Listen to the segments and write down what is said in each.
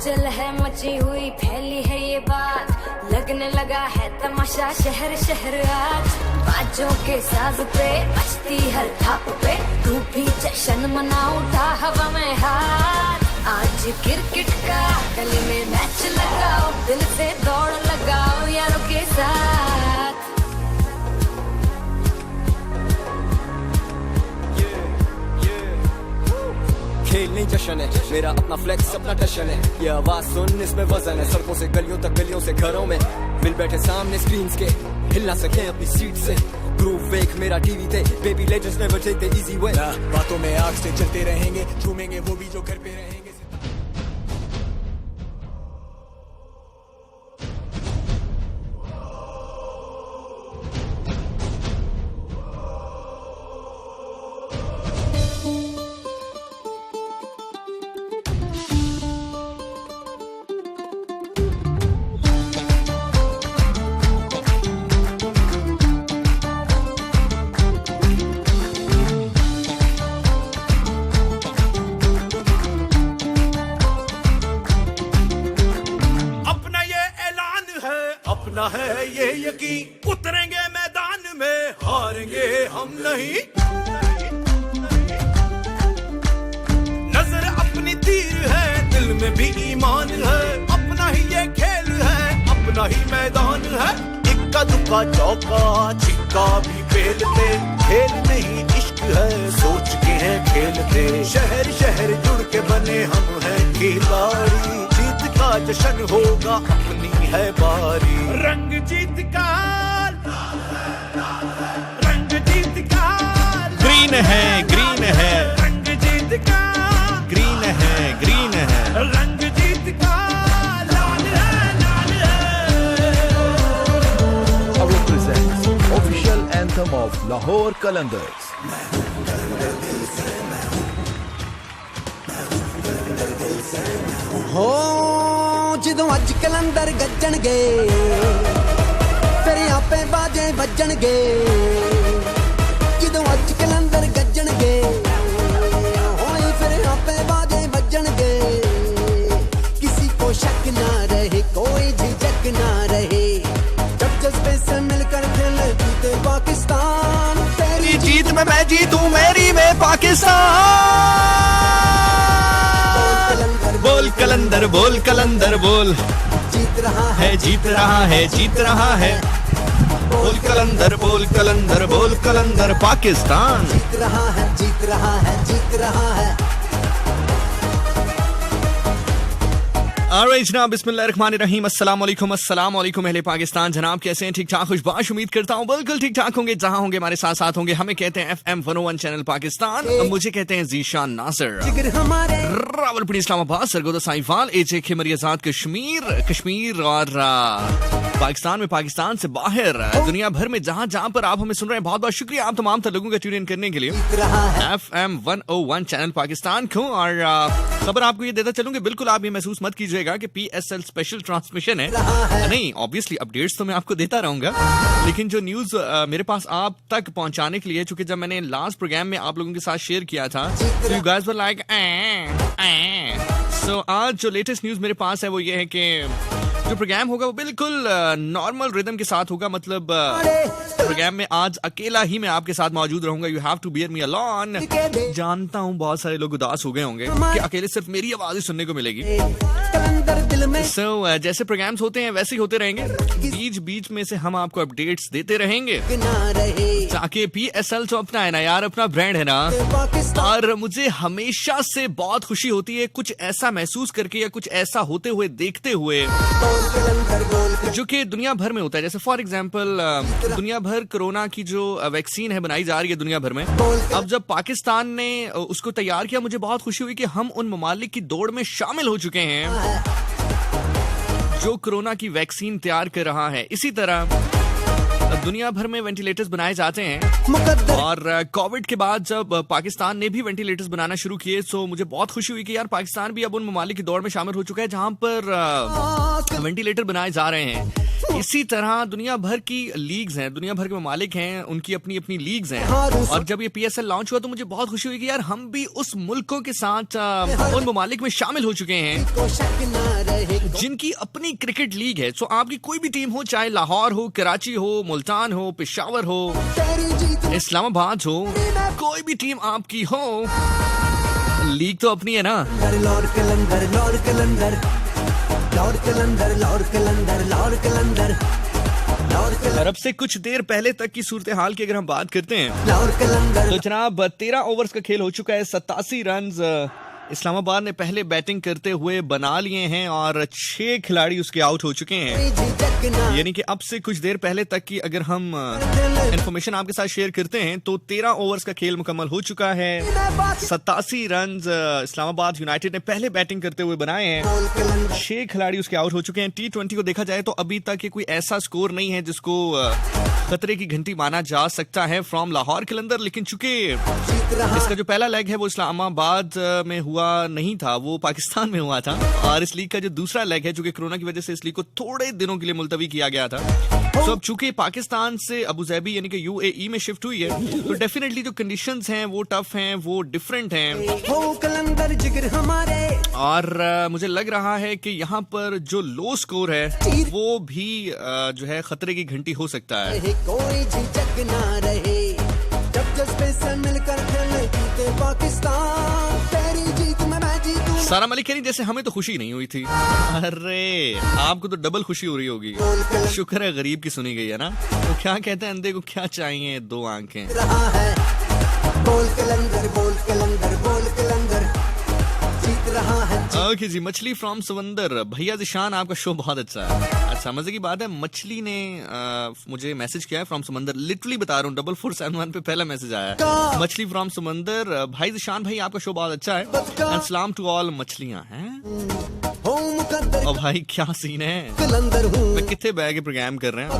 हलचल है मची हुई, फैली है ये बात, लगने लगा है तमाशा शहर शहर आज। बाजों के साज पे बजती हर थाप पे, तू भी जश्न मना, उठा हवा में हाथ। आज क्रिकेट का गली में मैच लगाओ, दिल से दौड़ लगाओ यारों के साथ। खेल नहीं जश्न है, मेरा अपना फ्लेक्स अपना टशन है, ये आवाज सुन इसमें वजन है। सड़कों से गलियों तक, गलियों से घरों में, मिल बैठे सामने स्क्रीन के, हिल ना सके अपनी सीट से। ग्रूव वेक मेरा टीवी थे, baby legends never take the easy way. बातों में आग से चलते रहेंगे, झूमेंगे वो भी जो घर पे रहेंगे। अपना है ये यकीन, उतरेंगे मैदान में, हारेंगे हम नहीं। नजर अपनी तीर है, दिल में भी ईमान है, अपना ही ये खेल है, अपना ही मैदान है। इक्का दुक्का चौका छिक्का भी खेलते, खेल नहीं इश्क है, सोच के हैं खेलते। शहर शहर जुड़ के बने हम हैं खिलाड़ी, जीत का जश्न होगा अपनी है बारी। रंग जीत का, रंग जीत का ग्रीन है, ग्रीन है, रंग जीत का ग्रीन है, ग्रीन है, रंग जीत का लाल है, लाल है। Our presents official anthem of Lahore Qalandars. हो ਜਦੋਂ ਅੱਜ ਕਲੰਦਰ ਗੱਜਣਗੇ, ਫਿਰ ਆਪੇ ਬਾਜੇ ਵੱਜਣਗੇ। ਜਦੋਂ ਅੱਜ ਕਲੰਦਰ ਗੱਜਣਗੇ, ਹੋਏ ਫਿਰ ਆਪੇ ਬਾਜੇ ਵੱਜਣਗੇ। किसी को शक ना रहे, कोई झिझक ना रहे, जब जज्बे से मिलकर खेले जीते पाकिस्तान। तेरी जीत में मैं जीतूं, मेरी में पाकिस्तान। बोल कलंदर, बोल कलंदर, बोल। जीत रहा है, जीत रहा है, जीत रहा है। बोल कलंदर, बोल कलंदर, बोल कलंदर, पाकिस्तान। जीत रहा है, जीत रहा है, जीत रहा है। ऑलराइट जनाब, बिस्मिल्लाहिर्रहमानिर्रहीम, अस्सलाम वालेकुम, अस्सलाम वालेकुम अहले पाकिस्तान। जनाब कैसे हैं? ठीक ठाक, खुशबाश उम्मीद करता हूँ बिल्कुल ठीक ठाक होंगे। जहां होंगे हमारे साथ साथ होंगे। हमें कहते हैं FM 101 चैनल पाकिस्तान, मुझे कहते हैं जीशान नासिर, रावलपिंडी इस्लामाबाद, सरगोदा साइफाल, एजे खिमरियाजाद कश्मीर और पाकिस्तान में, पाकिस्तान से बाहर, दुनिया भर में जहां जहां पर आप हमें सुन रहे हैं, बहुत बहुत शुक्रिया आप तमाम लोगों का ट्यून इन करने के लिए FM 101 चैनल पाकिस्तान को। और खबर आपको ये देता चलूंगी, बिल्कुल आप ये महसूस मत कीजिएगा कि PSL स्पेशल ट्रांसमिशन है, नहीं, ऑब्वियसली अपडेट्स तो मैं आपको देता रहूंगा, लेकिन जो न्यूज मेरे पास आप तक पहुंचाने के लिए, चूंकि जब मैंने लास्ट प्रोग्राम में आप लोगों के साथ शेयर किया था, तो you guys were like so आज जो लेटेस्ट न्यूज मेरे पास है वो ये है कि जो प्रोग्राम होगा वो बिल्कुल नॉर्मल रिदम के साथ होगा। मतलब प्रोग्राम में आज अकेला ही मैं आपके साथ मौजूद रहूंगा। You have to bear me alone. जानता हूँ बहुत सारे लोग उदास हो गए होंगे कि अकेले सिर्फ मेरी आवाज ही सुनने को मिलेगी। So, जैसे प्रोग्राम्स होते हैं वैसे ही होते रहेंगे, बीच बीच में से हम आपको अपडेट्स देते रहेंगे, ताकि PSL तो अपना है ना यार, अपना ब्रांड है ना। और मुझे हमेशा से बहुत खुशी होती है कुछ ऐसा महसूस करके या कुछ ऐसा होते हुए देखते हुए जो कि दुनिया भर में होता है। जैसे फॉर एग्जांपल दुनिया भर कोरोना की जो वैक्सीन है बनाई जा रही है दुनिया भर में, अब जब पाकिस्तान ने उसको तैयार किया, मुझे बहुत खुशी हुई कि हम उन ममालिक की दौड़ में शामिल हो चुके हैं जो कोरोना की वैक्सीन तैयार कर रहा है। इसी तरह दुनिया भर में वेंटिलेटर्स बनाए जाते हैं और कोविड के बाद जब पाकिस्तान ने भी वेंटिलेटर्स बनाना शुरू किए, तो मुझे बहुत खुशी हुई कि यार पाकिस्तान भी अब उन ममालिक की दौड़ में शामिल हो चुका है जहां पर वेंटिलेटर बनाए जा रहे हैं। इसी तरह दुनिया भर की लीग्स हैं, दुनिया भर के ममालिक हैं, उनकी अपनी अपनी लीग्स हैं। और जब ये PSL लॉन्च हुआ तो मुझे बहुत खुशी हुई कि यार हम भी उस मुल्कों के साथ उन ममालिक में शामिल हो चुके हैं जिनकी अपनी क्रिकेट लीग है। सो आपकी कोई भी टीम हो, चाहे लाहौर हो, कराची हो, मुल्तान हो, पेशावर हो, इस्लामाबाद हो, कोई भी टीम आपकी हो, लीग तो अपनी है ना। लॉर्ड कलंदर लॉर्ड कलंदर लॉर्ड कलंदर लॉर्ड कलंदर लॉर्ड कलंदर लॉर्ड कलंदर। और अब से कुछ देर पहले तक की सूरत हाल की अगर हम बात करते हैं लॉर्ड कलंदर तो जनाब 13 ओवर्स का खेल हो चुका है। 87 रन इस्लामाबाद ने पहले बैटिंग करते हुए बना लिए हैं और 6 खिलाड़ी उसके आउट हो चुके हैं। यानी कि अब से कुछ देर पहले तक की अगर हम इंफॉर्मेशन आपके साथ शेयर करते हैं तो 13 ओवर्स का खेल मुकम्मल हो चुका है। 87 रन इस्लामाबाद यूनाइटेड ने पहले बैटिंग करते हुए बनाए हैं। 6 खिलाड़ी उसके आउट हो चुके हैं। T20 को देखा जाए तो अभी तक ये कोई ऐसा स्कोर नहीं है जिसको खतरे की घंटी माना जा सकता है फ्रॉम लाहौर कलंदर। लेकिन चूंकि इसका जो पहला लेग है वो इस्लामाबाद में हुआ नहीं था, वो पाकिस्तान में हुआ था। और इस लीग का जो दूसरा लेग है, जो कि कोरोना की वजह से इस लीग को थोड़े दिनों के लिए मुलतवी किया गया था, तो अब चूंकि पाकिस्तान से अबू धाबी यानी कि UAE में शिफ्ट हुई है तो डेफिनेटली जो कंडीशंस हैं वो टफ हैं, वो डिफरेंट हैं। हो कलंदर जिगर हमारे। और मुझे लग रहा है कि यहाँ पर जो लो स्कोर है वो भी जो है खतरे की घंटी हो सकता है। कोई झिझक ना रहे जब जज्बे से मिलकर खेले जीते पाकिस्तान। तेरी जीत में मैं जीतूं। सारा मलिक कह रही जैसे हमें तो खुशी नहीं हुई थी। अरे आपको तो डबल खुशी हो रही होगी। शुक्र है गरीब की सुनी गई है ना। तो क्या कहते हैं, अंधे को क्या चाहिए, 2 आंखें। रहा है बोल कलंदर बोल कलंदर बोल कलंदर जीत रहा है। ओके जी, मछली फ्रॉम समंदर। भैया जिशान आपका शो बहुत अच्छा है। अच्छा, मजे की बात है, मछली ने मुझे मैसेज किया है फ्रॉम समंदर। लिटरली बता रहा हूँ, 4471 पे पहला मैसेज आया है। मछली फ्रॉम समंदर। भाई जिशान भाई आपका शो बहुत अच्छा है। एंड सलाम टू ऑल मछलियां हैं। हो मुकद्दर और भाई क्या सीन है, कलंदर हूँ मैं कितने बैग प्रोग्राम कर रहे हैं।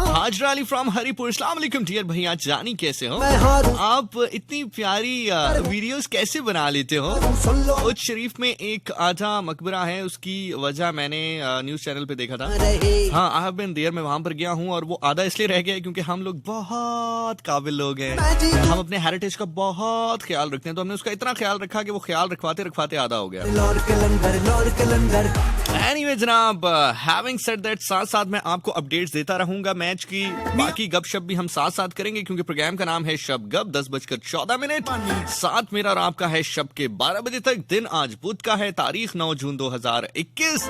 हाजरा अली फ्रॉम हरीपुर। अस्सलाम वालेकुम डियर भैया जानी, कैसे हो मैं हारूं। आप? इतनी प्यारी वीडियोस कैसे बना लेते हो? सुन लो उस शरीफ में एक आधा मकबरा है, उसकी वजह मैंने न्यूज चैनल पे देखा था। रहे हाँ, आई हैव बीन देयर, मैं वहां पर गया हूँ और वो आधा इसलिए रह गया है क्योंकि हम लोग बहुत काबिल लोग हैं, मैं जीतूं। हम अपने हेरिटेज का बहुत ख्याल रखते हैं। तो हमने उसका इतना ख्याल रखा कि वो ख्याल रखवाते रखवाते आधा हो गया। लॉर्ड कलंदर लॉर्ड कलंदर। एनीवे जनाब, हैविंग सेड दैट, साथ साथ मैं आपको अपडेट्स देता रहूंगा मैच की। बाकी गपशप भी हम साथ साथ करेंगे क्योंकि प्रोग्राम का नाम है शब गप। 10:14 साथ मेरा और आपका है शब के 12 बजे तक। दिन आज बुध का है, तारीख 9 जून 2021।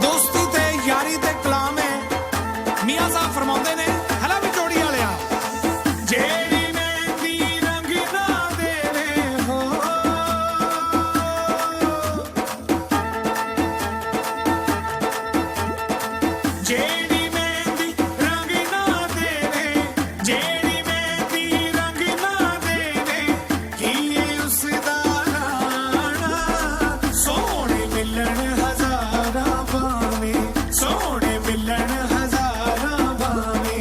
दोस्ती ते यारी ते कलाम है मियां साहब फरमाते ने हला विचोड़ी वालिया जेड़ी मेहंदी रंग ना देवे हो जेड़ी मेहंदी रंग ना देवे जेड़ी मेहंदी रंग ना देवे की उसदा राणा सोने मिलन हजारा बावे सोने मिलन हजारा बावे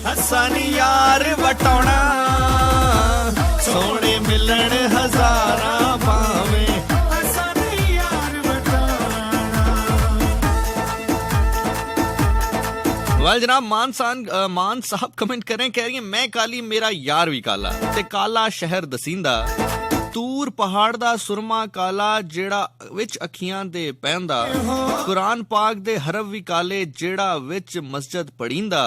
हसन यार वटौना सोने मिलन हजारा पावे। हसन यार बटाना। वाल जनाब, मान साहब कमेंट करें, कह रही है मैं काली मेरा यार भी काला ते काला शहर दसींदा तूर पहाड़ दा सुरमा काला जेड़ा विच अखियां दे पैंदा कुरान पाक दे हरफ भी काले जेड़ा विच मस्जिद पढ़ींदा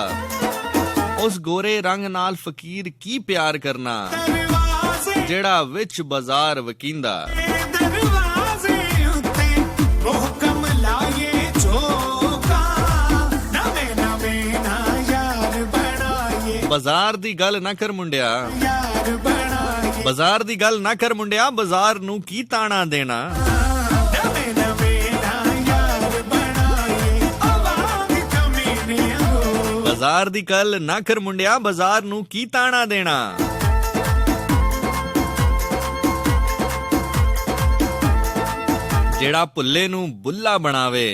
उस गोरे रंग नाल फकीर की प्यार करना दरवाजे जेड़ा विच बाजार वकींदा। दरवाजे उत्ते हुकम लाए चौका नवे नवे ना यार बनाए बाजार दी गल ना कर मुंडिया, यार बनाए बाजार दी गल ना कर मुंडिया, बाजार नू की ताना देना। नवे नवे ना यार बनाए आवाज कमीने हो बाजार दी गल ना कर मुंडिया, बाजार नू की ताना देना। जेड़ा भुल्ले नू बुल्ला बनावे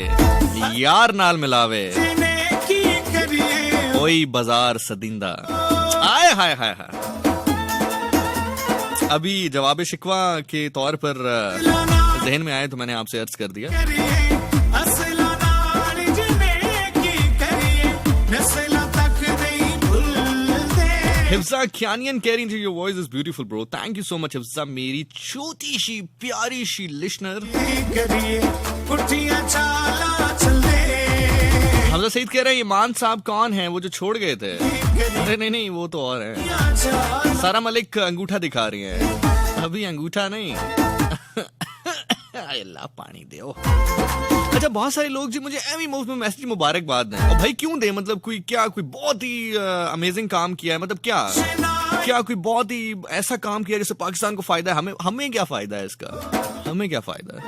यार नाल मिलावे जिन्हें की करिए कोई बाजार सदिंदा। आए हाय हाय हाय। अभी जवाब शिकवा के तौर पर जहन में आए तो मैंने आपसे अर्ज कर दिया। करिए असला नाल जिन्हें की करिए हिफ्जा ख्यानियन कह रही थी your voice is beautiful bro, thank you so much Hifza, मेरी छोटी सी प्यारी सी लिसनर। हमजा सईद कह रहे हैं ईमान साहब कौन है वो जो छोड़ गए थे? अरे नहीं वो तो और है। सारा मलिक अंगूठा दिखा रही है, अभी अंगूठा नहीं। अल्लाह पानी दे। अच्छा बहुत सारे लोग जी मुझे एवी मूव में मैसेज मुबारकबाद दें, और भाई क्यों दे, मतलब कोई बहुत ही अमेजिंग काम किया है, मतलब क्या कोई बहुत ही ऐसा काम किया जिससे पाकिस्तान को फायदा है, हमें क्या फायदा है इसका, हमें क्या फायदा है?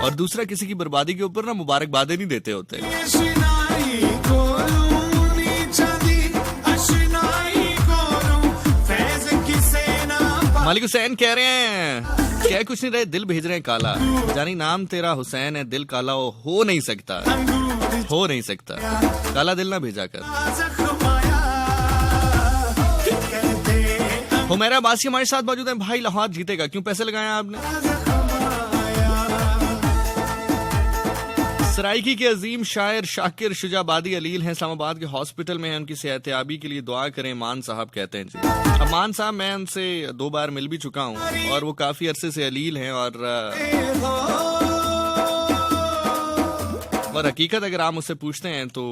और दूसरा किसी की बर्बादी के ऊपर ना मुबारकबादें नहीं देते होते। मालिक हुसैन कह रहे हैं क्या कुछ नहीं रहे, दिल भेज रहे हैं काला, जानी नाम तेरा हुसैन है, दिल काला हो नहीं सकता, हो नहीं सकता, काला दिल ना भेजा कर। हुमैरा अब्बासी हमारे साथ मौजूद है। भाई लाहौर जीतेगा, क्यों पैसे लगाए आपने? सराइकी के अजीम शायर शाकिर शुजाबादी अलील हैं, इस्लामाबाद के हॉस्पिटल में हैं, उनकी सेहतयाबी के लिए दुआ करें। मान साहब कहते हैं जी। अब मान साहब मैं उनसे 2 बार मिल भी चुका हूं और वो काफी अरसे से अलील हैं, और हकीकत अगर आप मुझसे पूछते हैं तो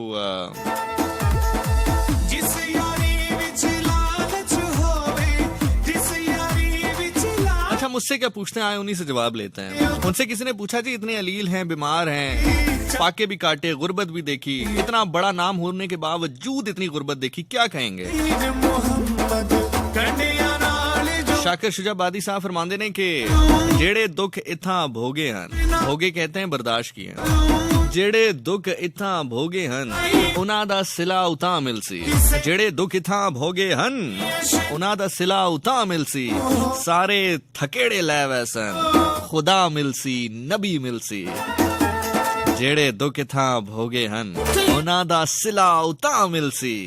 अच्छा मुझसे क्या पूछते हैं, आए उन्हीं से जवाब लेते हैं। उनसे किसी ने पूछा जी इतने अलील हैं, बीमार हैं, फाके भी काटे, गुर्बत भी देखी, इतना बड़ा नाम होने के बावजूद इतनी गुर्बत देखी, क्या कहेंगे? शाकिर शुजाबादी साहब फरमांदे ने कि जेड़े दुख इथा भोगे हन, भोगे कहते हैं बर्दाश्त किए, जेड़े दुख इथा भोगे हन उना दा सिला उता मिलसी, जेड़े दुख इथा भोगे हन उना दा सिला उता मिलसी, सारे थकेड़े लै वैसन खुदा मिलसी नबी मिलसी, जेड़े दुख इथा भोगे हन उना दा सिला उता मिलसी,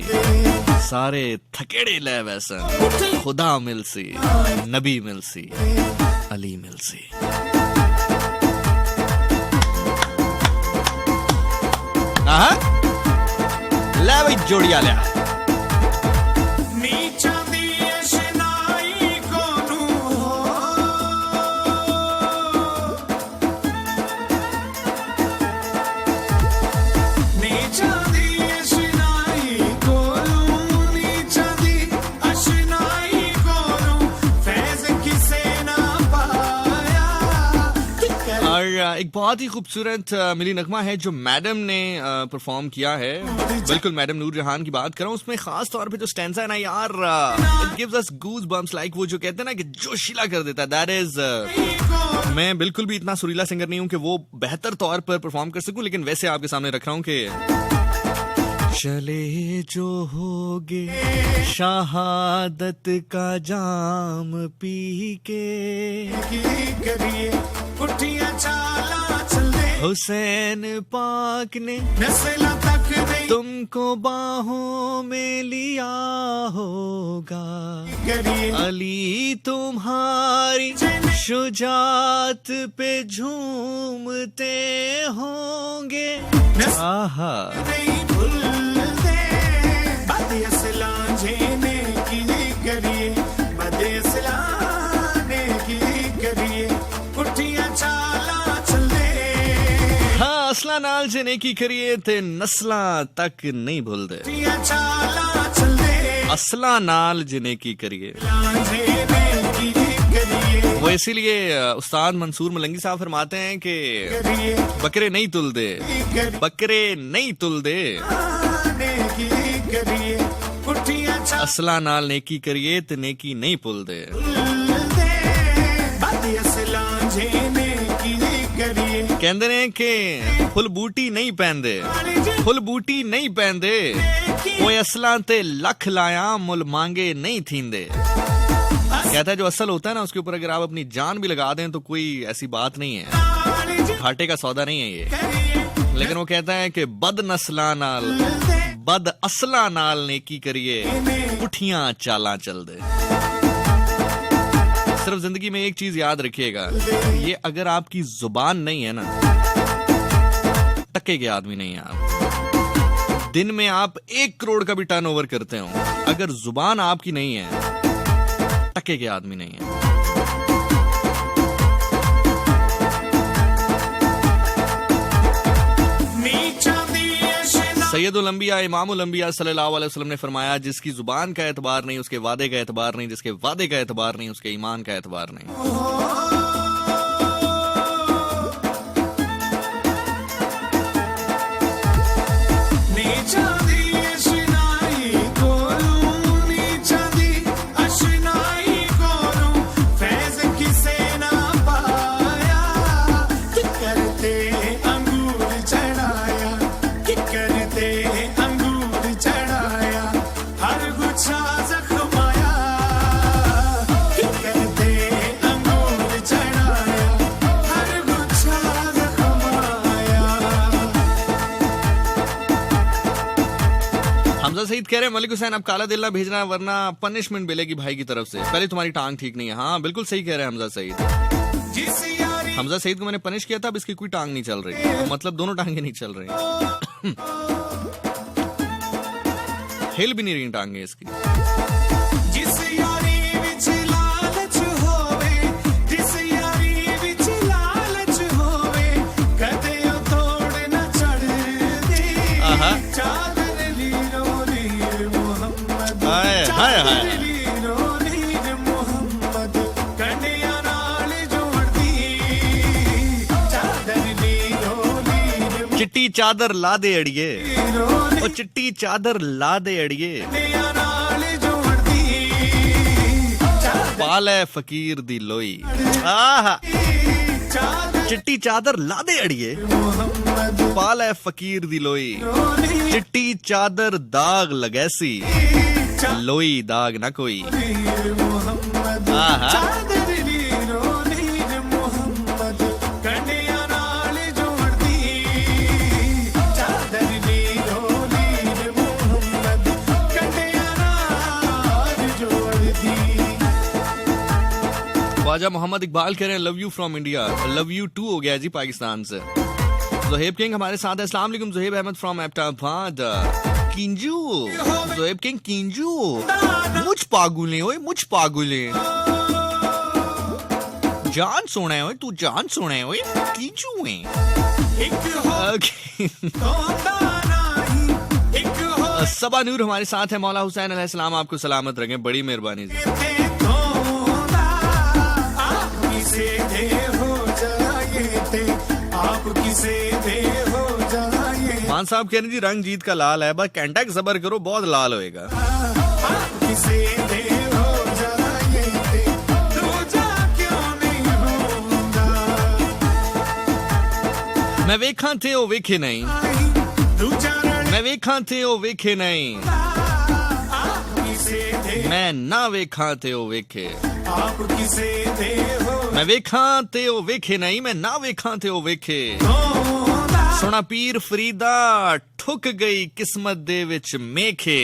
सारे थकेड़े लै वैसन खुदा मिलसी नबी मिलसी अली मिलसी। ले भाई जोड़िया लिया। एक बहुत ही खूबसूरत मिली नगमा है जो मैडम ने परफॉर्म किया है, बिल्कुल मैडम नूर जहान की बात कर रहा हूँ। उसमें खास तौर पे जो स्टैंजा है ना यार, it gives us goose bumps, like वो जो कहते हैं ना कि जोशीला कर देता है, दैट इज मैं बिल्कुल भी इतना सुरीला सिंगर नहीं हूँ कि वो बेहतर तौर पर परफॉर्म कर सकूं, लेकिन वैसे आपके सामने रख रहा हूँ कि चले जो होगे शहादत का जाम पी के, हुसैन पाक ने तुमको बाहों में लिया होगा, अली तुम्हारी शुजात पे झूमते होंगे। आहा हाँ असला नाल जे नेकी करिए ते नस्ला तक नहीं भूलते, असला नाल जे नेकी करिए। वो इसीलिए उस्ताद मंसूर मलंगी साहब फरमाते हैं कि बकरे नहीं तुलदे, बकरे नहीं तुलदे, असला नाल नेकी करिए ते नेकी नहीं भूलदे। कहंदे ने कि फुल बूटी नहीं पहनदे, फुल बूटी नहीं पहनदे, कोई असला ते लख लाया मुल मांगे नहीं थींदे। कहता है जो असल होता है ना उसके ऊपर अगर आप अपनी जान भी लगा दें तो कोई ऐसी बात नहीं है, घाटे का सौदा नहीं है ये। लेकिन वो कहता है कि बद नस्ला नाल बद असला नाल नेकी करिए, उठियां चाला चल दे। सिर्फ जिंदगी में एक चीज याद रखिएगा, ये अगर आपकी जुबान नहीं है ना, टके के आदमी नहीं है आप। दिन में आप 1 करोड़ का भी टर्नओवर करते हो, अगर जुबान आपकी नहीं है, टके के आदमी नहीं है। सैयदुल अंबिया इमामुल अंबिया सल्लल्लाहु अलैहि वसल्लम ने फरमाया, जिसकी जुबान का एतबार नहीं उसके वादे का एतबार नहीं, जिसके वादे का एतबार नहीं उसके ईमान का एतबार नहीं। हमजा सईद कह रहे हैं, मलिक हुसैन अब काला दिल ना भेजना वरना पनिशमेंट मिलेगी भाई की तरफ से। पहले तुम्हारी टांग ठीक नहीं है। हाँ बिल्कुल सही कह रहे हैं हमजा सईद। हमजा सईद को मैंने पनिश किया था, अब इसकी कोई टांग नहीं चल रही, मतलब दोनों टांगे नहीं चल रही। हिल भी नहीं रही टांगे इसकी। हाय हाय चिट्टी चादर ला दे अड़िए, ओ चिट्टी चादर ला दे अड़िए, पाल है फकीर दी लोई। आहा चिट्टी चादर ला दे अड़िए, पाल है फकीर दी लोई, चिट्टी चादर दाग लगैसी, लोई दाग ना कोई। ख्वाजा मोहम्मद इकबाल कह रहे हैं, love you from India, love you too हो गया जी पाकिस्तान से। ज़ोहेब किंग हमारे साथ है, अस्सलाम वालेकुम। ज़ोहेब अहमद फ्रॉम एबटाबाद, किंजू। ज़ोहेब किंग किंजू, मुझ पागुले ओए, मुझ पागुले। जान सोना है ओए, तू जान सोना है ओए, किंजू है। सबा नूर हमारे साथ है, मौला हुसैन अलैहिस्सलाम आपको सलामत रखें, बड़ी मेहरबानी जी। मान साहब कह रहे जी, रंग जीत का लाल है, बस कैंटक सबर करो, बहुत लाल होएगा। मैं वेखा थे ओ वेखे नहीं, मैं वेखा थे ओ वेखे नहीं, मैं ना वेखा थे ओ वेखे, मैं वेखा थे ओ वेखे नहीं, मैं ना वेखा थे ओ वेखे। सोना पीर फरीदा ठुक गई किस्मत दे विच मेखे,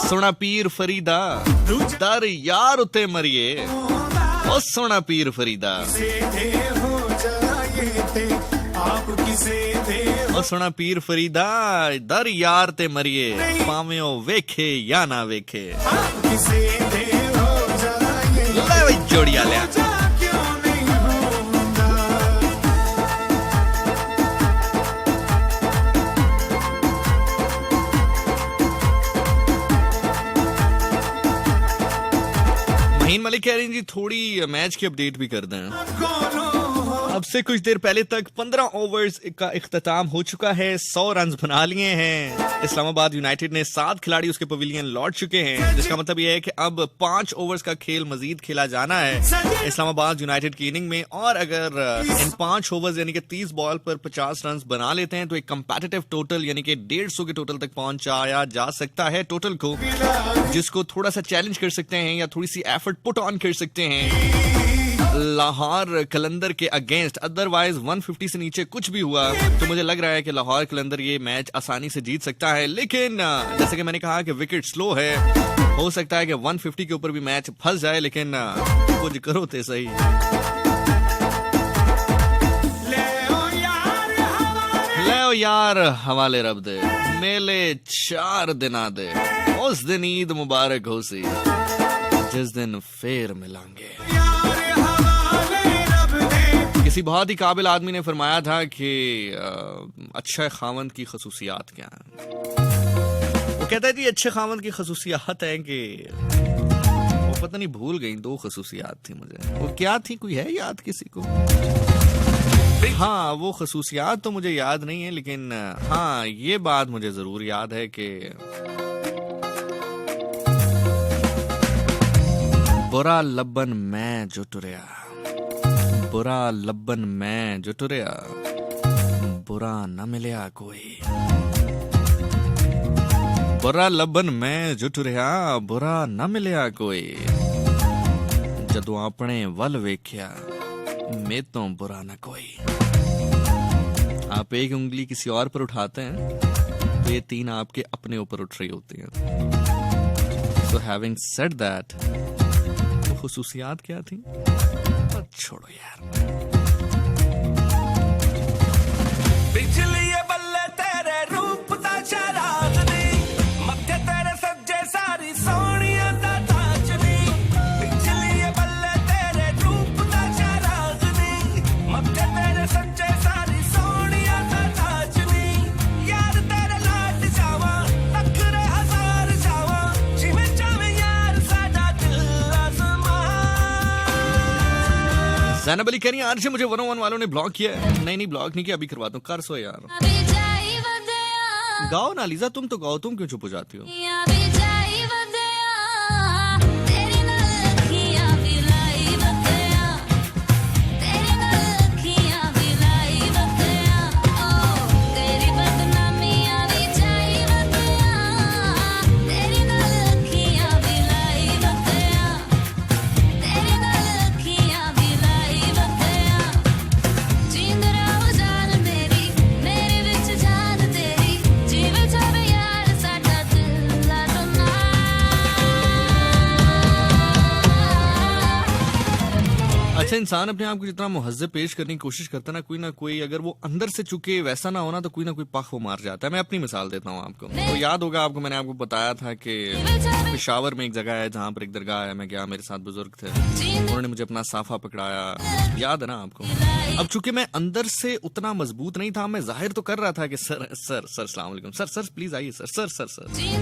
सोना पीर फरीदा दर यार उते मरिए, ओ सोना पीर फरीदा, ओ सोना पीर फरीदा दर यार ते मरिए, भावें ओ वेखे या ना वेखे। ले जोड़िया लिया। महीन मलिक कह रही जी, थोड़ी मैच की अपडेट भी कर दें। अब से कुछ देर पहले तक 15 ओवर्स का इख्तिताम हो चुका है, 100 रन बना लिए हैं। इस्लामाबाद यूनाइटेड ने 7 खिलाड़ी उसके पवेलियन लौट चुके हैं, जिसका मतलब यह है कि अब 5 ओवर्स का खेल मजीद खेला जाना है इस्लामाबाद यूनाइटेड की इनिंग में। और अगर इन 5 ओवर्स यानी कि 30 बॉल पर 50 रन बना लेते हैं तो एक कंपेटिटिव टोटल यानी कि 150 के टोटल तक पहुंचाया जा सकता है टोटल को, जिसको थोड़ा सा चैलेंज कर सकते हैं या थोड़ी सी एफर्ट पुट ऑन कर सकते हैं लाहौर कलंदर के अगेंस्ट। अदरवाइज 150 से नीचे कुछ भी हुआ तो मुझे लग रहा है कि लाहौर कलंदर ये मैच आसानी से जीत सकता है। लेकिन जैसे कि मैंने कहा कि विकेट स्लो है, हो सकता है कि 150 के ऊपर भी मैच फंस जाए, लेकिन कुछ करो तो सही। ले यार हवाले रब दे, मेले 4 दिन आदे, उस दिन ईद मुबारक हो सी, जिस दिन फेर मिलांगे। किसी बहुत ही काबिल आदमी ने फरमाया था कि अच्छे खावंद की खसूसियात क्या है। वो कहता है जी अच्छे खावंद की खसूसियात है कि वो पता नहीं भूल गई, 2 खसूसियात थी मुझे, वो क्या थी, कोई है याद किसी को? हाँ, वो खसूसियात तो मुझे याद नहीं है, लेकिन हाँ ये बात मुझे जरूर याद है कि बुरा लब्बन मैं जो टुरिया, बुरा लब्बन मैं जो टुरिया, बुरा न मिलिया कोई। बुरा लब्बन मैं जो टुरिया, बुरा न मिलिया कोई, जदों अपने वल वेख्या मैं तो बुरा न कोई। आप एक उंगली किसी और पर उठाते हैं तो ये 3 आपके अपने ऊपर उठ रही होती हैं। So having said that, तो खुसूसियात क्या थी? छोड़ो यार। बिजली बल्ले तेरे रूप दा शरारती, मत्थे तेरे सज्जे सारी सोनिया दा ताजनी। बिजली बल्ले तेरे रूप दा शरारती, मत्थे तेरे सज्जे सारी सोनिया दा ताजनी। यार तेरे लाड जावा, नखरे हजार जावा, जिवें चाहे यार साडा दिल आसमां। ज़ैनब अली कह रही है आज से मुझे 101 वालों ने ब्लॉक किया है। नहीं ब्लॉक नहीं किया, अभी करवा दूं। कर सो यार, गाओ ना लीजा, तुम तो गाओ, तुम क्यों चुप हो जाती हो? अच्छा, इंसान अपने आप को जितना मुहज्जब पेश करने की कोशिश करता है ना कोई अगर वो अंदर से चुके वैसा ना होना तो कोई ना कोई पख वो मार जाता है। मैं अपनी मिसाल देता हूँ आपको, तो याद होगा आपको, मैंने आपको बताया था कि पेशावर में एक जगह है जहाँ पर एक दरगाह है, मैं गया, मेरे साथ बुजुर्ग थे, उन्होंने मुझे अपना साफा पकड़ाया, याद है ना आपको। अब चूंकि मैं अंदर से उतना मजबूत नहीं था, मैं जाहिर तो कर रहा था कि सर अस्सलाम वालेकुम, सर प्लीज आइए सर,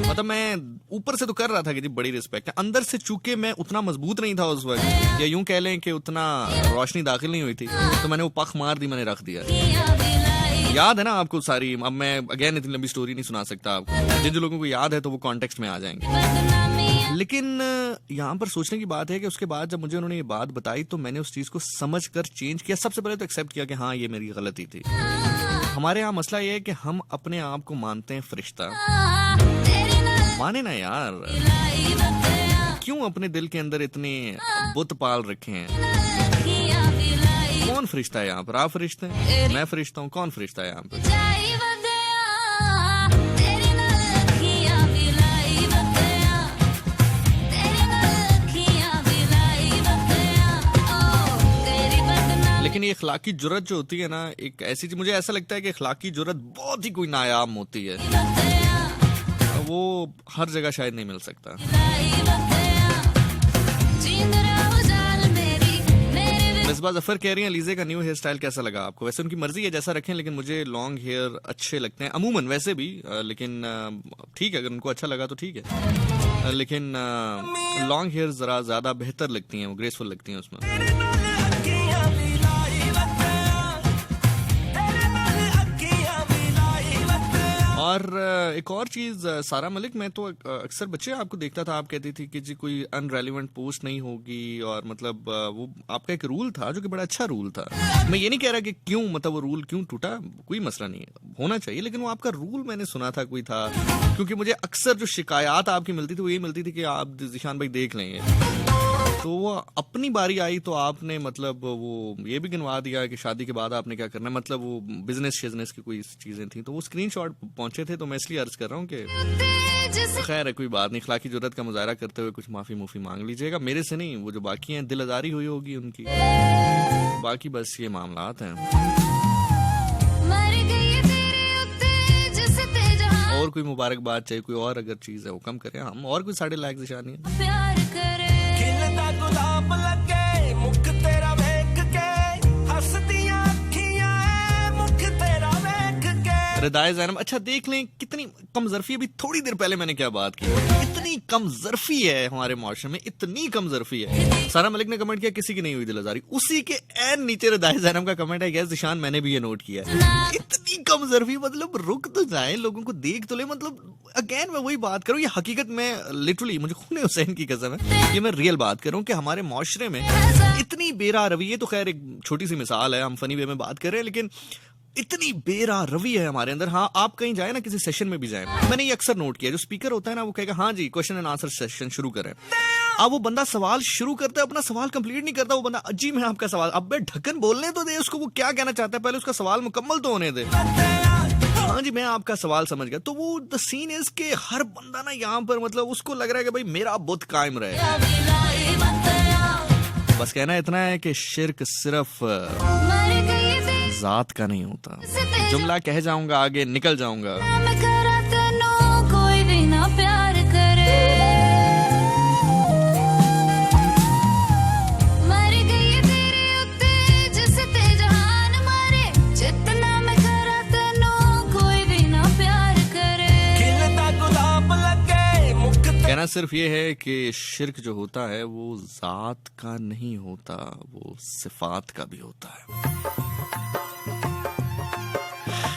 मतलब मैं ऊपर से तो कर रहा था कि जी बड़ी रिस्पेक्ट है, अंदर से चूंकि मैं उतना मजबूत नहीं था उस वक्त, या यूं कह लें कि उतना रोशनी दाखिल नहीं हुई थी, तो मैंने वो पख मार दी, मैंने रख दिया। याद है ना आपको सारी। अब मैं अगेन इतनी लंबी स्टोरी नहीं सुना सकता आपको, जिन लोगों को याद है तो वो कॉन्टेक्स्ट में आ जाएंगे। लेकिन यहाँ पर सोचने की बात है कि उसके बाद जब मुझे उन्होंने ये बात बताई तो मैंने उस चीज को समझ कर चेंज किया। सबसे पहले तो एक्सेप्ट किया कि हाँ ये मेरी गलती थी। हमारे यहाँ मसला ये है कि हम अपने आप को मानते हैं फरिश्ता, माने ना यार, क्यों अपने दिल के अंदर इतने बुत पाल रखे हैं? कौन फरिश्ता है यहाँ पर? आप फरिश्ते हैं, मैं फरिश्ता हूँ, कौन फरिश्ता है यहाँ पर? लेकिन ये इखलाकी जुर्रत जो होती है ना, एक ऐसी चीज, मुझे ऐसा लगता है कि इखलाकी जुर्रत बहुत ही कोई नायाब होती है, वो हर जगह शायद नहीं मिल सकता। मिसबा जफर कह रही हैं लीजे का न्यू हेयर स्टाइल कैसा लगा आपको? वैसे उनकी मर्जी है जैसा रखें, लेकिन मुझे लॉन्ग हेयर अच्छे लगते हैं अमूमन वैसे भी, लेकिन ठीक है, अगर उनको अच्छा लगा तो ठीक है, लेकिन लॉन्ग हेयर जरा ज्यादा बेहतर लगती हैं, वो ग्रेसफुल लगती हैं उसमें। और एक और चीज, सारा मलिक, मैं तो अक्सर बच्चे आपको देखता था, आप कहती थी कि जी कोई अनरेलिवेंट पोस्ट नहीं होगी, और मतलब वो आपका एक रूल था जो कि बड़ा अच्छा रूल था। मैं ये नहीं कह रहा कि क्यों, मतलब वो रूल क्यों टूटा, कोई मसला नहीं है, होना चाहिए, लेकिन वो आपका रूल मैंने सुना था कोई था, क्योंकि मुझे अक्सर जो शिकायत आपकी मिलती थी वो ये मिलती थी कि आप ज़ीशान भाई देख लेंगे, तो वो अपनी बारी आई तो आपने मतलब वो ये भी गिनवा दिया कि शादी के बाद आपने क्या करना है, मतलब वो बिजनेस की कोई चीजें थी, तो वो स्क्रीनशॉट पहुंचे थे, तो मैं इसलिए अर्ज कर रहा हूँ कि खैर है, कोई बात नहीं, इखलाकी जुर्रत का मुजाहरा करते हुए कुछ माफी मांग लीजिएगा, मेरे से नहीं, वो जो बाकी हैं दिल आजारी हुई होगी उनकी, बाकी बस ये मामलात हैं। कोई मुबारकबाद चाहिए, कोई और अगर चीज है वो कम करें, हम और कोई 2.5 लाख निशानी है। प्यार करे खिलदा गुलाब लगे मुख तेरा वेख के हंसदियां अखियां ऐ मुख तेरा वेख के। रदाए ज़ैनब, अच्छा देख लें कितनी कम ज़र्फी, अभी थोड़ी देर पहले मैंने क्या बात की, इतनी कम ज़र्फी है हमारे माशरे में, इतनी कम ज़र्फी है। सारा मलिक ने कमेंट किया किसी की नहीं हुई दिल आज़ारी, उसी के एन नीचे रदाए ज़ैनब का कमेंट है, यस ईशान मैंने भी ये नोट किया है। इतनी कम ज़र्फी, मतलब रुक तो जाए, लोगों को देख तो ले, मतलब अगेन मैं वही बात करूं, ये हकीकत में लिटरली मुझे खून हुसैन की कसम है, ये मैं रियल बात करूं कि हमारे माशरे में इतनी बेरा रवि, ये तो खैर एक छोटी सी मिसाल है, हम फनी वे में बात कर रहे हैं, लेकिन इतनी बेरा रवि है हमारे अंदर। हाँ, आप कहीं जाए ना, किसी सेशन में भी जाए, मैंने ये अक्सर नोट किया, जो स्पीकर होता है ना वो कहेगा हाँ जी क्वेश्चन एंड आंसर सेशन शुरू करें, अब वो बंदा सवाल शुरू करता है, अपना सवाल कंप्लीट नहीं करता, वो बंदा जी मैं आपका सवाल, अब ढक्कन बोलने तो दे उसको, वो क्या कहना चाहता है पहले उसका सवाल मुकम्मल तो होने दे। हाँ जी मैं आपका सवाल समझ गया, तो वो द सीन इज के हर बंदा ना यहाँ पर मतलब उसको लग रहा है कि भाई मेरा बुत कायम रहे। बस कहना इतना है कि शिर्क सिर्फ जात का नहीं होता। जुमला कह जाऊंगा, आगे निकल जाऊंगा। मैं करा तेनू कोई भी ना प्यार करे, मर गई तेरे उत्ते जिस ते जहान मारे, जितना मैं करा तेनू कोई भी ना प्यार करे। खिलदा गुलाब लगे मुख कहना सिर्फ ये है कि शिर्क जो होता है वो जात का नहीं होता, वो सिफात का भी होता है।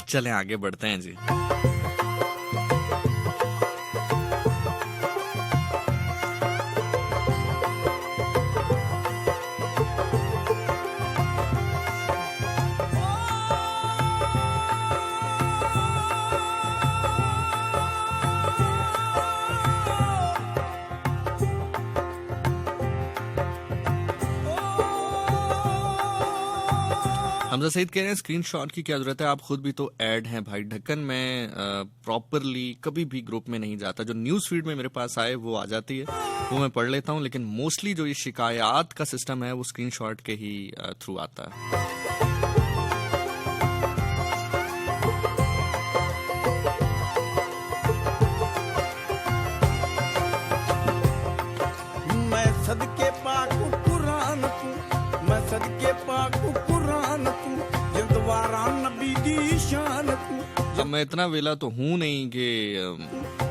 चलें आगे बढ़ते हैं जी। हमजा सईद कह रहे हैं स्क्रीनशॉट की क्या जरूरत है, आप खुद भी तो ऐड हैं भाई। ढक्कन में प्रॉपरली कभी भी ग्रुप में नहीं जाता, जो न्यूज़ फीड में मेरे पास आए वो आ जाती है, वो मैं पढ़ लेता हूँ, लेकिन मोस्टली जो ये शिकायत का सिस्टम है वो स्क्रीनशॉट के ही थ्रू आता है। मैं सदके पाक कुरान तू, मैं सदके पाक कुरान तू, जिंदवारा नबी दी शान तू, अब मैं इतना वेला तो हूँ नहीं कि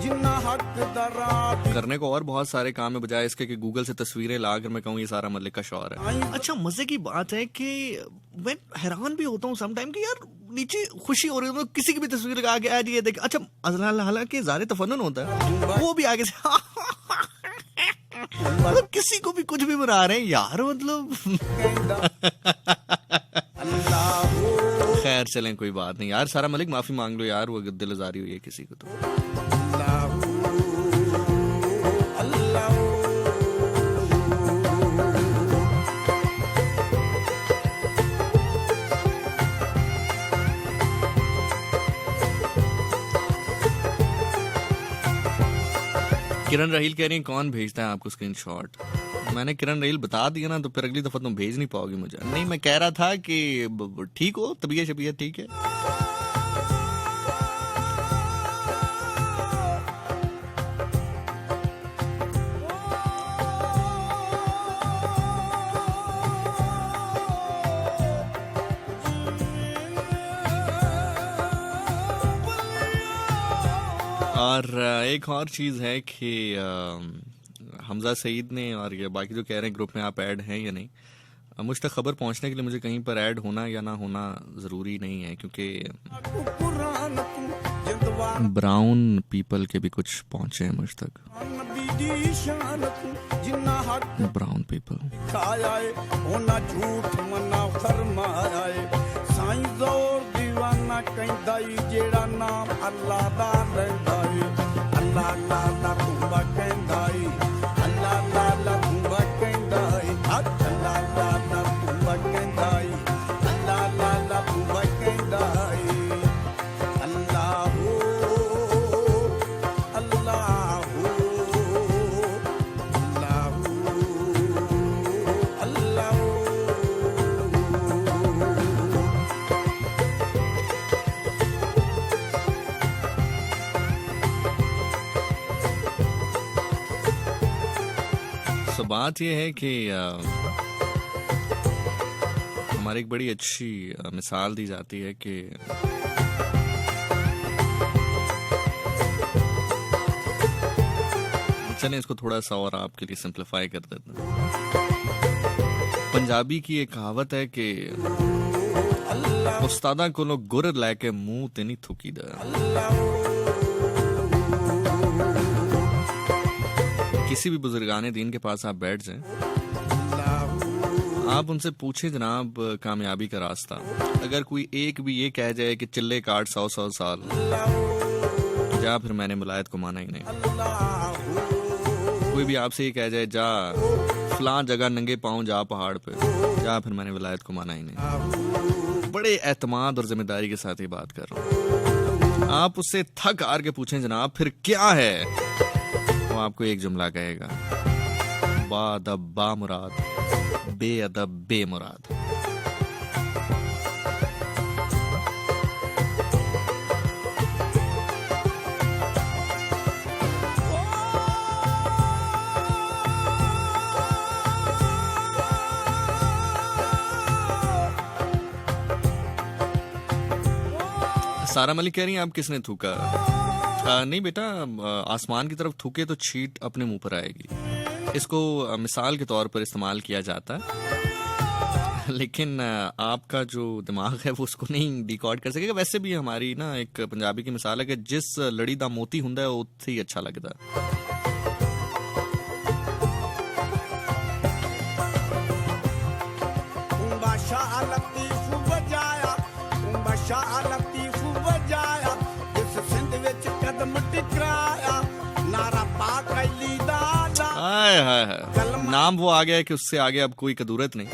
जिन्ना हक दरा करने को और बहुत सारे काम है, बजाय इसके कि गूगल से तस्वीरें लाकर मैं कहूँ ये सारा मलिक का शौहर है। अच्छा मजे की बात है कि मैं हैरान भी होता हूँ समटाइम कि यार नीचे खुशी हो रही है, किसी की भी तस्वीर लगा के आज ये देख, अच्छा हालांकि ज़ाहिर तफन्नुन होता है, वो भी आगे से मतलब किसी को भी कुछ भी बना रहे हैं यार, मतलब खैर चलें कोई बात नहीं यार। सारा मलिक माफी मांग लो यार, वो दिल आजारी हुई है किसी को तो। किरण रहील कह रही हैं कौन भेजता है आपको स्क्रीनशॉट। मैंने किरण रहील बता दिया ना, तो फिर अगली दफा तुम भेज नहीं पाओगी मुझे। नहीं मैं कह रहा था कि ठीक हो, तबीयत शबीयत ठीक है। और एक और चीज़ है कि हमजा सईद ने और ये बाकी जो कह रहे हैं ग्रुप में आप ऐड हैं या नहीं, मुझ तक खबर पहुंचने के लिए मुझे कहीं पर ऐड होना या ना होना ज़रूरी नहीं है, क्योंकि ब्राउन पीपल के भी कुछ पहुंचे हैं मुझ तक। ब्राउन पीपल ਕਹਿੰਦਾ ਜਿਹੜਾ ਨਾਮ ਅੱਲਾ ਦਾ ਲੈਂਦਾ ਏ, ਅੱਲਾ ਲਾ ਲਾ ਤੂੰ ਕਹਿੰਦਾ ਏ, ਅੱਲਾ ਲਾ ਲਾ ਤੂੰ ਕਹਿੰਦਾ ਏ, ਅੱਲਾ ਲਾ ਲਾ ਤੂੰ ਕਹਿੰਦਾ ਏ, ਅੱਲਾ ਲਾ ਲਾ ਤੂੰ ਕਹਿੰਦਾ ਏ, ਅੱਲਾਹੂ ਅੱਲਾਹੂ ਅੱਲਾਹੂ ਅੱਲਾਹੂ। सो बात यह है कि हमारी एक बड़ी अच्छी मिसाल दी जाती है कि चलें इसको थोड़ा सा और आपके लिए सिंप्लीफाई कर देते हैं। पंजाबी की एक कहावत है कि उस्तादा को लोग गुर लैके मुंह ते नहीं थुकी दा। किसी भी बुजुर्गाने दीन के पास आप बैठ जाएं, आप उनसे पूछें जनाब कामयाबी का रास्ता। अगर कोई एक भी ये कह जाए कि चिल्ले काट 100 साल, जा फिर मैंने मुलायत को माना ही नहीं। कोई भी आपसे ये कह जाए जा फलां जगह नंगे पाँव जा पहाड़ पे, जा फिर मैंने विलायत को माना ही नहीं। बड़े एतमाद और जिम्मेदारी के साथ ये बात कर रहा हूँ। आप उससे थक हार के पूछें जनाब फिर क्या है, वो आपको एक जुमला कहेगा, बादब बा मुराद, बेअदब बेमुराद। सारा मलिक कह रही हैं आप किसने थूका? नहीं बेटा, आसमान की तरफ थूके तो छींट अपने मुंह पर आएगी। इसको मिसाल के तौर पर इस्तेमाल किया जाता है, लेकिन आपका जो दिमाग है वो उसको नहीं डिकोड कर सकेगा। वैसे भी हमारी ना एक पंजाबी की मिसाल है कि जिस लड़ी दा मोती हुंदा है उत्थे ही अच्छा लगता है। नाम वो आ गया है कि उससे आगे अब कोई कदूरत नहीं,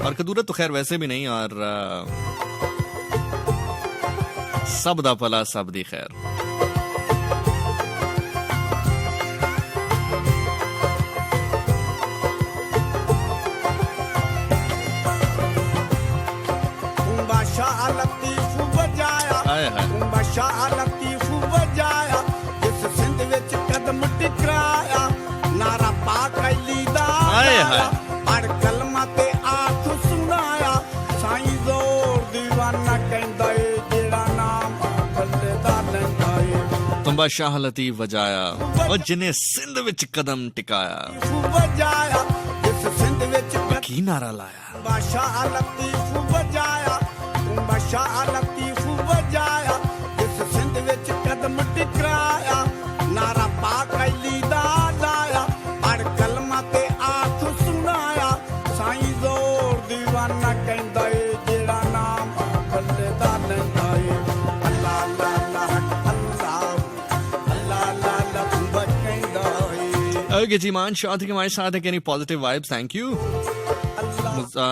और कदूरत तो खैर वैसे भी नहीं, और सब दा भला सब दी खैर। तुम्बा शाह लतीफ वजाया और जिन्हें सिंध विच कदम टिकाया, की नारा लाया। शाह लतीफ वजाया, शाह लतीफ वजाया, जिस सिंध विच कदम टिकाया, नारा पाक अली दा लाया, पढ़ कलमा ते आख सुनाया, साईं जोर दीवाना कहंदा ए जेड़ा नाम बल्ले दा लैंदा ए। अल्लाह अल्लाह अल्लाह अल्लाह अल्लाह तुम कहंदा ए। ओके जी, मान शादी के हमारे साथ है, कैनी positive vibes, thank you.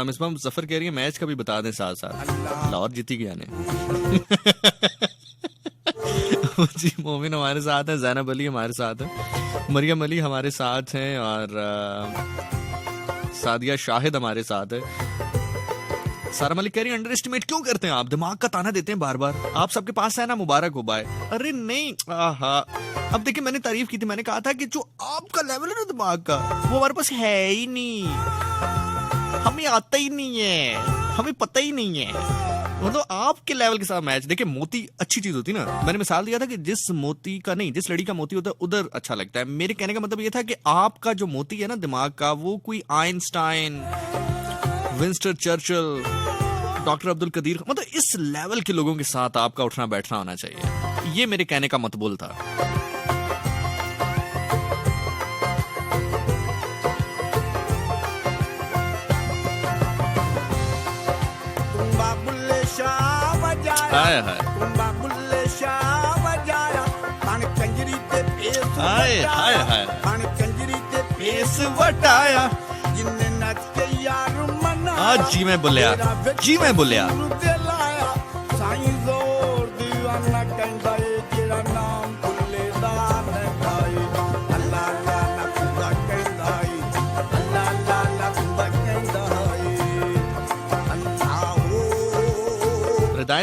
Misbah Muzaffar कह रही है मैच का भी बता दें साथ साथ, लाहौर जीती गया ने। जी, मोमिन हमारे साथ है, जैनब अली हमारे साथ है, मरियम अली हमारे साथ हैं, और सादिया शाहिद हमारे साथ है। सारा मलिक कह रही है अंडर एस्टिमेट क्यों करते हैं आप, दिमाग का ताना देते हैं बार बार, आप सबके पास है ना, मुबारक हो बाय। अरे नहीं, अब देखिए मैंने तारीफ की थी, मैंने कहा था कि जो आपका लेवल है ना दिमाग का, वो हमारे पास है ही नहीं, हमें आता ही नहीं है, हमें पता ही नहीं है। मतलब आपके लेवल के साथ मैच। देखिए मोती अच्छी चीज होती ना, मैंने मिसाल दिया था कि जिस मोती का नहीं, जिस लड़ी का मोती होता है उधर अच्छा लगता है। मेरे कहने का मतलब ये था कि आपका जो मोती है ना दिमाग का, वो कोई Einstein, Winston Churchill, doctor Abdul Qadeer, मतलब इस लेवल के लोगों के साथ आपका उठना बैठना होना चाहिए। ये मेरे कहने का मतबुल था। हाय हाय हाय हाय हाय पेस वटाया, जी मैं बोलिया, जी मैं बोलिया।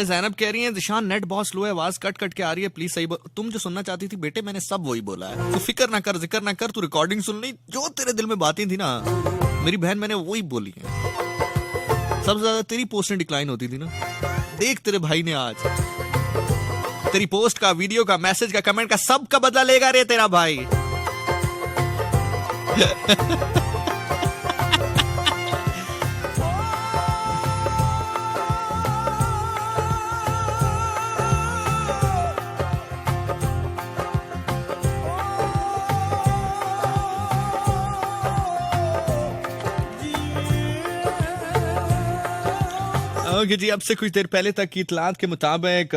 हाय जैनब कह रही है दिशान नेट बहुत स्लो है, आवाज कट कट के आ रही है, प्लीज सही तुम जो सुनना चाहती थी बेटे मैंने सब वही बोला है, तू फिक्र ना कर, जिक्र ना कर, तू रिकॉर्डिंग सुन ली, जो तेरे दिल में बातें थी ना मेरी बहन मैंने वही बोली है। सबसे ज्यादा तेरी पोस्टें डिक्लाइन होती थी ना, देख तेरे भाई ने आज तेरी पोस्ट का, वीडियो का, मैसेज का, कमेंट का, सब का बदला लेगा रे तेरा भाई। ओके जी, अब से कुछ देर पहले तक की इतलात के मुताबिक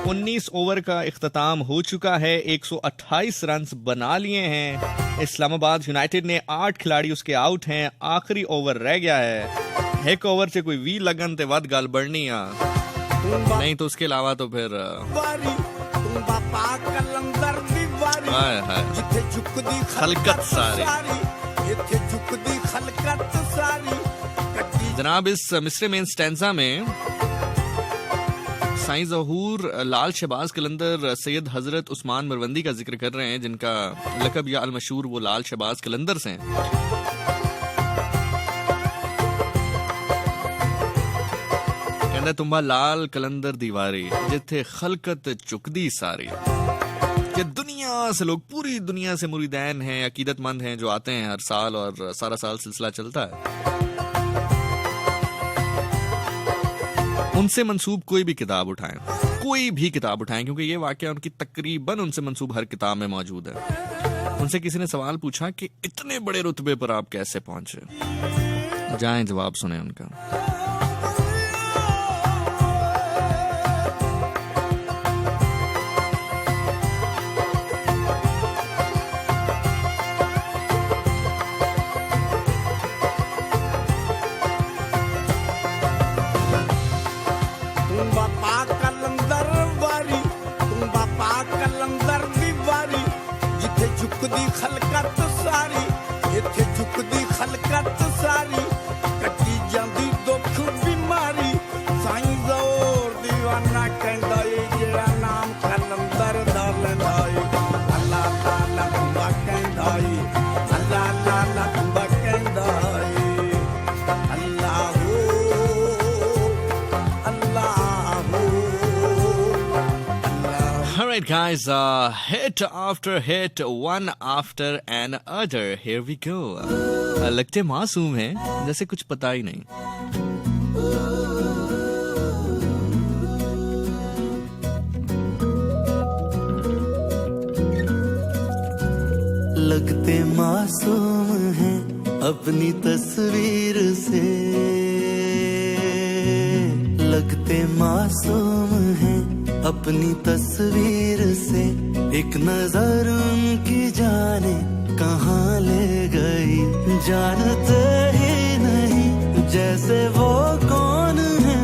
19 ओवर का इख्तिताम हो चुका है, 128 रन बना लिए हैं। इस्लामाबाद यूनाइटेड ने 8 खिलाड़ी उसके आउट हैं, आखिरी ओवर रह गया है। एक ओवर से कोई वी लगन ते वद गल बढ़नी आ, नहीं तो उसके अलावा तो फिर हाय हाय खलकत सारी। जनाब इस मिस्र मेन स्टैंजा में साईं ज़हूर लाल शहबाज कलंदर सैयद हजरत उस्मान मरवंदी का जिक्र कर रहे हैं, जिनका लकब या अल मशहूर वो लाल शहबाज कलंदर से हैं। कहंदा तुम्बा लाल कलंदर दीवारी जिथे खलकत चुकदी सारी। कि दुनिया से लोग, पूरी दुनिया से मुरीदैन हैं, अकीदतमंद हैं, जो आते हैं हर साल और सारा साल सिलसिला चलता है। उनसे मंसूब कोई भी किताब उठाएं, कोई भी किताब उठाएं, क्योंकि ये वाकया उनकी तकरीबन उनसे मंसूब हर किताब में मौजूद है। उनसे किसी ने सवाल पूछा कि इतने बड़े रुतबे पर आप कैसे पहुंचे, जाएं जवाब सुने उनका। झुकदी खलकत सारी, इत्थे झुकदी खलकत सारी, कट्टी जांदी दुख बीमारी, साईं ज़हूर दीवाना कहंदा ए जेड़ा नाम कलंदर दा लैंदा ए, अल्लाह ताला तुंबा कहंदा ए, अल्लाह ताला तुंबा कहंदा ए, अल्लाह हो अल्लाह हो। Alright guys, hit after hit, one after another, here we go. लगते मासूम हैं जैसे कुछ पता ही नहीं। लगते मासूम हैं अपनी तस्वीर से, लगते मासूम हैं अपनी तस्वीर से, एक नजर उनकी जाने कहाँ ले गई, जानते ही नहीं जैसे वो कौन है,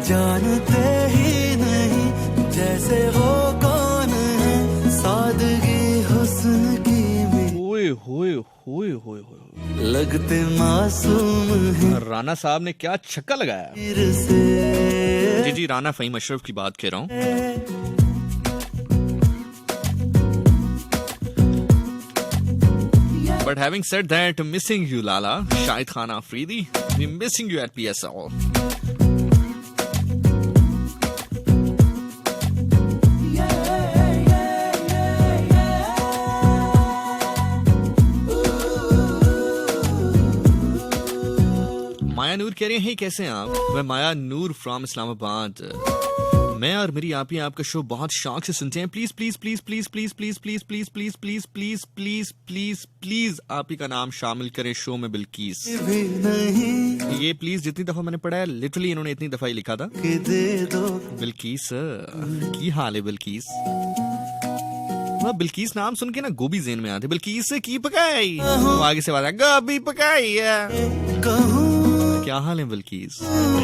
जानते ही नहीं जैसे वो कौन है, सादगी हुस्न की में होए होए होए होए होए, लगते मासूम हैं राना साहब ने क्या छक्का लगाया। जी जी, राना फहीम अशरफ की बात कर रहा हूँ। But having said that, missing you Lala, Shahid Khan Afridi, we missing you at PSL. माया नूर कह रहे हैं कैसे हैं आप? मैं माया नूर फ्रॉम इस्लामाबाद। मैं और मेरी आप ही आपका शो बहुत शौक से सुनते हैं। Please please please please please please please please please please please please please please आप ही का नाम शामिल करें शो में बिल्किस। भी नहीं ये प्लीज जितनी दफा मैंने पढ़ा है लिटरली इन्होंने इतनी दफा ही लिखा था। कि दे दो बिल्किस की हाल है बिल्किस? वह बिल्किस नाम सुन के ना गोभी जेन में आते। बिल्किस से की पकाई, वो आगे से बात गोभी पकाई है। कहूँ क्या हाल है बिल्किस?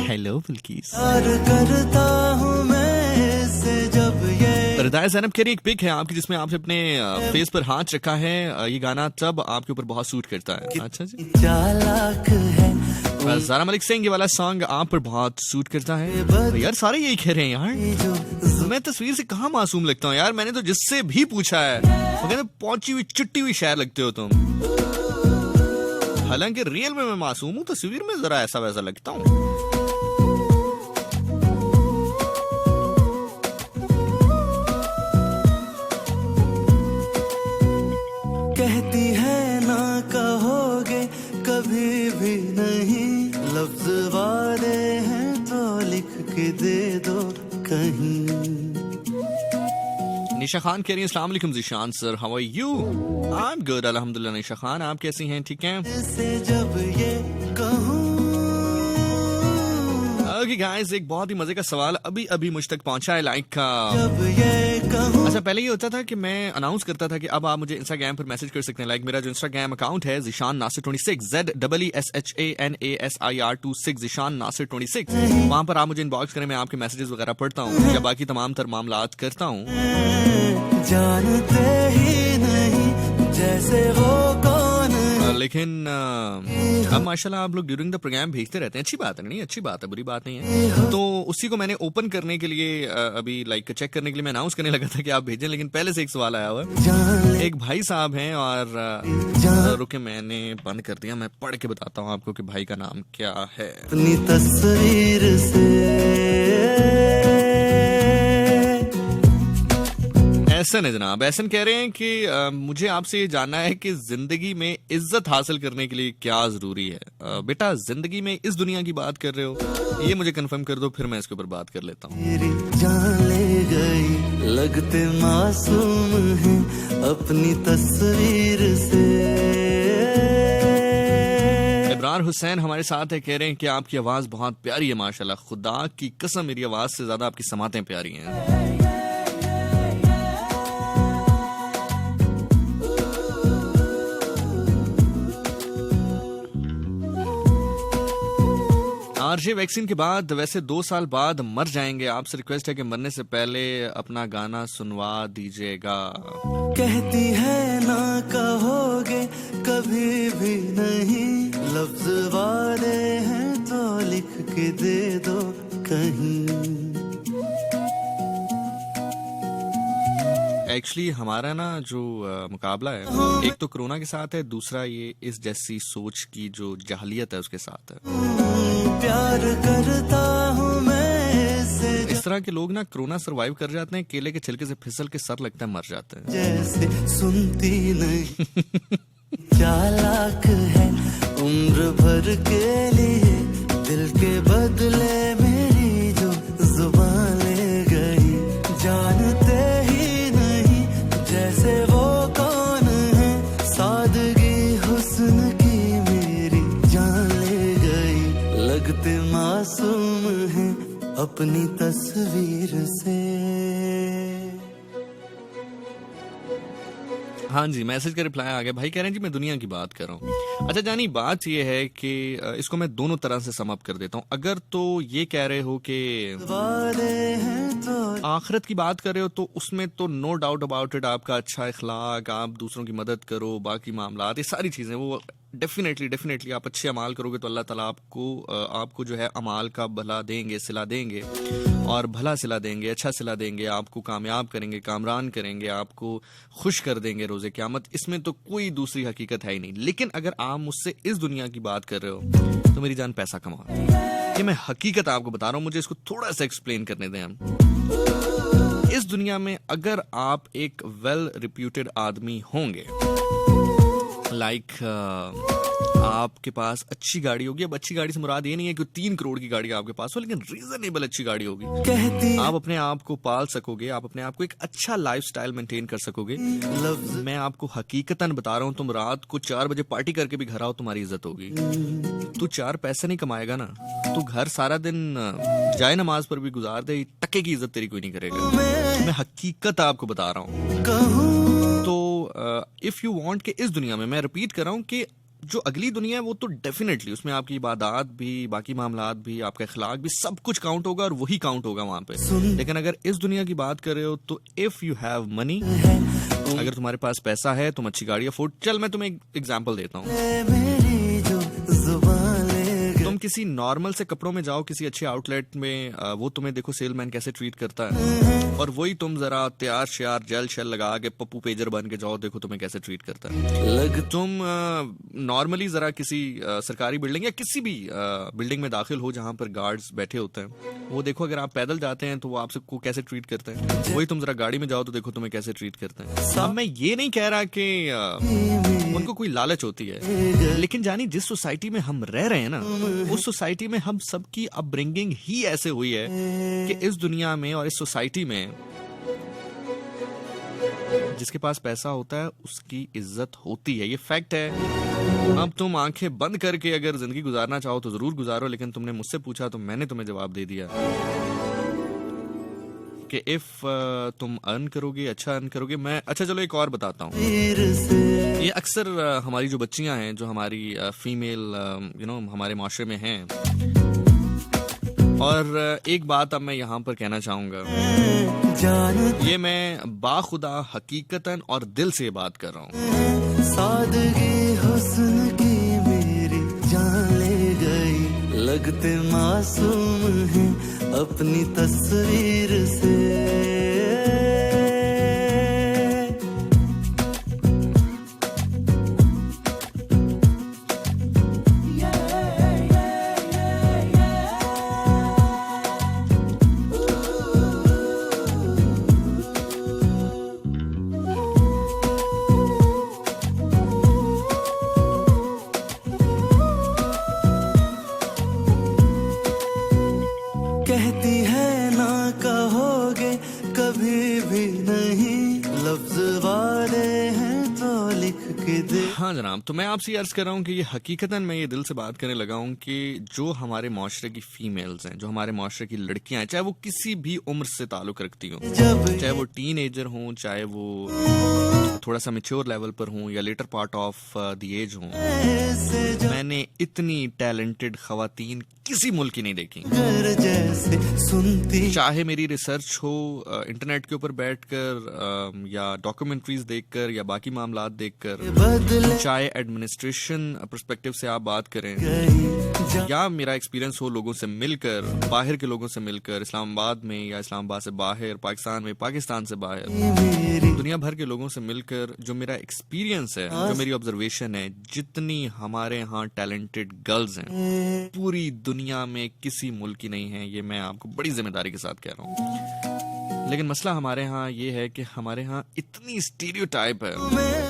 हेलो बिल्किस। प्यार करता हूँ मैं इससे जब ये रिदाया ज़ैनब कह रही एक पिक है आपकी जिसमें आपने अपने फेस पर हाथ रखा है। ये गाना तब आपके ऊपर बहुत सूट करता है। अच्छा जी। चालाक है ज़ारा मलिक सिंह, ये वाला सॉन्ग आप पर बहुत सूट करता है। तो यार सारे यही कह रहे हैं यार, मैं तस्वीर से कहाँ मासूम लगता हूँ यार। मैंने तो जिससे भी पूछा है वो कहते पहुंची हुई चुट्टी हुई शायर लगते हो तुम। हालांकि रियल में मैं मासूम हूँ, तस्वीर में जरा ऐसा वैसा लगता हूँ। कहती है ना कहोगे कभी भी नहीं, लफ्ज वादे हैं तो लिख के दे दो कहीं। निशा खान कह रही है अस्सलाम वालेकुम Zeeshan sir, how are you? I am good अल्हम्दुलिल्लाह। निशा खान आप कैसी हैं? ठीक हैं? से जब ये कहूँ ओके गाइस, एक बहुत ही मजे का सवाल अभी अभी मुझ तक पहुंचा है लाइक का। जब ये कहूँ अच्छा, पहले ये होता था कि मैं अनाउंस करता था कि अब आप मुझे इंस्टाग्राम पर मैसेज कर सकते हैं। लाइक मेरा जो इंस्टाग्राम अकाउंट है ज़ीशान नासिर 26, ZEESHANASIR26, ज़ीशान नासिर 26। वहां पर आप मुझे इनबॉक्स करें, मैं आपके मैसेजेस वगैरह पढ़ता हूँ या बाकी तमाम तर मामलात करता हूँ। जानते ही नहीं जैसे वो कौन है। लेकिन अब माशाल्लाह आप लोग ड्यूरिंग द प्रोग्राम भेजते रहते हैं, अच्छी बात है, नहीं अच्छी बात है, बुरी बात नहीं है। तो उसी को मैंने ओपन करने के लिए अभी लाइक चेक करने के लिए मैं अनाउंस करने लगा था कि आप भेजें, लेकिन पहले से एक सवाल आया हुआ है। एक भाई साहब हैं और रुके मैंने बंद कर दिया, मैं पढ़ के बताता हूँ आपको कि भाई का नाम क्या है। अपनी तस्वीर से एहसन है जनाब, एहसन कह रहे हैं कि मुझे आपसे ये जानना है कि जिंदगी में इज्जत हासिल करने के लिए क्या जरूरी है। बेटा जिंदगी में इस दुनिया की बात कर रहे हो, ये मुझे कंफर्म कर दो, फिर मैं इसके ऊपर बात कर लेता हूँ। मेरी जान ले गई, लगते मासूम हैं अपनी तस्वीर से। इब्रार हुसैन हमारे साथ है, कह रहे हैं कि आपकी आवाज बहुत प्यारी है माशाल्लाह, खुदा की कसम मेरी आवाज से ज्यादा आपकी समातें प्यारी हैं। आरजे वैक्सीन के बाद वैसे 2 साल बाद मर जाएंगे, आपसे रिक्वेस्ट है कि मरने से पहले अपना गाना सुनवा दीजिएगा। कहती है ना कहोगे कभी भी नहीं, लफ्ज वादे हैं तो लिख के दे दो कहीं। एक्चुअली हमारा ना जो मुकाबला है, एक तो कोरोना के साथ है, दूसरा ये इस जैसी सोच की जो जहलियत है उसके साथ है। प्यार करता हूँ मैं इससे, इस तरह के लोग ना कोरोना सरवाइव कर जाते हैं, केले के छिलके से फिसल के सर लगता है मर जाते हैं। जैसे सुनती नहीं चालाक है उम्र भर के लिए, दिल के बदले मेरी जो जुबान ले गई। जानते ही नहीं जैसे वो कौन है, सादगी हुस्न की मेरी जान ले गई। लगते मासूम हैं अपनी तस्वीर से। हाँ जी, मैसेज का रिप्लाई आ गया। भाई कह रहे हैं जी मैं दुनिया की बात कर रहा हूँ। अच्छा जानी, बात ये है कि इसको मैं दोनों तरह से सम अप कर देता हूँ। अगर तो ये कह रहे हो कि वादे हैं तो आखिरत की बात कर रहे हो, तो उसमें तो नो डाउट अबाउट इट, आपका अच्छा इखलाक, आप दूसरों की मदद करो, बाकी मामलात, ये सारी चीजें वो डेफिनेटली आप अच्छे अमाल करोगे तो अल्लाह ताला आपको जो है अमाल का भला देंगे, सिला देंगे, और भला सिला देंगे, अच्छा सिला देंगे, आपको कामयाब करेंगे, कामरान करेंगे, आपको खुश कर देंगे रोजे क़यामत। इसमें तो कोई दूसरी हकीकत है ही नहीं। लेकिन अगर आप मुझसे इस दुनिया की बात कर रहे हो तो मेरी जान पैसा कमाओ, ये मैं हकीकत आपको बता रहा हूँ, मुझे इसको थोड़ा सा एक्सप्लेन करने दें हम। इस दुनिया में अगर आप एक वेल रिप्यूटेड आदमी होंगे, लाइक आपके पास अच्छी गाड़ी होगी, अब अच्छी गाड़ी से मुराद ये नहीं है कि 3 करोड़ की गाड़ी आपके पास हो, लेकिन रीजनेबल अच्छी गाड़ी होगी, कहती आप अपने आप को पाल सकोगे, आप अपने आप को एक अच्छा लाइफस्टाइल मेंटेन कर सकोगे। लफ्ज मैं आपको हकीकतन बता रहा हूँ, तुम रात को 4 बजे पार्टी करके भी घर आओ, तुम्हारी इज्जत होगी। तू 4 पैसे नहीं कमाएगा ना, तू घर सारा दिन जाए नमाज पर भी गुजार दे, टके की इज्जत तेरी कोई नहीं करेगा। मैं हकीकत आपको बता रहा हूँ। कहूँ तो इफ यू वांट कि इस दुनिया में, मैं रिपीट कर रहा हूँ कि जो अगली दुनिया है वो तो डेफिनेटली उसमें आपकी इबादत भी, बाकी मामलात भी, आपका इखलाक भी, सब कुछ काउंट होगा और वही काउंट होगा वहां पे। लेकिन अगर इस दुनिया की बात कर रहे हो तो इफ यू हैव मनी, अगर तुम्हारे पास पैसा है, तुम अच्छी गाड़ी अफोर्ड, चल मैं तुम्हें एक एग्जांपल देता हूँ। मेरी जो जुबान ले गई, तुम किसी नॉर्मल से कपड़ों में जाओ किसी अच्छे आउटलेट में, वो तुम्हें देखो सेलमैन कैसे ट्रीट करता है, और वही तुम जरा तैयार श्यार जेल शेल लगा के पप्पू पेजर बन के जाओ, देखो तुम्हें कैसे ट्रीट करता है। तुम नॉर्मली जरा किसी सरकारी बिल्डिंग या किसी भी बिल्डिंग में दाखिल हो जहां पर गार्ड्स बैठे होते हैं, वो देखो अगर आप पैदल जाते हैं तो वो आपसे को कैसे ट्रीट करते हैं, वही तुम जरा गाड़ी में जाओ तो देखो तुम्हें कैसे ट्रीट करते हैं। अब मैं ये नहीं कह रहा कि उनको कोई लालच होती है, लेकिन जानी जिस सोसाइटी में हम रह रहे हैं ना, उस सोसाइटी में हम सबकी अपब्रिंगिंग ही ऐसे हुई है कि इस दुनिया में और इस सोसाइटी में जिसके पास पैसा होता है उसकी इज्जत होती है, ये फैक्ट है। अब तुम आंखें बंद करके अगर जिंदगी गुजारना चाहो तो जरूर गुजारो, लेकिन तुमने मुझसे पूछा तो मैंने तुम्हें जवाब दे दिया कि इफ तुम अर्न करोगे, अच्छा अर्न करोगे। मैं अच्छा चलो एक और बताता हूँ, ये अक्सर हमारी जो बच्चियां हैं, जो हमारी फीमेल हमारे माशरे में हैं, और एक बात अब मैं यहाँ पर कहना चाहूंगा, ये मैं बाखुदा हकीकतन और दिल से बात कर रहा हूँ। सादगी हुस्न की मेरी जान ले गई, लगते मासूम हैं अपनी तस्वीर से। कहती है ना कहोगे कभी भी नहीं, लफ्ज वाले हैं तो लिख के दे। हाँ जनाब, तो मैं आपसे अर्ज कर रहा हूँ कि ये हकीकतन मैं ये दिल से बात करने लगा हूँ कि जो हमारे माशरे की फीमेल्स हैं, जो हमारे माशरे की लड़कियां हैं, चाहे वो किसी भी उम्र से ताल्लुक रखती हों, चाहे वो टीनेजर हों, चाहे वो थोड़ा सा मैच्योर लेवल पर हूँ या later part of the age हूँ, मैंने इतनी टैलेंटेड खवातीन किसी मुल्क की नहीं देखी। जैसे सुनती चाहे मेरी रिसर्च हो इंटरनेट के ऊपर बैठकर या डॉक्यूमेंट्रीज देखकर या बाकी मामलात देखकर, बदले चाहे एडमिनिस्ट्रेशन पर्सपेक्टिव से आप बात करें या मेरा एक्सपीरियंस हो लोगों से मिलकर, बाहर के लोगों से मिलकर, इस्लामाबाद में या इस्लामाबाद से बाहर, पाकिस्तान में, पाकिस्तान से बाहर, दुनिया भर के लोगों से मिलकर जो मेरा एक्सपीरियंस है, जो मेरी ऑब्जर्वेशन है, जितनी हमारे यहाँ टैलेंटेड गर्ल्स हैं पूरी दुनिया में किसी मुल्क की नहीं है, ये मैं आपको बड़ी जिम्मेदारी के साथ कह रहा हूँ। लेकिन मसला हमारे यहाँ ये है कि हमारे यहाँ इतनी स्टीरियोटाइप है,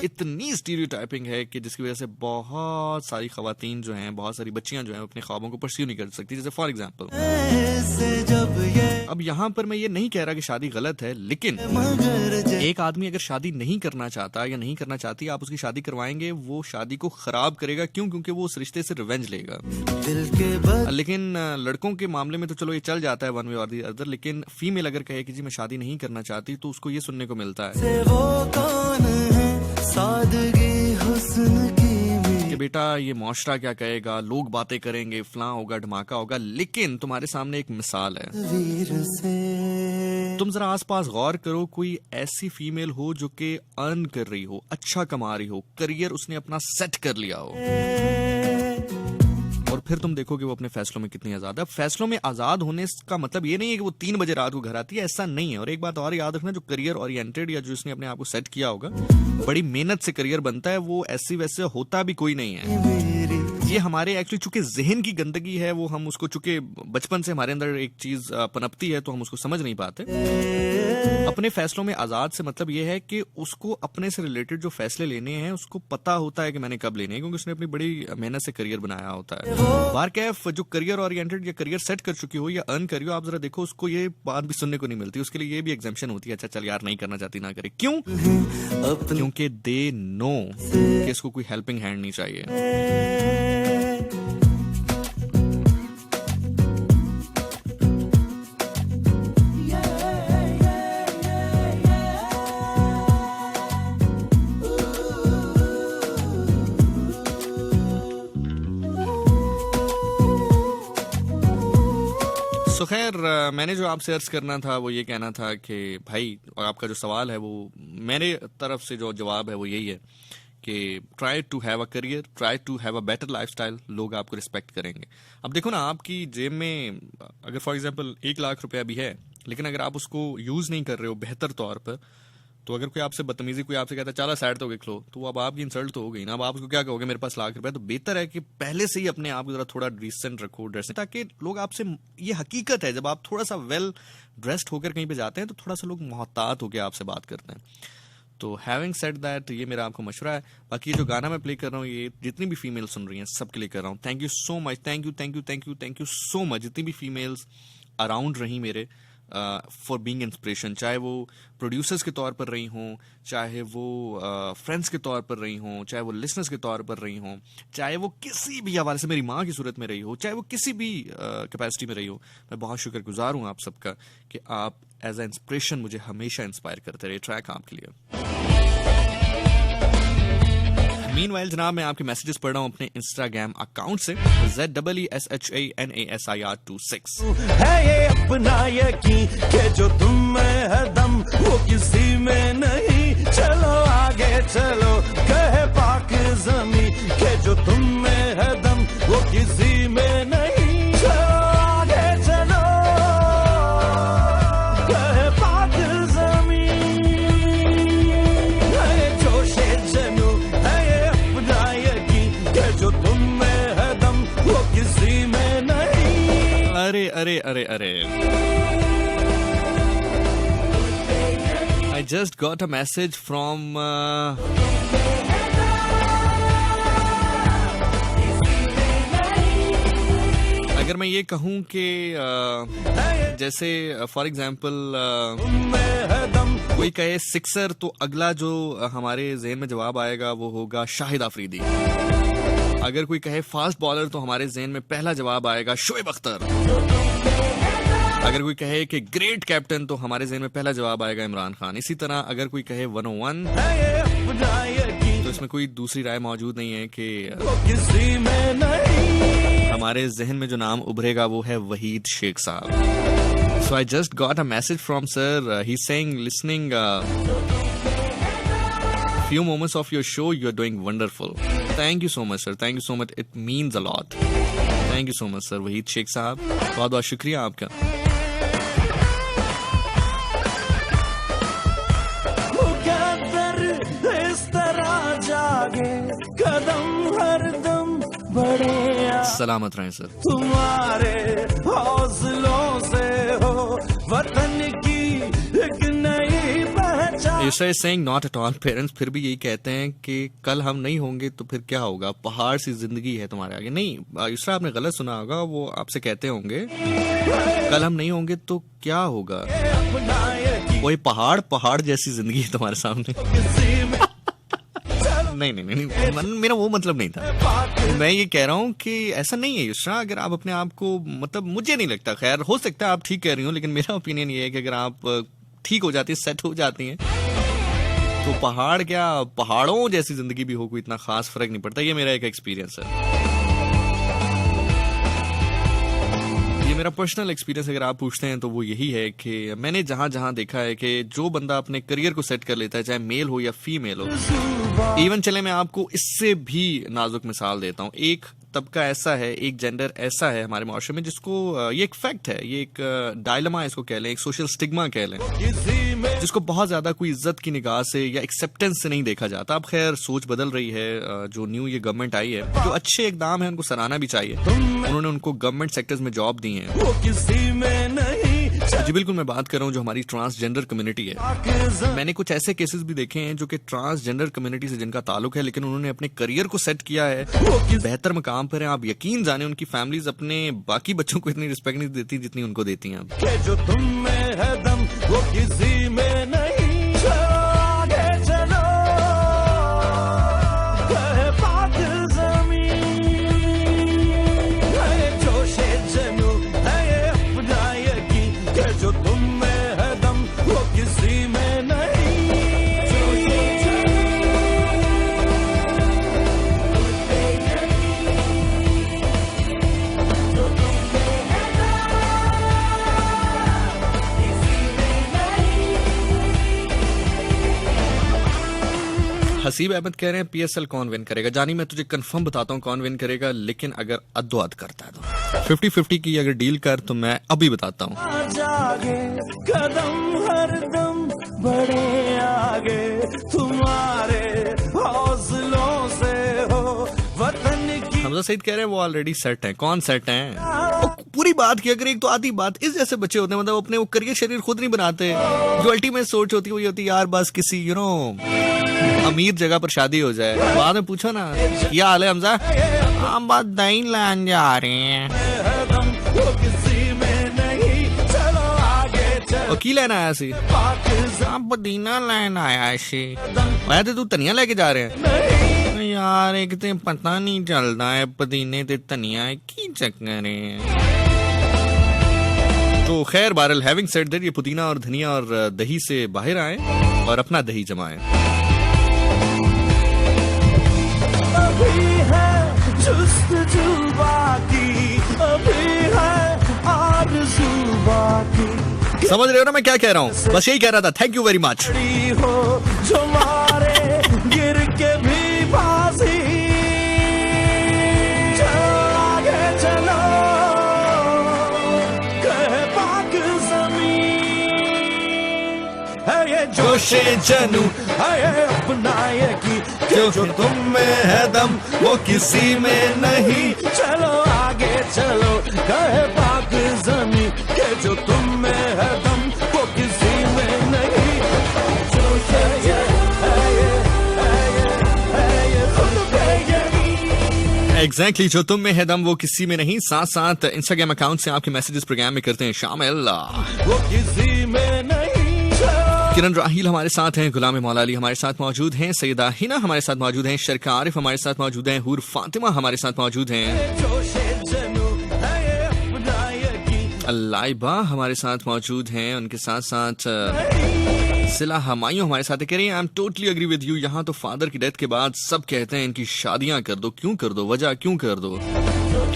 इतनी स्टीरियोटाइपिंग है कि जिसकी वजह से बहुत सारी खवातीन जो हैं, बहुत सारी बच्चियां जो हैं अपने ख्वाबों को परस्यू नहीं कर सकती। जैसे फॉर एग्जांपल, अब यहाँ पर मैं ये नहीं कह रहा कि शादी गलत है, लेकिन एक आदमी अगर शादी नहीं करना चाहता या नहीं करना चाहती, आप उसकी शादी करवाएंगे, वो शादी को खराब करेगा। क्यों? क्योंकि वो उस रिश्ते से रिवेंज लेगा। लेकिन लड़कों के मामले में तो चलो ये चल जाता है वन वे और दी अदर, लेकिन फीमेल अगर कहे कि जी मैं शादी नहीं करना चाहती, तो उसको ये सुनने को मिलता है वो कौन है सादगी हुस्न की कि बेटा ये मुआशरा क्या कहेगा, लोग बातें करेंगे, फलां होगा, धमाका होगा। लेकिन तुम्हारे सामने एक मिसाल है, वीर से तुम जरा आसपास गौर करो, कोई ऐसी फीमेल हो जो कि अर्न कर रही हो, अच्छा कमा रही हो, करियर उसने अपना सेट कर लिया हो, और फिर तुम देखोगे वो अपने फैसलों में कितनी आजाद है। अब फैसलों में आजाद होने का मतलब ये नहीं है कि वो 3 बजे रात को घर आती है, ऐसा नहीं है। और एक बात और याद रखना, जो करियर ओरिएंटेड या जो इसने अपने आप को सेट किया होगा, बड़ी मेहनत से करियर बनता है, वो ऐसी वैसे होता भी कोई नहीं है। ये हमारे एक्चुअली चूंकि जहन की गंदगी है, वो हम उसको चूंकि बचपन से हमारे अंदर एक चीज पनपती है तो हम उसको समझ नहीं पाते। अपने फैसलों में आजाद से मतलब ये है कि उसको अपने से रिलेटेड जो फैसले लेने हैं उसको पता होता है कि मैंने कब लेने हैं, क्योंकि उसने अपनी बड़ी मेहनत से करियर बनाया होता है। बारकैफ जो करियर ओरिएंटेड या करियर सेट कर चुकी हो या अर्न करी हो, आप जरा देखो उसको ये बात भी सुनने को नहीं मिलती, उसके लिए ये भी एग्जाम्पशन होती है, अच्छा चल यार नहीं करना चाहती ना करे। क्यों? क्योंकि दे नो कि इसको कोई हेल्पिंग हैंड नहीं चाहिए। तो खैर मैंने जो आपसे अर्ज करना था वो ये कहना था कि भाई, और आपका जो सवाल है वो मेरे तरफ से जो जवाब है वो यही है कि try to have a career, try to have a better lifestyle, लोग आपको रिस्पेक्ट करेंगे। अब देखो ना, आपकी जेब में अगर फॉर एग्जांपल 1 लाख रुपया भी है, लेकिन अगर आप उसको यूज नहीं कर रहे हो बेहतर तौर पर, तो अगर कोई आपसे बदतमीजी, कोई आपसे कहता है चला साइड तो खो, तो अब आपकी इंसल्ट तो हो गई ना। अब आप उसको क्या कहोगे, मेरे पास लाख रुपया। तो बेहतर है कि पहले से ही अपने आप को जरा थोड़ा डिसेंट रखो, ड्रेसिंग, ताकि लोग आपसे, ये हकीकत है, जब आप थोड़ा सा वेल ड्रेस्ड होकर कहीं पे जाते हैं तो थोड़ा सा लोग मोहतात होकर आपसे बात करते हैं। तो हैविंग सेड दैट, ये मेरा आपको मशवरा है। बाकी ये जो गाना मैं प्ले कर रहा हूँ, ये जितनी भी फीमेल सुन रही हैं सबके लिए कर रहा हूँ। Thank you so much, thank you thank you thank you thank you so much, जितनी भी फीमेल्स अराउंड रही मेरे, फॉर बीइंग इंस्पिरेशन, चाहे वो प्रोड्यूसर्स के तौर पर रही हों, चाहे वो फ्रेंड्स के तौर पर रही हों, चाहे वो लिसनर्स के तौर पर रही हों, चाहे वो किसी भी हवाले से मेरी माँ की सूरत में रही हो, चाहे वो किसी भी कैपेसिटी में रही हो, मैं बहुत शुक्रगुजार हूँ आप सबका कि आप एज ए इंस्पिरेशन मुझे हमेशा इंस्पायर करते रहे। ट्रैक आपके लिए। मीनवाइल जनाब, मैं आपके मैसेजेस पढ़ रहा हूँ अपने इंस्टाग्राम अकाउंट से, ZEESHANASIR26 है ये अपना यकीन के जो तुम में है दम, वो किसी में नहीं। चलो आगे चलो, कहे पाक ज़मीं के जो तुम में है दम, वो किसी में नहीं। चलो आगे चलो, कहे पाक ज़मीं। है जोशे जनू, है ये अपना यकीन के जो तुम में है दम, वो किसी में नहीं। अरे अरे अरे अरे, I just got a message from अगर मैं ये कहूँ कि जैसे फॉर एग्जांपल कोई कहे सिक्सर, तो अगला जो हमारे ज़हन में जवाब आएगा वो होगा शाहिद आफरीदी। अगर कोई कहे फास्ट बॉलर, तो हमारे ज़हन में पहला जवाब आएगा शोएब अख्तर। अगर कोई कहे कि ग्रेट कैप्टन, तो हमारे ज़हन में पहला जवाब आएगा इमरान खान। इसी तरह अगर कोई कहे 101, तो इसमें कोई दूसरी राय मौजूद नहीं है कि हमारे जहन में जो नाम उभरेगा वो है वहीद शेख साहब। So I just got a message from sir, he saying listening few moments of your show, you are doing wonderful. Thank you so much sir, thank you so much, it means a lot. Thank you so much sir Waheed Sheikh साहब, बहुत बहुत शुक्रिया आपका। कदम हरदम बढ़े सलामत रहें sir. तुम्हारे हौसलों से हो वतन की एक नई पहचान। Isha is saying not at all parents फिर भी यही कहते हैं कि कल हम नहीं होंगे तो फिर क्या होगा, पहाड़ सी जिंदगी है तुम्हारे आगे। नहीं ईशा, आपने गलत सुना होगा, वो आपसे कहते होंगे कल हम नहीं होंगे तो क्या होगा, वही पहाड़ जैसी जिंदगी है तुम्हारे सामने। नहीं नहीं नहीं, मेरा वो मतलब नहीं था। मैं ये कह रहा हूँ कि ऐसा नहीं है युसरा, अगर आप अपने आप को, मतलब मुझे नहीं लगता, खैर हो सकता है आप ठीक कह रही हो, लेकिन मेरा ओपिनियन ये है कि अगर आप ठीक हो जाती है, सेट हो जाती हैं, तो पहाड़ क्या, पहाड़ों जैसी जिंदगी भी हो, कोई इतना खास फर्क नहीं पड़ता। ये मेरा एक एक्सपीरियंस है, ये मेरा पर्सनल एक्सपीरियंस अगर आप पूछते हैं तो वो यही है कि मैंने जहां जहां देखा है कि जो बंदा अपने करियर को सेट कर लेता है, चाहे मेल हो या फीमेल हो, इवन चले मैं आपको इससे भी नाजुक मिसाल देता हूँ, एक तबका ऐसा है, एक जेंडर ऐसा है हमारे माशरे में जिसको, ये एक फैक्ट है, ये एक डायलमा इसको कह लें, एक सोशल स्टिग्मा कह लें, जिसको बहुत ज्यादा कोई इज्जत की निगाह से या एक्सेप्टेंस से नहीं देखा जाता। अब खैर सोच बदल रही है, जो न्यू ये गवर्नमेंट आई है, जो अच्छे इकदाम है उनको सराहना भी चाहिए, उन्होंने उनको गवर्नमेंट सेक्टर्स में जॉब दी है। जी बिल्कुल, मैं बात कर रहा हूँ जो हमारी ट्रांसजेंडर कम्युनिटी है। मैंने कुछ ऐसे केसेस भी देखे हैं जो कि ट्रांसजेंडर कम्युनिटी से जिनका ताल्लुक है, लेकिन उन्होंने अपने करियर को सेट किया है, बेहतर मकाम पर है। आप यकीन जाने उनकी फैमिलीज अपने बाकी बच्चों को इतनी रिस्पेक्ट नहीं देती जितनी उनको देती हैं। जो तुम में है दम वो किसी में नहीं। चलो आगे चलो, कहे पाक ज़मीं, है जोशे जनू, है ये अपना यकीन के जो तुम में है दम वो किसी में नहीं। हसीब अहमद कह रहे हैं PSL कौन विन करेगा। जानी मैं तुझे कंफर्म बताता हूँ कौन विन करेगा, लेकिन अगर अद्दो-अद करता है तो 50-50 की अगर डील कर तो मैं अभी बताता हूँ। जागे कदम हरदम बढ़े आगे, तुम्हारे हौसलों से हो वतन की। हमजा सईद कह रहे हैं वो ऑलरेडी सेट है। कौन सेट है? पूरी बात की अगर एक तो आधी बात इस जैसे बच्चे होते हैं, मतलब अपने वो करियर शरीर खुद नहीं बनाते। जो अल्टीमेट सोच होती है वही होती है यार बस किसी अमीर जगह पर शादी हो जाए। बाद में पूछो ना क्या हाल है हमजा, हम बात दही लाने जा रहे हैं। की लेना आया सी? पुदीना लेना आया सी। मैं तो तू धनिया लेके जा रहे हैं यार, एक तो पता नहीं चलता है पुदीने ते धनिया की चक्कर है। तो खैर बहरहाल हैविंग सेड दैट, ये पुदीना और धनिया और दही से बाहर आए और अपना दही जमाएं। अभी है जुस्तजू बाकी, अभी है आरज़ू बाकी। समझ रहे हो ना मैं क्या कह रहा हूँ? बस यही कह रहा था। Thank you very much. हो जो मारे गिर के भी फांसी, आगे चलो कहे पाक ज़मीन, है ये जोशे जनू, है ये अपना यकीन, जो तुम में है दम वो किसी में नहीं। चलो आगे चलो कहे पाक ज़मीन, के जो तुम में है दम वो किसी में नहीं। एग्जैक्टली जो तुम में है दम वो किसी में नहीं। साथ साथ इंस्टाग्राम अकाउंट से आपके मैसेजेस प्रोग्राम में करते हैं शामिल। वो किसी में नहीं। किरण राहील हमारे साथ हैं, गुलाम मौला अली हमारे साथ मौजूद हैं, सैयदा हिना हमारे साथ मौजूद हैं, शरका आरिफ हमारे साथ मौजूद हैं, हूर फातिमा हमारे साथ मौजूद हैं, लाइबा हमारे साथ मौजूद हैं, उनके साथ साथ सिला हमायूं हमारे साथ कह रही हैं I am totally agree with you. यहाँ तो फादर की डेथ के बाद सब कहते हैं इनकी शादियां कर दो। क्यों कर दो? वजह क्यों कर दो?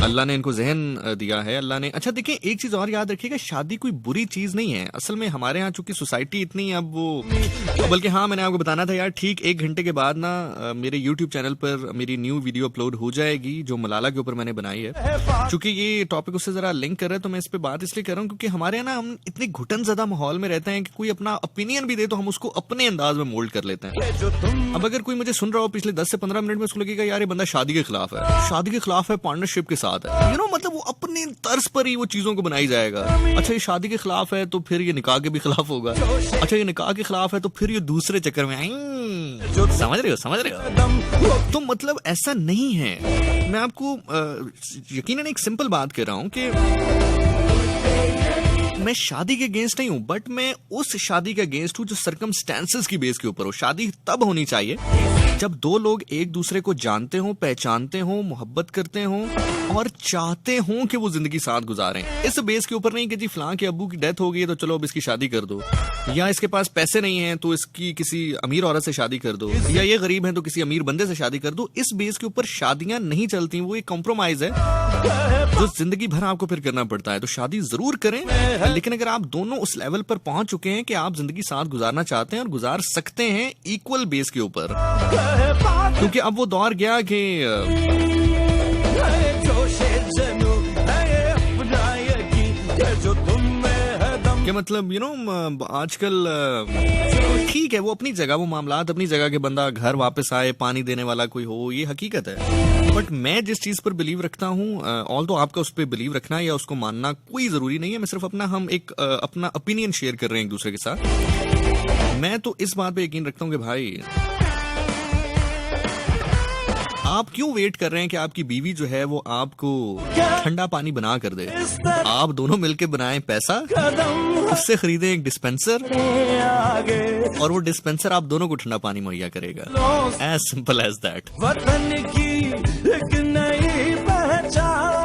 अल्लाह ने इनको जहन दिया है, अल्लाह ने। अच्छा देखिए एक चीज और याद रखिएगा, शादी कोई बुरी चीज नहीं है। असल में हमारे यहाँ चूंकि सोसाइटी इतनी अब वो, बल्कि हाँ मैंने आपको बताना था यार, ठीक 1 घंटे के बाद ना मेरे यूट्यूब चैनल पर मेरी न्यू वीडियो अपलोड हो जाएगी जो मलाला के ऊपर मैंने बनाई है। चूंकि ये टॉपिक उससे जरा लिंक कर रहा है तो मैं इस पे बात इसलिए कर रहा हूँ क्योंकि हमारे यहाँ ना हम इतने घुटन ज्यादा माहौल में रहते हैं कि कोई अपना ओपिनियन भी दे तो हम उसको अपने अंदाज में मोल्ड कर लेते हैं। अब अगर कोई मुझे सुन रहा हो पिछले 10 से 15 मिनट में उसको लगेगा यार ये बंदा शादी के खिलाफ है, शादी के खिलाफ है, पार्टनरशिप के साथ है, मतलब वो अपने तर्ज पर ही वो चीजों को बनाई जाएगा। अच्छा ये शादी के खिलाफ है तो फिर ये निकाह के भी खिलाफ होगा। अच्छा ये निकाह के खिलाफ है तो फिर ये दूसरे चक्कर में आएंगे। समझ रहे हो? तो मतलब ऐसा नहीं है। मैं आपको यकीनन एक सिंपल बात कह रहा हूं कि मैं शादी के अगेंस्ट नहीं हूं, बट मैं उस शादी के अगेंस्ट हूं जो सर्कमस्टेंसेस की बेस के ऊपर हो। शादी तब होनी चाहिए जब 2 लोग एक दूसरे को जानते हो, पहचानते हो, मोहब्बत करते हो और चाहते हो कि वो जिंदगी साथ गुजारें। इस बेस के ऊपर नहीं कि जी फलां के अब्बू की डेथ हो गई है तो चलो अब इसकी शादी कर दो, या इसके पास पैसे नहीं है तो इसकी किसी अमीर औरत से शादी कर दो, या ये गरीब है तो किसी अमीर बंदे से शादी कर दो। इस बेस के ऊपर शादियां नहीं चलती, वो एक कॉम्प्रोमाइज है जो जिंदगी भर आपको फिर करना पड़ता है। तो शादी जरूर करें, लेकिन अगर आप दोनों उस लेवल पर पहुंच चुके हैं कि आप जिंदगी साथ गुजारना चाहते हैं और गुजार सकते हैं इक्वल बेस के ऊपर, क्योंकि अब वो दौर गया कि मतलब आजकल ठीक है वो अपनी जगह, वो मामलात अपनी जगह के, बंदा घर वापस आए, पानी देने वाला कोई हो, ये हकीकत है। बट मैं जिस चीज पर बिलीव रखता हूँ, ऑल तो आपका उस पर बिलीव रखना या उसको मानना कोई जरूरी नहीं है। मैं सिर्फ हम एक अपना ओपिनियन शेयर कर रहे हैं एक दूसरे के साथ। मैं तो इस बात पे यकीन रखता हूँ कि भाई आप क्यों वेट कर रहे हैं कि आपकी बीवी जो है वो आपको ठंडा पानी बना कर दे? आप दोनों मिलके बनाएं पैसा, उससे खरीदें एक डिस्पेंसर और वो डिस्पेंसर आप दोनों को ठंडा पानी मुहैया करेगा। As simple as that. वतन की एक नई पहचान,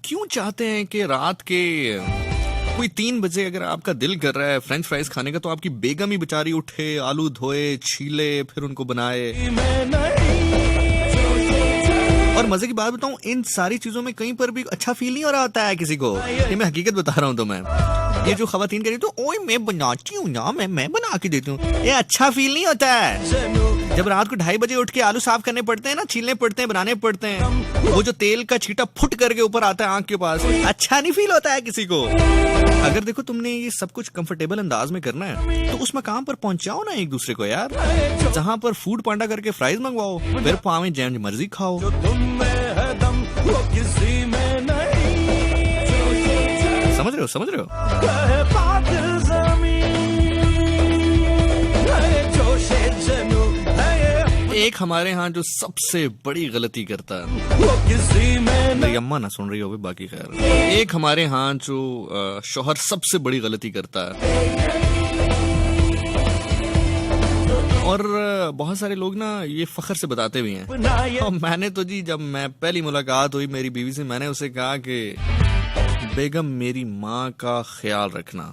क्यों चाहते हैं कि रात के कोई 3 बजे अगर आपका दिल कर रहा है फ्रेंच फ्राइज खाने का, तो आपकी बेगम ही बेचारी उठे, आलू धोए, छीले, फिर उनको बनाए। और मजे की बात बताऊं, इन सारी चीजों में कहीं पर भी अच्छा फील नहीं हो रहा होता है किसी को। ये मैं हकीकत बता रहा हूं तुम्हें। ये जो खवातीन कह रही तो ओए मैं बनाती हूँ ना, मैं बना के देती हूँ, ये अच्छा फील नहीं होता है। जब रात को 2:30 बजे उठ के आलू साफ करने पड़ते हैं ना, छीलने पड़ते हैं, बनाने पड़ते हैं, वो जो तेल का छींटा फुट करके ऊपर आता है आंख के पास, अच्छा नहीं फील होता है किसी को। अगर देखो तुमने ये सब कुछ कंफर्टेबल अंदाज में करना है तो उस मकाम पर पहुंचाओ ना एक दूसरे को यार, जहां पर फूड पांडा करके फ्राइज मंगवाओ, फिर पावे जैम मर्जी खाओ। समझ रहे हो? एक हमारे यहाँ जो सबसे बड़ी गलती करता है, मेरी अम्मा ना सुन रही हो बाकी खैर, एक हमारे यहाँ जो शौहर सबसे बड़ी गलती करता है, और बहुत सारे लोग ना ये फख्र से बताते भी हैं। और मैंने तो जी, जब मैं पहली मुलाकात हुई मेरी बीवी से, मैंने उसे कहा कि बेगम मेरी माँ का ख्याल रखना,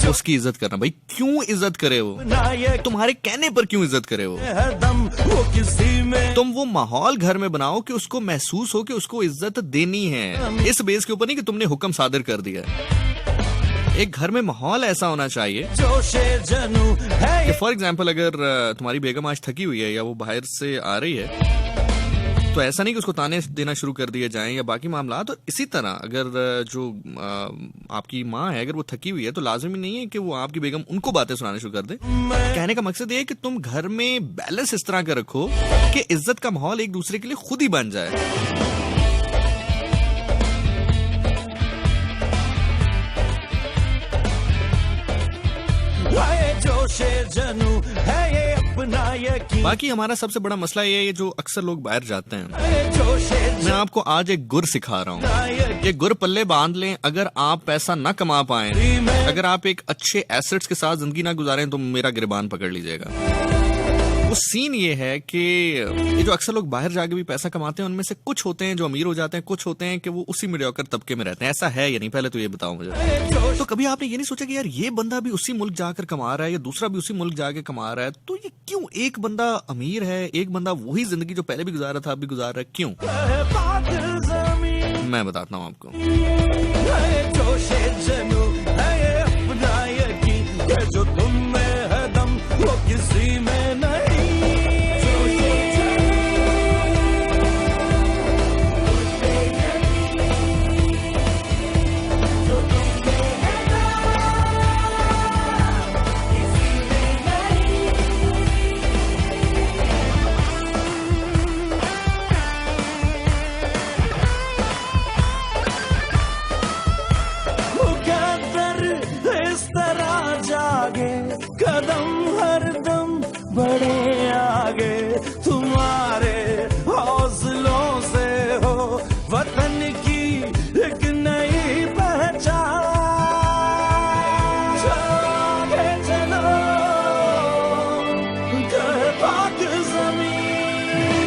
उसकी इज्जत करना। भाई क्यों इज्जत करे वो? तुम्हारे कहने पर क्यों इज्जत करे वो? तुम वो माहौल घर में बनाओ कि उसको महसूस हो कि उसको इज्जत देनी है, इस बेस के ऊपर नहीं कि तुमने हुक्म सादिर कर दिया। एक घर में माहौल ऐसा होना चाहिए कि फॉर एग्जाम्पल अगर तुम्हारी बेगम आज थकी हुई है या वो बाहर से आ रही है, तो ऐसा नहीं कि उसको ताने देना शुरू कर दिए जाएं या बाकी मामला। तो इसी तरह अगर जो आपकी माँ है, अगर वो थकी हुई है, तो लाजमी नहीं है कि वो आपकी बेगम उनको बातें सुनाना शुरू कर दे। कहने का मकसद ये है कि तुम घर में बैलेंस इस तरह का रखो कि इज्जत का माहौल एक दूसरे के लिए खुद ही बन जाए। बाकी हमारा सबसे बड़ा मसला ये है, जो अक्सर लोग बाहर जाते हैं, मैं आपको आज एक गुर सिखा रहा हूँ। ये गुर पल्ले बांध लें, अगर आप पैसा ना कमा पाएं, अगर आप एक अच्छे एसेट्स के साथ जिंदगी ना गुजारें, तो मेरा गिरबान पकड़ लीजिएगा। वो सीन ये है कि ये जो अक्सर लोग बाहर जाके भी पैसा कमाते हैं, उनमें से कुछ होते हैं जो अमीर हो जाते हैं, कुछ होते हैं कि वो उसी मीडियोकर तबके में रहते हैं। ऐसा है या नहीं, पहले तो ये बताओ मुझे। तो कभी आपने ये नहीं सोचा कि यार ये बंदा भी उसी मुल्क जाकर कमा रहा है या दूसरा भी उसी मुल्क जाके कमा रहा है, तो ये क्यों एक बंदा अमीर है, एक बंदा वही जिंदगी जो पहले भी गुजार रहा था अब भी गुजार रहा है, क्यों? मैं बताता हूँ आपको। जो तुम में है दम वो किसी में नहीं। कदम हरदम बढ़े आगे, तुम्हारे हौसलों से हो वतन की एक नई पहचान। चलो कहे पाक ज़मीन,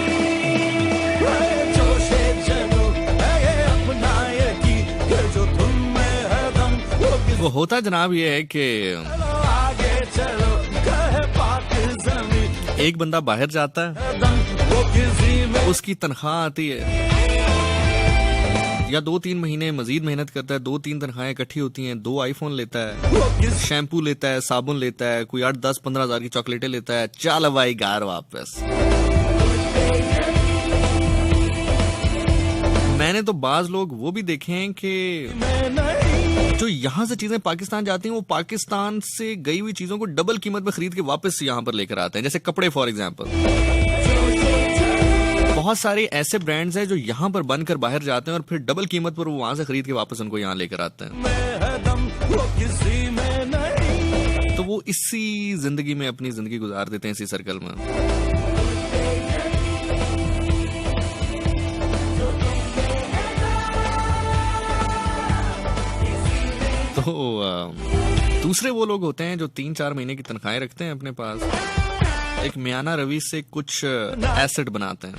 जोशे जनू है अपना यकीन, जो तुम में है दम। वो होता जनाब ये है कि एक बंदा बाहर जाता है, उसकी तनख्वाह आती है, या 2-3 महीने मजीद मेहनत करता है, 2-3 तनख्वाहें इकट्ठी होती हैं, 2 आईफोन लेता है, शैम्पू लेता है, साबुन लेता है, कोई 8-10-15 हजार की चॉकलेटें लेता है, चल भाई घर वापस। मैंने तो बाज लोग वो भी देखे हैं कि जो यहाँ से चीजें पाकिस्तान जाती हैं, वो पाकिस्तान से गई हुई चीजों को डबल कीमत में खरीद के वापस यहाँ पर लेकर आते हैं। जैसे कपड़े फॉर एग्जांपल, बहुत सारे ऐसे ब्रांड्स हैं जो यहाँ पर बनकर बाहर जाते हैं और फिर डबल कीमत पर वो वहां से खरीद के वापस उनको यहाँ लेकर आते हैं। तो वो इसी जिंदगी में अपनी जिंदगी गुजार देते हैं, इसी सर्कल में। तो दूसरे वो लोग होते हैं जो 3-4 महीने की तनख्वाहें रखते हैं अपने पास, एक मियाना रवि से कुछ एसेट बनाते हैं,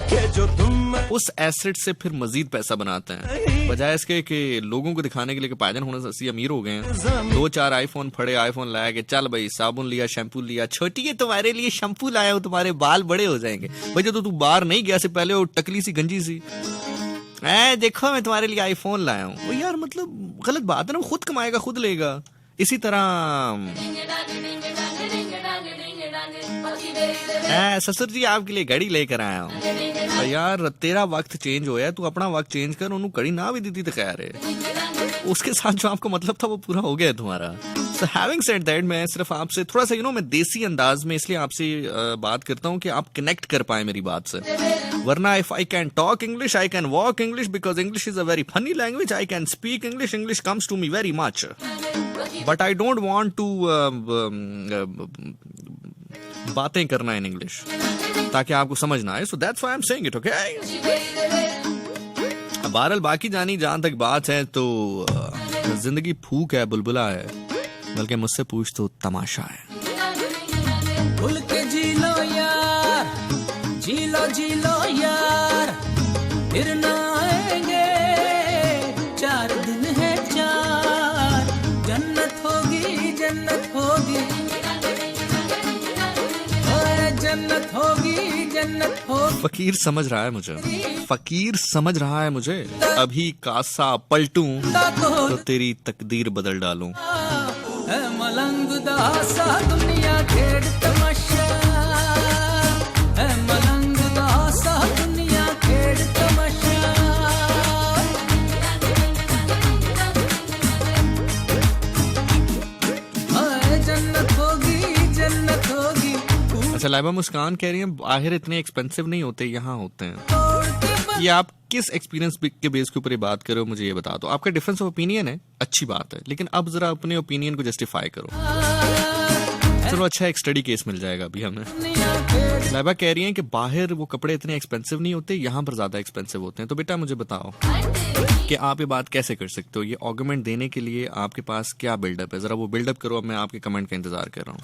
उस एसेट से फिर मजीद पैसा बनाते हैं, बजाय इसके कि लोगों को दिखाने के लिए कि भाईजान होने से अमीर हो गए हैं। 2-4 आईफोन फड़े, आईफोन लाया कि चल भाई साबुन लिया, शैम्पू लिया, छोटी है तुम्हारे लिए शैम्पू लाया हो, तुम्हारे बाल बड़े हो जाएंगे। भाई जब तो तू बाहर नहीं गया से पहले वो टकली सी गंजी सी, देखो मैं तुम्हारे लिए आईफोन लाया हूँ। वो यार मतलब गलत बात है ना, खुद कमाएगा खुद लेगा। इसी तरह ससुर जी आपके लिए घड़ी लेकर आया हूँ। यार तेरा वक्त चेंज होया, तू अपना वक्त चेंज कर, उन्होंने घड़ी ना भी दी थी तो खैर है, उसके साथ जो आपको मतलब था वो पूरा हो गया तुम्हारा। So having said that, मैं सिर्फ आपसे थोड़ा सा मैं देसी अंदाज में इसलिए आपसे बात करता हूँ कि आप कनेक्ट कर पाए मेरी बात से। वरना if I can talk English, I can walk English, because English is a very funny language. I can speak English. English comes to me very much. But I don't want to बातें करना in English ताकि आपको समझ ना आए. So that's why I'm saying it, okay? बहरहाल बाकी जानी जहां तक बात है तो जिंदगी फूक है, बुलबुला है, बल्कि मुझसे पूछ तो तमाशा है। खुल के जी लो यार, जी लो यार, फिर ना आएंगे, 4 दिन है 4, जन्नत होगी, जन्नत होगी, जन्नत होगी, जन्नत होगी। फकीर समझ रहा है मुझे, फकीर समझ रहा है मुझे, अभी कासा पलटूं तो तेरी तकदीर बदल डालूं। मलंग दासा दुनिया खेड़ तमाशा, मलंग दासा दुनिया खेड़ तमाशा। जन्नत होगी, जन्नत होगी। अच्छा लाइबा मुस्कान कह रही है बाहर इतने एक्सपेंसिव नहीं होते, यहाँ होते हैं। ये आप किस एक्सपीरियंस के बेस के ऊपर ये बात करो, मुझे ये बता दो। आपका डिफरेंस ऑफ ओपिनियन है, अच्छी बात है, लेकिन अब जरा अपने ओपिनियन को जस्टिफाई करो। चलो अच्छा एक स्टडी केस मिल जाएगा अभी हमें। लाइबा कह रही है कि बाहर वो कपड़े इतने एक्सपेंसिव नहीं होते, यहाँ पर ज्यादा एक्सपेंसिव होते हैं। तो बेटा मुझे बताओ कि आप ये बात कैसे कर सकते हो, ये आर्गुमेंट देने के लिए आपके पास क्या बिल्डअप है, जरा वो बिल्डअप करो। अब मैं आपके कमेंट का इंतजार कर रहा हूँ।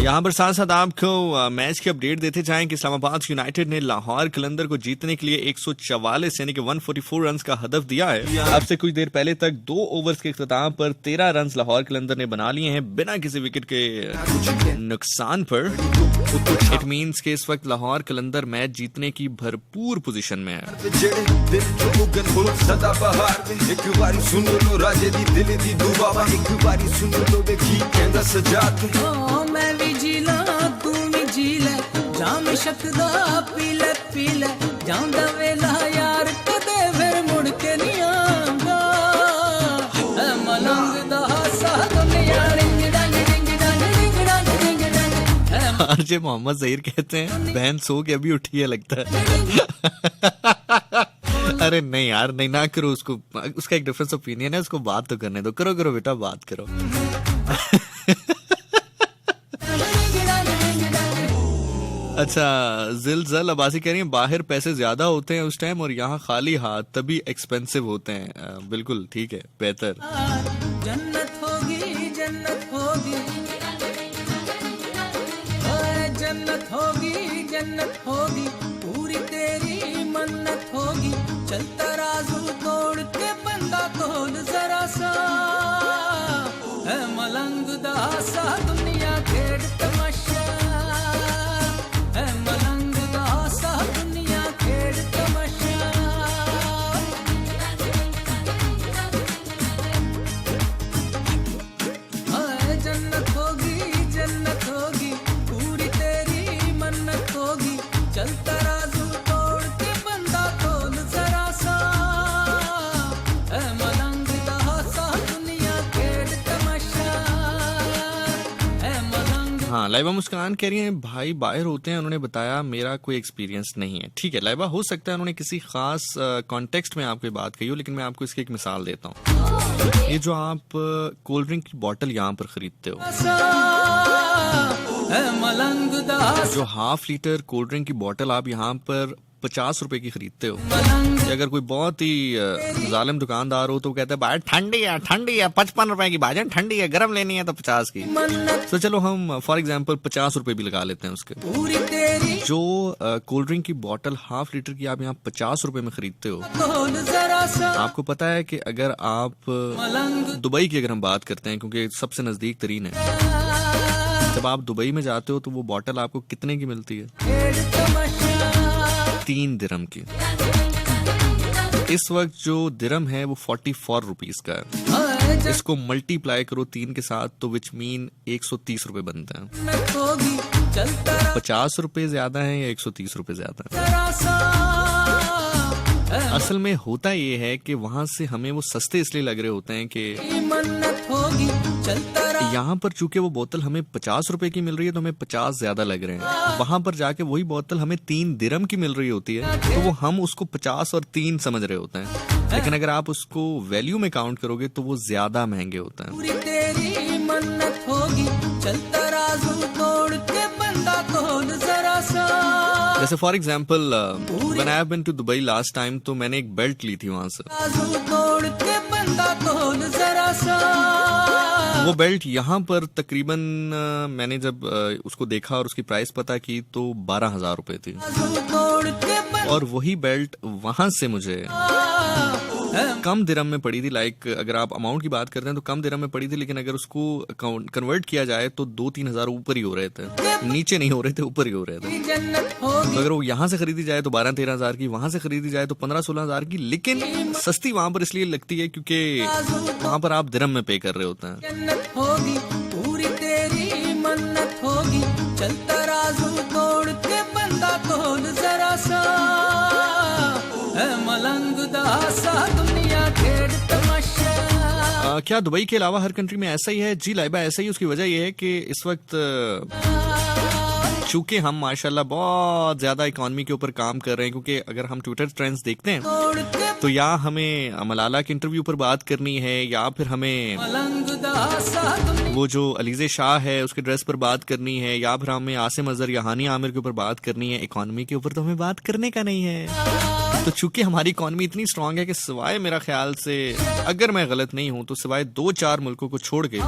यहाँ पर साथ साथ आपको मैच की अपडेट देते जाएं कि इस्लामाबाद यूनाइटेड ने लाहौर कलंदर को जीतने के लिए 144 यानी कि 144 रन का हदफ दिया है। अब से कुछ देर पहले तक 2 ओवर्स के इख्तिताम पर 13 रन लाहौर कलंदर ने बना लिए हैं बिना किसी विकेट के नुकसान पर। इट मींस कि इस वक्त लाहौर कलंदर मैच जीतने की भरपूर पोजीशन में है। तू भी जी ले, जाम शकदा पी ले, जांदा वेला यार कदे फिर मुड़ के नहीं आंदा। मलंग दा सा दुनिया रिंग डंग रिंग डंग रिंग डंग रिंग डंग। आरजे मोहम्मद जहीर कहते हैं बहन सो के अभी उठी है लगता है। अरे नहीं यार, नहीं ना करो उसको, उसका एक डिफरेंस ओपिनियन है, उसको बात तो करने दो। करो बेटा बात करो। अच्छा जिल अब्बासी कह रही है बाहर पैसे ज्यादा होते हैं उस टाइम और यहाँ खाली हाथ तभी एक्सपेंसिव होते हैं। बिल्कुल ठीक है, बेहतर। जन्नत होगी, जन्नत होगी, जन्नत होगी, जन्नत होगी, पूरी तेरी मन्नत होगी। चलता राजू तोड़ के बंदा खोल जरा सा, है मलंग दासा दुनिया खेड़ तमाशा। चलता राजू तोड़ के बंदा खोल जरा सा। लाइबा मुस्कान कह रही हैं भाई बाहर होते हैं, उन्होंने बताया मेरा कोई एक्सपीरियंस नहीं है। ठीक है लाइबा, हो सकता है उन्होंने किसी खास कॉन्टेक्स्ट में आपको बात कही हो, लेकिन मैं आपको इसकी एक मिसाल देता हूँ। ये जो आप कोल्ड ड्रिंक की बोतल यहाँ पर खरीदते हो, जो 1/2 लीटर कोल्ड ड्रिंक की बोतल आप यहाँ पर 50 रुपए की खरीदते हो, कि अगर कोई बहुत ही जालिम दुकानदार हो तो कहता है भाई ठंडी है 55 रुपए की भाजन ठंडी है, गरम लेनी है तो 50 की। तो चलो हम फॉर एग्जांपल 50 रुपए भी लगा लेते हैं उसके। जो कोल्ड ड्रिंक की बोतल 1/2 लीटर की आप यहाँ 50 रुपए में खरीदते हो, आपको पता है कि अगर आप दुबई की अगर हम बात करते हैं, क्योंकि सबसे नजदीक तरीन है, जब आप दुबई में जाते हो तो वो बोतल आपको कितने की मिलती है? 3 दिरहम की। इस वक्त जो दिरहम है वो 44 रुपीस का है। इसको मल्टीप्लाई करो 3 के साथ तो विच मीन 130 रुपए बनते हैं। 50 रुपए ज्यादा है या 130 रुपए ज्यादा है? असल में होता ये है कि वहां से हमें वो सस्ते इसलिए लग रहे होते हैं कि यहाँ पर चूंकि वो बोतल हमें 50 रुपए की मिल रही है तो हमें 50 ज्यादा लग रहे हैं। वहां पर जाके वही बोतल हमें 3 दिरहम की मिल रही होती है तो वो हम उसको 50 और 3 समझ रहे होते हैं, लेकिन अगर आप उसको वैल्यू में काउंट करोगे तो वो ज्यादा महंगे होते हैं। जैसे for example when I have been to Dubai last time, तो मैंने एक बेल्ट ली थी वहां से। वो बेल्ट यहाँ पर तकरीबन मैंने जब उसको देखा और उसकी प्राइस पता की तो 12,000 रुपए थी, और वही बेल्ट वहां से मुझे कम दिरहम में पड़ी थी। लाइक अगर आप अमाउंट की बात करते हैं तो कम दिरहम में पड़ी थी, लेकिन अगर उसको कन्वर्ट किया जाए तो 2-3 हजार ऊपर ही हो रहे थे, नीचे नहीं हो रहे थे, ऊपर ही हो रहे थे। तो अगर वो यहाँ से खरीदी जाए तो 12-13 हजार की, वहां से खरीदी जाए तो 15-16 हजार की, लेकिन सस्ती वहां पर इसलिए लगती है क्योंकि वहां पर आप दिरहम में पे कर रहे होते हैं। क्या दुबई के अलावा हर कंट्री में ऐसा ही है? जी लाइबा, ऐसा ही। उसकी वजह यह है कि इस वक्त चूंकि हम माशाल्लाह बहुत ज्यादा इकोनॉमी के ऊपर काम कर रहे हैं, क्योंकि अगर हम ट्विटर ट्रेंड्स देखते हैं तो या हमें मलाला के इंटरव्यू पर बात करनी है, या फिर हमें वो जो अलीज़े शाह है उसके ड्रेस पर बात करनी है, या फिर हमें आसिम अजहर या हानी आमिर के ऊपर बात करनी है। इकोनॉमी के ऊपर तो हमें बात करने का नहीं है। तो चूंकि हमारी इकोनॉमी इतनी स्ट्रांग है कि सिवाय मेरा ख्याल से, अगर मैं गलत नहीं हूं तो सिवाय 2-4 मुल्कों को छोड़ के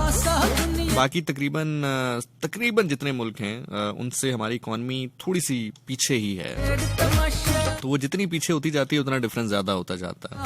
बाकी तकरीबन जितने मुल्क हैं उनसे हमारी इकोनॉमी थोड़ी सी पीछे ही है। तो वो जितनी पीछे होती जाती है उतना डिफरेंस ज्यादा होता जाता है।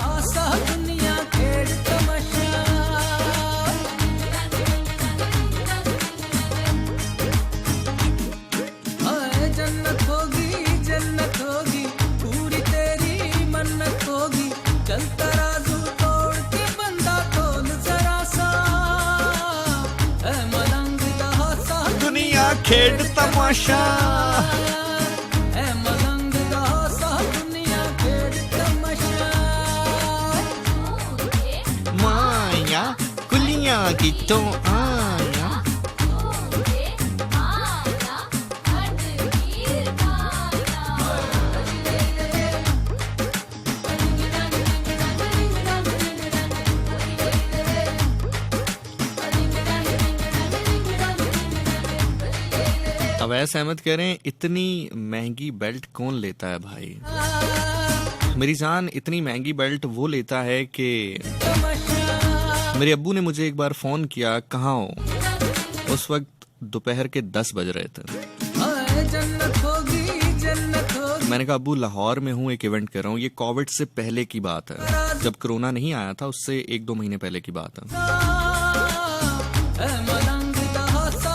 दुनिया खेड तमाशा माया कुलिया की तो आया। अवैस अहमद कह रहे हैं इतनी महंगी बेल्ट कौन लेता है भाई? मेरी जान, इतनी महंगी बेल्ट वो लेता है कि मेरे अब्बू ने मुझे एक बार फोन किया, कहाँ हो? उस वक्त दोपहर के 10 बज रहे थे। मैंने कहा अब्बू लाहौर में हूँ, एक इवेंट कर रहा हूँ। ये कोविड से पहले की बात है, जब कोरोना नहीं आया था, उससे 1-2 महीने पहले की बात है।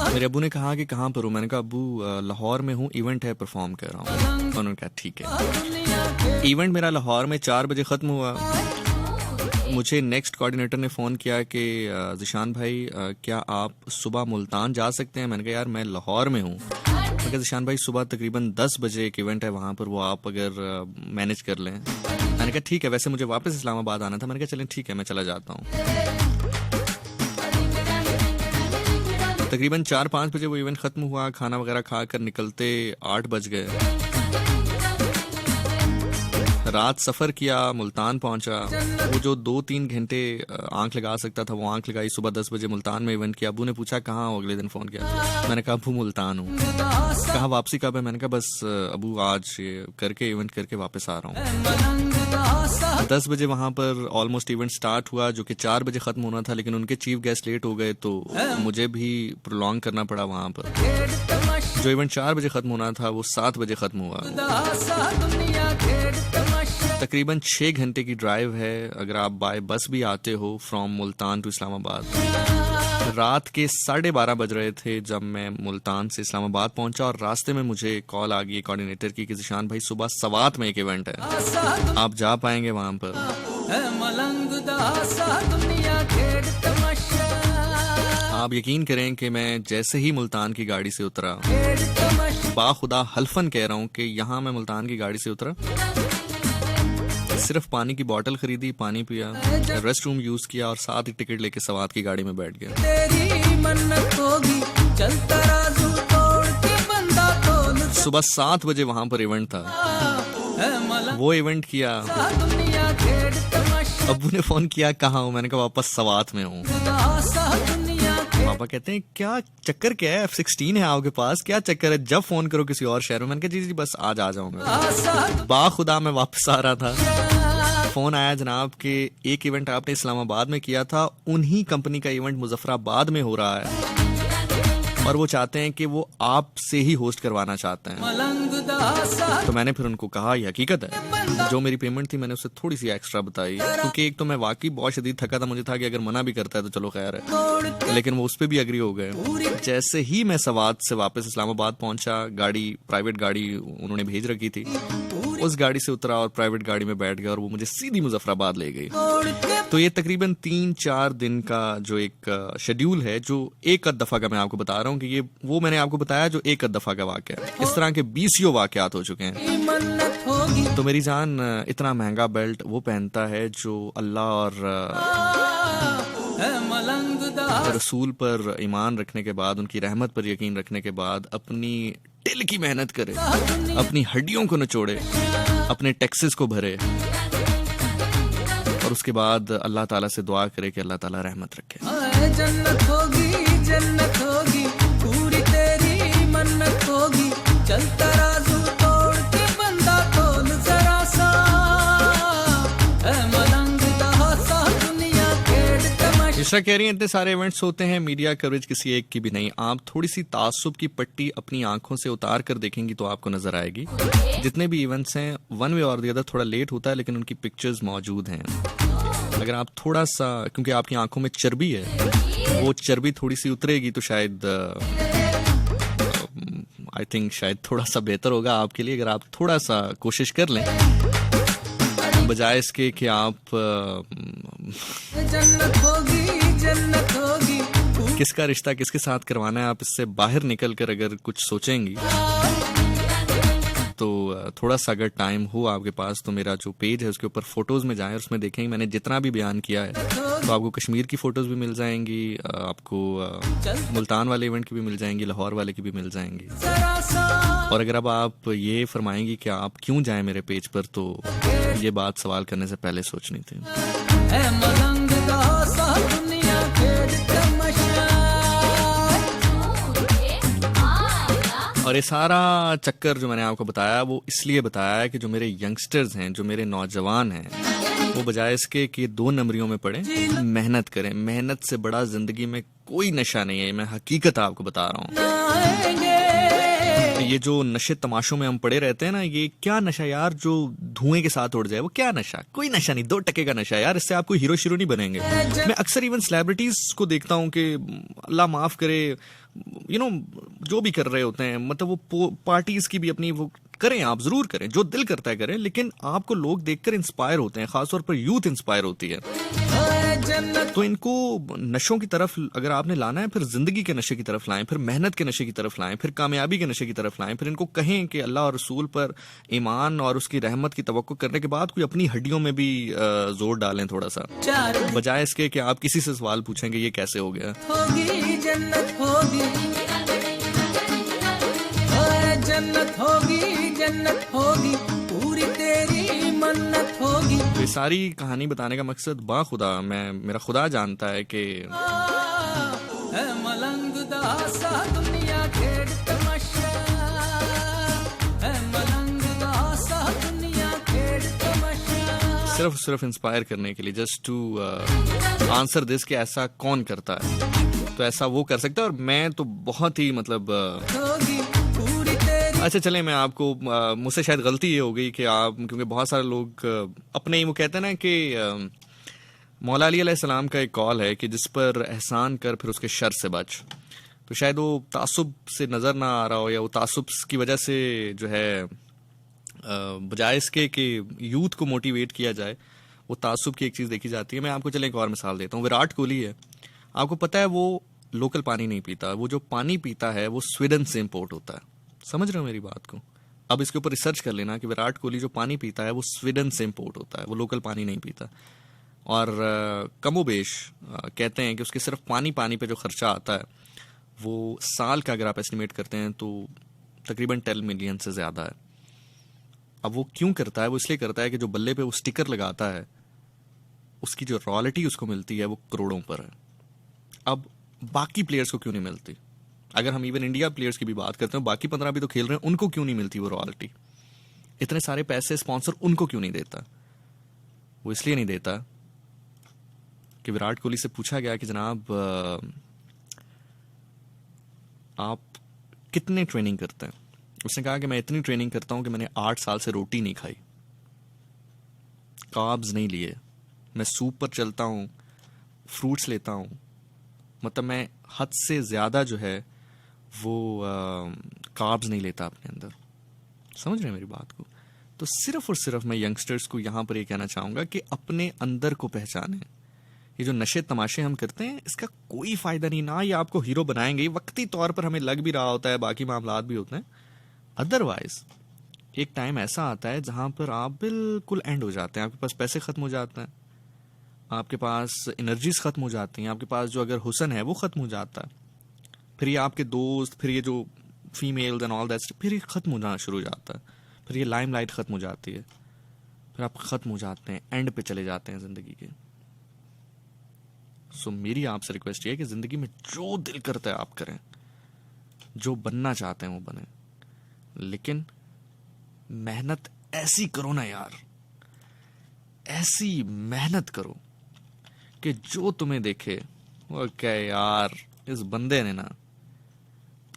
मेरे अब्बू ने कहा कि कहाँ पर हूँ? मैंने कहा अब्बू लाहौर में हूँ, इवेंट है, परफॉर्म कर रहा हूँ। उन्होंने कहा ठीक है। इवेंट मेरा लाहौर में 4 बजे खत्म हुआ। मुझे नेक्स्ट कोऑर्डिनेटर ने फ़ोन किया कि ज़िशान भाई क्या आप सुबह मुल्तान जा सकते हैं? मैंने कहा यार मैं लाहौर में हूँ। मैंने कहा ज़िशान भाई सुबह तकरीबन 10 बजे एक इवेंट है वहाँ पर, वो आप अगर मैनेज कर लें। मैंने कहा ठीक है। वैसे मुझे वापस इस्लामाबाद आना था। मैंने कहा चलें ठीक है, मैं चला जाता हूँ। तकरीबन 4-5 बजे वो इवेंट खत्म हुआ, खाना वगैरह खाकर निकलते 8 बज गए। रात सफर किया, मुल्तान पहुंचा। वो जो 2-3 घंटे आंख लगा सकता था वो आंख लगाई। सुबह 10 बजे मुल्तान में इवेंट किया। अबू ने पूछा कहाँ हो, अगले दिन फोन किया। मैंने कहा अबू मुल्तान हूँ। कहा वापसी कब है? मैंने कहा बस अबू आज ये करके इवेंट करके वापस आ रहा हूँ। 10 बजे वहां पर ऑलमोस्ट इवेंट स्टार्ट हुआ जो कि 4 बजे खत्म होना था, लेकिन उनके चीफ गेस्ट लेट हो गए तो मुझे भी प्रोलॉन्ग करना पड़ा वहां पर। जो इवेंट 4 बजे खत्म होना था वो 7 बजे खत्म हुआ। तकरीबन 6 घंटे की ड्राइव है अगर आप बाय बस भी आते हो फ्रॉम मुल्तान टू इस्लामाबाद। रात के 12:30 बज रहे थे जब मैं मुल्तान से इस्लामाबाद पहुंचा और रास्ते में मुझे कॉल आ गई कोऑर्डिनेटर की कि ज़िशान भाई सुबह सवात में एक इवेंट है, आप जा पाएंगे वहां पर? आप यकीन करें कि मैं जैसे ही मुल्तान की गाड़ी से उतरा, बाखुदा हल्फन कह रहा हूं कि यहाँ मैं मुल्तान की गाड़ी से उतरा, सिर्फ पानी की बोतल खरीदी, पानी पिया, रेस्ट रूम यूज किया और साथ ही टिकट लेके सवात की गाड़ी में बैठ गया। सुबह 7 बजे वहां पर इवेंट था, वो इवेंट किया। अब्बू ने फोन किया कहाँ हूँ? मैंने कहा वापस सवात में हूँ। पापा कहते हैं क्या चक्कर क्या है, F-16 है आपके पास, क्या चक्कर है, जब फोन करो किसी और शहर में। मैंने कहा जी बस आज आ जाऊंगा। बाखुदा मैं वापस आ रहा था, फोन आया जनाब के एक इवेंट आपने इस्लामाबाद में किया था, उन्हीं कंपनी का इवेंट मुजफ्फराबाद में हो रहा है और वो चाहते हैं कि वो आपसे ही होस्ट करवाना चाहते हैं। तो मैंने फिर उनको कहा ये हकीकत है। जो मेरी पेमेंट थी मैंने उससे थोड़ी सी एक्स्ट्रा बताई, क्योंकि एक तो मैं वाकई बहुत शदीद थका था, मुझे था कि अगर मना भी करता है तो चलो खैर है, लेकिन वो उस पर भी अग्री हो गए। जैसे ही मैं सवात से वापस इस्लामाबाद पहुंचा, गाड़ी प्राइवेट गाड़ी उन्होंने भेज रखी थी, उस गाड़ी से उतरा और प्राइवेट गाड़ी में बैठ गया और वो मुझे सीधी मुजफ्फराबाद ले गई। तो ये तकरीबन 3-4 दिन का जो एक शेड्यूल है, जो एक दफा का मैं आपको बता रहा हूँ कि ये वो मैंने आपको बताया जो एक दफा का वाकया है। इस तरह के 20 वाकयात हो चुके हैं। तो मेरी जान इतना महंगा बेल्ट वो पहनता है जो अल्लाह और रसूल पर ईमान रखने के बाद, उनकी रहमत पर यकीन रखने के बाद अपनी दिल की मेहनत करे, अपनी हड्डियों को निचोड़े, अपने टैक्सेस को भरे और उसके बाद अल्लाह ताला से दुआ करे कि अल्लाह ताला रहमत रखे। जन्नत होगी पूरी तेरी मन्नत होगी, चलता राजू तोड़ के बंदा खोल जरा सा, मलंग सा दुनिया खेड़ तमाशा। इशरा कह रही है इतने सारे इवेंट्स होते हैं, मीडिया कवरेज किसी एक की भी नहीं। आप थोड़ी सी तासुब की पट्टी अपनी आंखों से उतार कर देखेंगी तो आपको नजर आएगी जितने भी इवेंट्स हैं वन वे और द अदर थोड़ा लेट होता है लेकिन उनकी पिक्चर्स मौजूद हैं। अगर आप थोड़ा सा, क्योंकि आपकी आंखों में चर्बी है, वो चर्बी थोड़ी सी उतरेगी तो शायद आई थिंक शायद थोड़ा सा बेहतर होगा आपके लिए। अगर आप थोड़ा सा कोशिश कर लें बजाय इसके कि आप किसका रिश्ता किसके साथ करवाना है, आप इससे बाहर निकल कर अगर कुछ सोचेंगी तो थोड़ा सा अगर टाइम हो आपके पास तो मेरा जो पेज है उसके ऊपर फोटोज में जाएं और उसमें देखेंगे मैंने जितना भी बयान किया है। तो आपको कश्मीर की फोटोज भी मिल जाएंगी, आपको मुल्तान वाले इवेंट की भी मिल जाएंगी, लाहौर वाले की भी मिल जाएंगी। और अगर अब आप ये फरमाएंगी कि आप क्यों जाएं मेरे पेज पर, तो ये बात सवाल करने से पहले सोचनी थी। और ये सारा चक्कर जो मैंने आपको बताया वो इसलिए बताया है कि जो मेरे यंगस्टर्स हैं, जो मेरे नौजवान हैं, वो बजाय इसके कि 2 नंबरियों में पढ़ें, मेहनत करें। मेहनत से बड़ा जिंदगी में कोई नशा नहीं है, मैं हकीकत आपको बता रहा हूँ। ये जो नशे तमाशों में हम पड़े रहते हैं ना, ये क्या नशा यार जो धुएं के साथ उड़ जाए, वो क्या नशा? कोई नशा नहीं, 2 टके का नशा यार, इससे आपको हीरो शीरो नहीं बनेंगे। मैं अक्सर इवन सेलिब्रिटीज को देखता हूँ कि अल्लाह माफ करे, जो भी कर रहे होते हैं, मतलब वो पार्टीज की भी अपनी वो करें, आप जरूर करें, जो दिल करता है करें, लेकिन आपको लोग देखकर इंस्पायर होते हैं, खासतौर पर यूथ इंस्पायर होती है। तो इनको नशों की तरफ अगर आपने लाना है, फिर जिंदगी के नशे की तरफ लाएं, फिर मेहनत के नशे की तरफ लाएं, फिर कामयाबी के नशे की तरफ लाएं, फिर इनको कहें कि अल्लाह और रसूल पर ईमान और उसकी रहमत की तवक्को करने के बाद कोई अपनी हड्डियों में भी जोर डालें थोड़ा सा, बजाय इसके कि आप किसी से सवाल पूछेंगे ये कैसे हो गया। जन्नत होगी, ओए जन्नत होगी, पूरी तेरी मन्नत होगी। ये सारी कहानी बताने का मकसद बाखुदा मेरा खुदा जानता है कि है मलंग दा सा दुनिया खेड़ तमाशा, है मलंग दा सा दुनिया खेड़ तमाशा। सिर्फ इंस्पायर करने के लिए, जस्ट टू आंसर दिस कि ऐसा कौन करता है, तो ऐसा वो कर सकता है। और मैं तो बहुत ही मतलब अच्छा चले, मैं आपको मुझसे शायद गलती ये हो गई कि आप, क्योंकि बहुत सारे लोग अपने ही वो कहते हैं ना कि मौला अली अलैहिस्सलाम का एक कॉल है कि जिस पर एहसान कर फिर उसके शर से बच। तो शायद वो तासुब से नज़र ना आ रहा हो, या वो तासुब की वजह से जो है बजाय इसके कि यूथ को मोटिवेट किया जाए, वो तासुब की एक चीज़ देखी जाती है। मैं आपको चले एक और मिसाल देता हूँ। विराट कोहली है, आपको पता है वो लोकल पानी नहीं पीता, वो जो पानी पीता है वो स्वीडन से इम्पोर्ट होता है। समझ रहे हो मेरी बात को? अब इसके ऊपर रिसर्च कर लेना कि विराट कोहली जो पानी पीता है वो स्वीडन से इम्पोर्ट होता है, वो लोकल पानी नहीं पीता। और कमोबेश कहते हैं कि उसके सिर्फ पानी पे जो खर्चा आता है वो साल का अगर आप एस्टिमेट करते हैं तो तकरीबन 10 मिलियन से ज़्यादा है। अब वो क्यों करता है? वो इसलिए करता है कि जो बल्ले पे वो स्टिकर लगाता है उसकी जो रॉयल्टी उसको मिलती है वो करोड़ों पर है। अब बाकी प्लेयर्स को क्यों नहीं मिलती? अगर हम इवन इंडिया प्लेयर्स की भी बात करते हैं, बाकी 15 भी तो खेल रहे हैं, उनको क्यों नहीं मिलती वो रॉयल्टी? इतने सारे पैसे स्पॉन्सर उनको क्यों नहीं देता? वो इसलिए नहीं देता कि विराट कोहली से पूछा गया कि जनाब आप कितने ट्रेनिंग करते हैं? उसने कहा कि मैं इतनी ट्रेनिंग करता हूं कि मैंने 8 साल से रोटी नहीं खाई, कार्ब्स नहीं लिए, मैं सूप पर चलता हूं, फ्रूट्स लेता हूं, मतलब मैं हद से ज़्यादा जो है वो कार्ब्स नहीं लेता अपने अंदर। समझ रहे हैं मेरी बात को? तो सिर्फ और सिर्फ मैं यंगस्टर्स को यहाँ पर ये कहना चाहूँगा कि अपने अंदर को पहचानें। ये जो नशे तमाशे हम करते हैं इसका कोई फ़ायदा नहीं, ना ये आपको हीरो बनाएंगे, वक्ती तौर पर हमें लग भी रहा होता है, बाकी मामलात भी होते हैं। अदरवाइज एक टाइम ऐसा आता है जहाँ पर आप बिल्कुल एंड हो जाते हैं, आपके पास पैसे ख़त्म हो जाते हैं, आपके पास एनर्जीज ख़त्म हो जाती हैं, आपके पास जो अगर हुसन है वो ख़त्म हो जाता है, फिर ये आपके दोस्त, फिर ये जो फीमेल्स एंड ऑल दैट, फिर ये ख़त्म होना शुरू हो जाता है, फिर ये लाइमलाइट ख़त्म हो जाती है, फिर आप ख़त्म हो जाते हैं, एंड पे चले जाते हैं ज़िंदगी के। सो मेरी आपसे रिक्वेस्ट ये है कि ज़िंदगी में जो दिल करता है आप करें, जो बनना चाहते हैं वो बने, लेकिन मेहनत ऐसी करो ना यार, ऐसी मेहनत करो कि जो तुम्हें देखे वो क्या यार, इस बंदे ने ना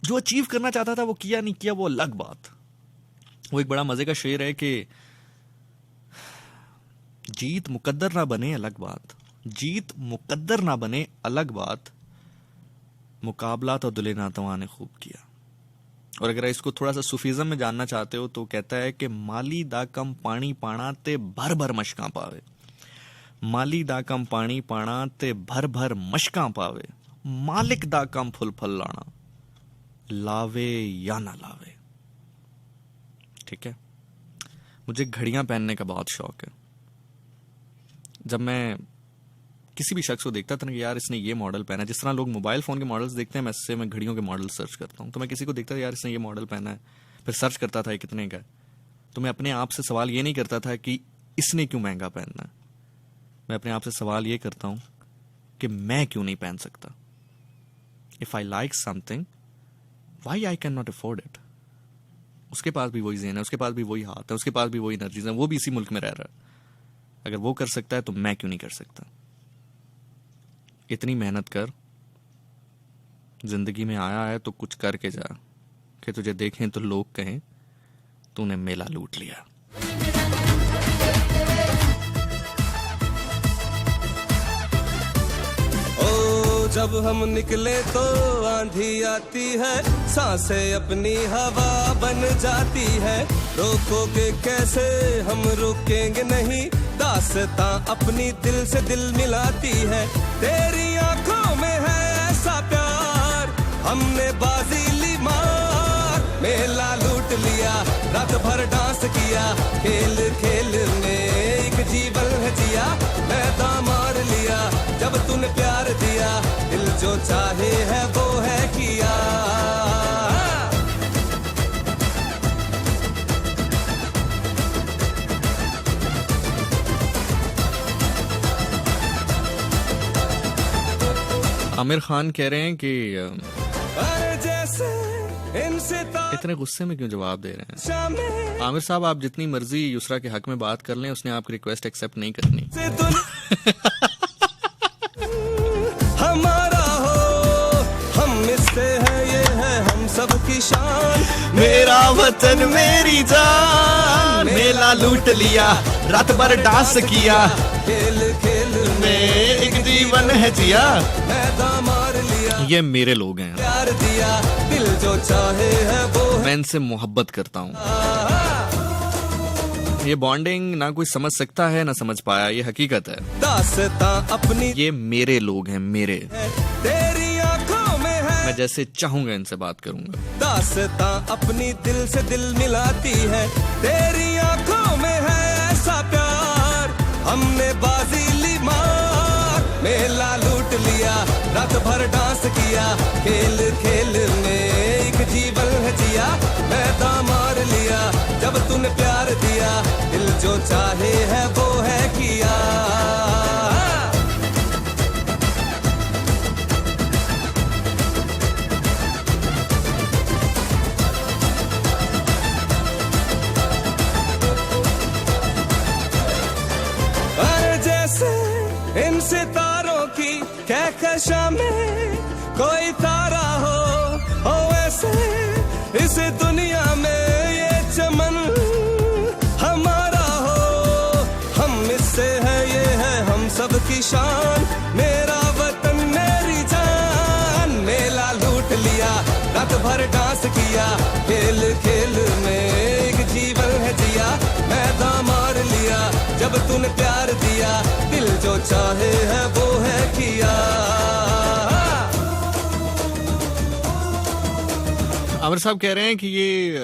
जो अचीव करना चाहता था वो किया नहीं किया, वो अलग बात। वो एक बड़ा मजे का शेर है कि जीत मुकद्दर ना बने अलग बात, जीत मुकद्दर ना बने अलग बात, मुकाबला तो दुले नातवा ने खूब किया। और अगर इसको थोड़ा सा सूफीज़म में जानना चाहते हो तो कहता है कि माली दा कम पानी पाना ते भर भर मशकां पावे, माली दा कम पानी पाना ते भर भर मशकां पावे, मालिक दा कम फुल फल लाना, लावे या ना लावे। ठीक है, मुझे घड़ियां पहनने का बहुत शौक है। जब मैं किसी भी शख्स को देखता था ना कि यार इसने ये मॉडल पहना है, जिस तरह लोग मोबाइल फ़ोन के मॉडल्स देखते हैं, वैसे मैं घड़ियों के मॉडल सर्च करता हूँ। तो मैं किसी को देखता था यार इसने ये मॉडल पहना है, फिर सर्च करता था ये कितने का है। तो मैं अपने आप से सवाल ये नहीं करता था कि इसने क्यों महंगा पहनना है, मैं अपने आप से सवाल ये करता हूँ कि मैं क्यों नहीं पहन सकता। If I like something Y I can not afford it. उसके पास भी वही ज़हन है, उसके पास भी वही हाथ है, उसके पास भी वही एनर्जीज है, वो भी इसी मुल्क में रह रहा है। अगर वो कर सकता है तो मैं क्यों नहीं कर सकता? इतनी मेहनत कर, जिंदगी में आया है तो कुछ करके जा, कि तुझे देखें तो लोग कहें तूने मेला लूट लिया। जब हम निकले तो आंधी आती है, सांसें अपनी हवा बन जाती है, रोकोगे कैसे हम रुकेंगे नहीं, दास्तां अपनी दिल से दिल मिलाती है, तेरी आंखों में है ऐसा प्यार, हमने बाजी ली मार, मेला लूट लिया, रात भर डांस किया, खेल खेल में एक जीवन है जिया, मैदान मार लिया, जब तूने प्यार दिया, दिल जो चाहे है वो आमिर खान कह रहे हैं कि अरे जैसे इन सितारों इतने गुस्से में क्यों जवाब दे रहे हैं? में आमिर साहब, आप जितनी मर्जी युसरा के हक में बात कर लें, उसने आपकी रिक्वेस्ट एक्सेप्ट नहीं करनी। से हमारा हो, हम इससे है, ये है हम सब की शान। मेरा वतन मेरी जान, मेला लूट लिया, रात भर डांस किया, खेल खेल में एक जीवन है जिया। मैदान मार लिया, ये मेरे लोग हैं, प्यार दिया, दिल जो चाहे है वो है। मैं इनसे मोहब्बत करता हूँ। ये बॉन्डिंग ना कोई समझ सकता है ना समझ पाया, ये हकीकत है। दास्तां अपनी ये मेरे लोग हैं, मेरे। है, तेरी आंखों में है। मैं जैसे चाहूंगा इनसे बात करूंगा। दास्तां अपनी दिल से दिल मिलाती है, तेरी आंखों में है ऐसा प्यार, हमने बाजी ली मार। मेला लूट लिया, रात भर डांस किया, खेल खेल में एक जीवन है जिया। मैदान मार लिया, जब तूने प्यार दिया, दिल जो चाहे है वो है किया। अरे जैसे इन सितारों की कहकशां में कोई तारा हो ऐसे इस दुनिया में ये चमन हमारा हो, हम इससे है, ये है हम सब की शान। मेरा वतन मेरी जान, मेला लूट लिया, रात भर डांस किया, खेल खेल में एक जीवन है जिया। मैदान मार लिया, जब तूने प्यार दिया, दिल जो चाहे है वो है किया। आमिर साहब कह रहे हैं कि ये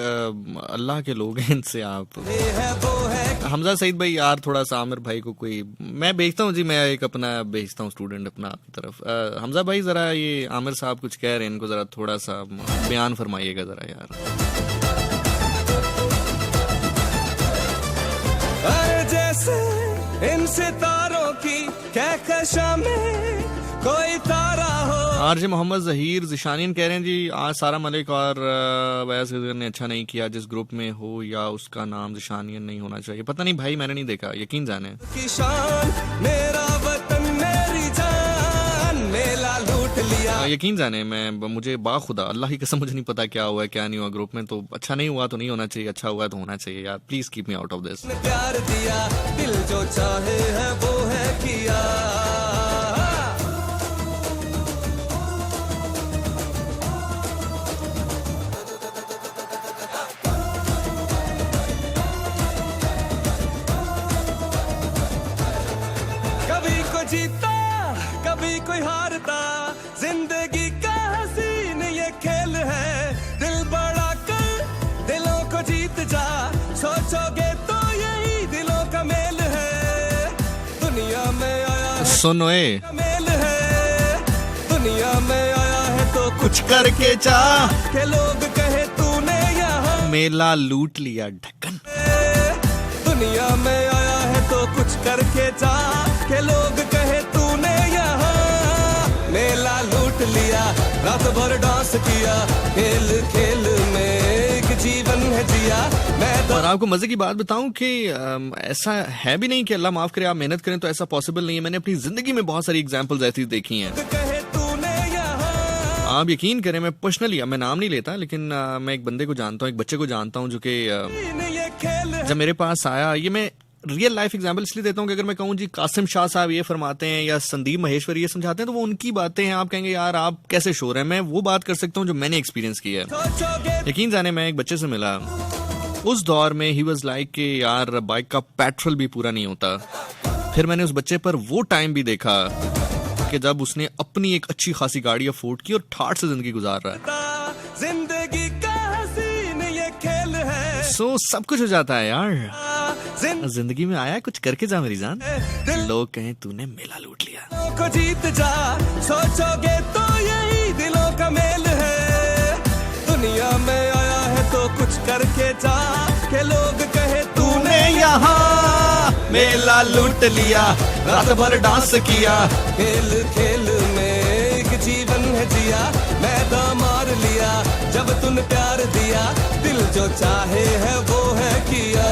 अल्लाह के लोग हैं, इनसे आप। ये है वो है हमजा सईद भाई, यार थोड़ा सा आमिर भाई को कोई, मैं भेजता हूँ जी, मैं एक अपना भेजता हूँ स्टूडेंट अपना आपकी तरफ। हमजा भाई जरा ये आमिर साहब कुछ कह रहे हैं, इनको जरा थोड़ा सा बयान फरमाइएगा जरा यार। अरे जैसे इन सितारों की कहकशां में कोई तारा हो। आरजे मोहम्मद जहीर जिशानीन कह रहे हैं जी, आज सारा मलिक और वैस ने अच्छा नहीं किया, जिस ग्रुप में हो या उसका नाम जिशानियन नहीं होना चाहिए। पता नहीं भाई, मैंने नहीं देखा, यकीन जाने। की शान, मेरा वतन मेरी जान, मेला लूट लिया। यकीन जाने, मैं मुझे बाखुदा अल्लाह की कसम मुझे नहीं पता क्या हुआ है क्या नहीं हुआ ग्रुप में। तो अच्छा नहीं हुआ तो नहीं होना चाहिए, अच्छा हुआ तो होना चाहिए यार। Please keep me out of this. प्यार दिया, दिल जो चाहे है वो है किया। कभी कोई जीता, कभी कोई हारता, जिंदगी का हसीन ये खेल है। दिल बड़ा कर, दिलों को जीत जा, सोचोगे तो यही दिलों का मेल है। दुनिया में आया है, सुनो ए मेल है, दुनिया में आया है तो कुछ करके जा, के लोग कहे तूने यहाँ। मेला लूट लिया ढक्कन। दुनिया में आया है तो कुछ करके जा, के लोग कहे तूने यहाँ। मेला लूट लिया, रात भर डांस किया, खेल खेल में एक जीवन है जिया। मैं और आपको मजे की बात बताऊं कि ऐसा है भी नहीं कि अल्लाह माफ करे आप मेहनत करें तो ऐसा पॉसिबल नहीं है। मैंने अपनी जिंदगी में बहुत सारी एग्जांपल्स ऐसी देखी हैं। कहे तूने यहाँ। आप यकीन करें, मैं पर्सनली, मैं नाम नहीं लेता, लेकिन मैं एक बंदे को जानता हूँ, एक बच्चे को जानता हूँ जो कि ये खेल है। जब मेरे पास आया, ये मैं रियल लाइफ एग्जांपल इसलिए देता हूँ कि अगर मैं कहूँ जी कासिम शाह साहब ये फरमाते हैं या संदीप महेश्वर ये समझाते हैं तो वो उनकी बातें हैं। आप कहेंगे यार आप कैसे शोर हैं, मैं वो बात कर सकता हूँ जो मैंने एक्सपीरियंस किया है। सोचोगे यकीन जाने, मैं एक बच्चे से मिला उस दौर में, ही वाज लाइक कि यार बाइक का पेट्रोल भी पूरा नहीं होता। फिर मैंने उस बच्चे पर वो टाइम भी देखा कि जब उसने अपनी एक अच्छी खासी गाड़ी अफोर्ड की और ठाठ से जिंदगी गुजार रहा है। जिंदगी का हसीन ये खेल है। सो सब कुछ हो जाता है यार जिंदगी में। आया कुछ करके जा मेरी जान, लोग कहें तूने मेला लूट लिया। को जीत जा, सोचोगे तो यही दिलों का मेल है। दुनिया में आया है तो कुछ करके जा, के लोग कहे तूने यहाँ मेला लूट लिया, रात भर डांस किया, खेल खेल में एक जीवन जिया मैदा मार लिया जब तूने प्यार दिया दिल जो चाहे है वो है किया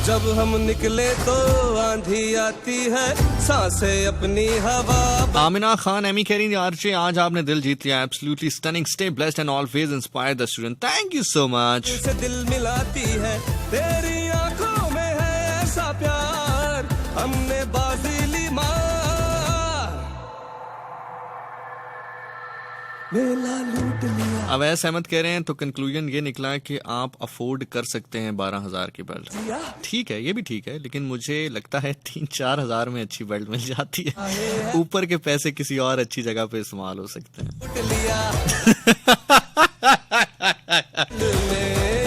जब हम निकले तो आंधी आती है सांसें अपनी हवा आमिना खान एमी कह रही आरजे आज आपने दिल जीत लिया absolutely stunning stay blessed and always inspire the student thank you so much से दिल मिलाती है तेरी आंखों में है ऐसा प्यार हमने बाजी ली मार मेला लूट लिया अवैस अहमद कह रहे हैं तो कंक्लूजन ये निकला कि आप अफोर्ड कर सकते हैं 12,000 की बेल्ट ठीक है ये भी ठीक है लेकिन मुझे लगता है 3-4 हजार में अच्छी बेल्ट मिल जाती है ऊपर के पैसे किसी और अच्छी जगह पे इस्तेमाल हो सकते हैं लूट लिया